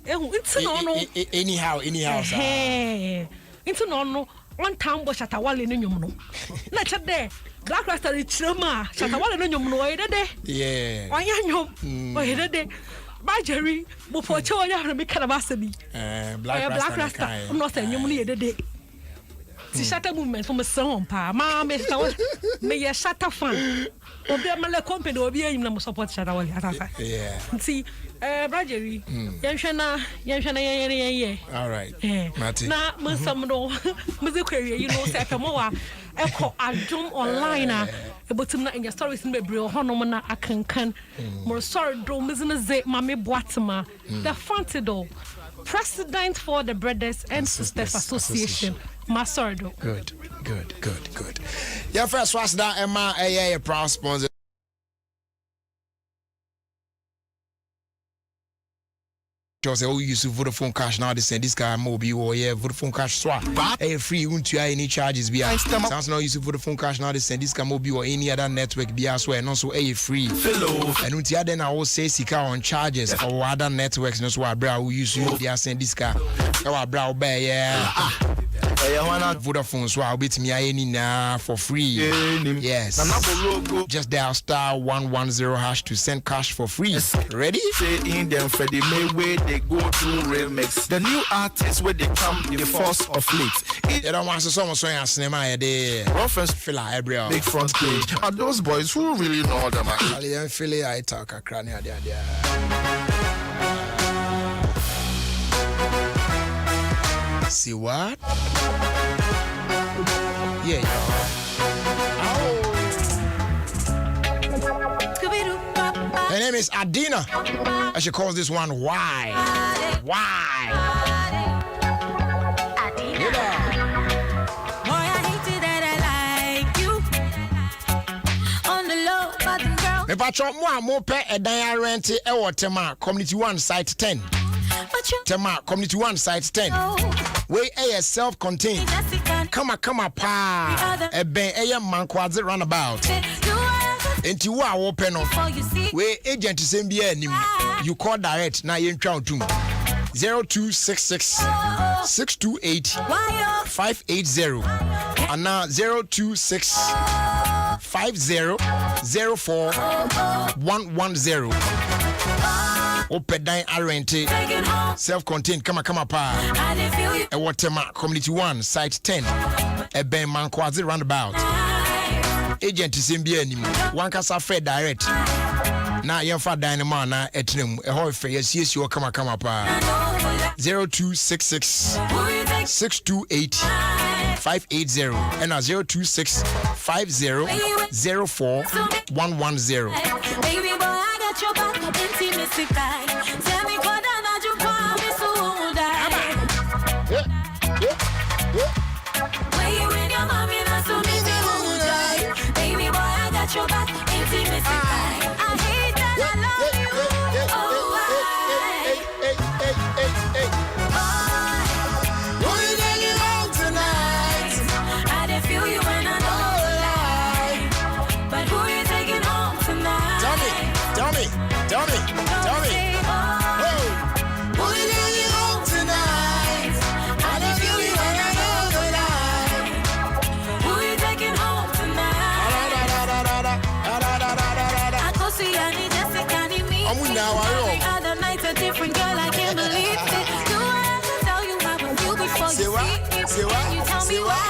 Ehu nti no anyhow sir. Nti no one time bo Shatawale no nyom no. Na chede Black Rasta chirama Shatawale no nyom no oyede. Yeah. Onya nyom oyede. Marjorie, before Choya, me carabasabi. Black Rasta, I'm not saying you money a day. The shatter movement from a song, pa, ma, may a shatter fan. Or be a mala company or be a number support shadow. Yeah. See, Marjorie, Yanshana, all right. Matty. Now, Musamno, Muzuka, you know, Sakamoa, Echo, Adom online. But in your stories in Bebrio, Honomana, I can more sorry, do business, Mammy Boatama, the Fantido, President for the Brothers and Sisters Association, Masardo. Good. Your first was that Emma, a proud sponsor. Just say, use Vodafone Cash now. They send this guy mobile or Vodafone Cash swap. Free, won't you any charges? Sounds now use Vodafone Cash now. They send this guy mobile or any other network. Be as well, and also free. And until then, I will say Sika on charges or other networks. No, so I brow use you. They send this guy. Our brow bear, Vodafone swap with me any now for free. Yes. Just dial *110# to send cash for free. Ready? Say in them for the Mayway. They go through remix. The new artists where they come the force of late. You don't want to someone saying a cinema there. Reference filler every big front page. Are those boys who really know them? Italian Philly, I talk a crania there. See what? Yeah. Her name is Adina, and she calls this one Why? Adina. Boy, I hate it that I like you. On the low, button girl. Me patro mo pe edan rent e wo Tema Community 1 Site 10. Tema Community 1 Site 10. We a self-contained. Come pa. Eben mankwadze runabout. Enti wo a wo pe no. We agent same be anim. You call direct na yen twa otum. 0266 628 580 and now 026 5004 110. Opedan Arente self-contained come pa. E Watema Community 1 Site 10. Eben Mankwazi roundabout. Agent is in anim. One kasa Fred direct. Na yemfa dynamo na etnem. E ho fe yes you come pa. 0266 628 580 and 026 5004 110. Baby boy, I got your back, intimacy guy. Tell me what I do promise to die. Where you in your mommy, that's so me to die. Baby boy, I got your back, intimacy guy. I hate that I love you. Oh, I didn't feel you when I know lie. But who you taking home tonight? Tell me. Hey, who you taking home tonight? I didn't feel you when I know lie. Who you taking home tonight? I go see Annie, Jessica, and me. The other night a different girl, I can't believe it. Do I have to tell you about you before you see me? You tell me why.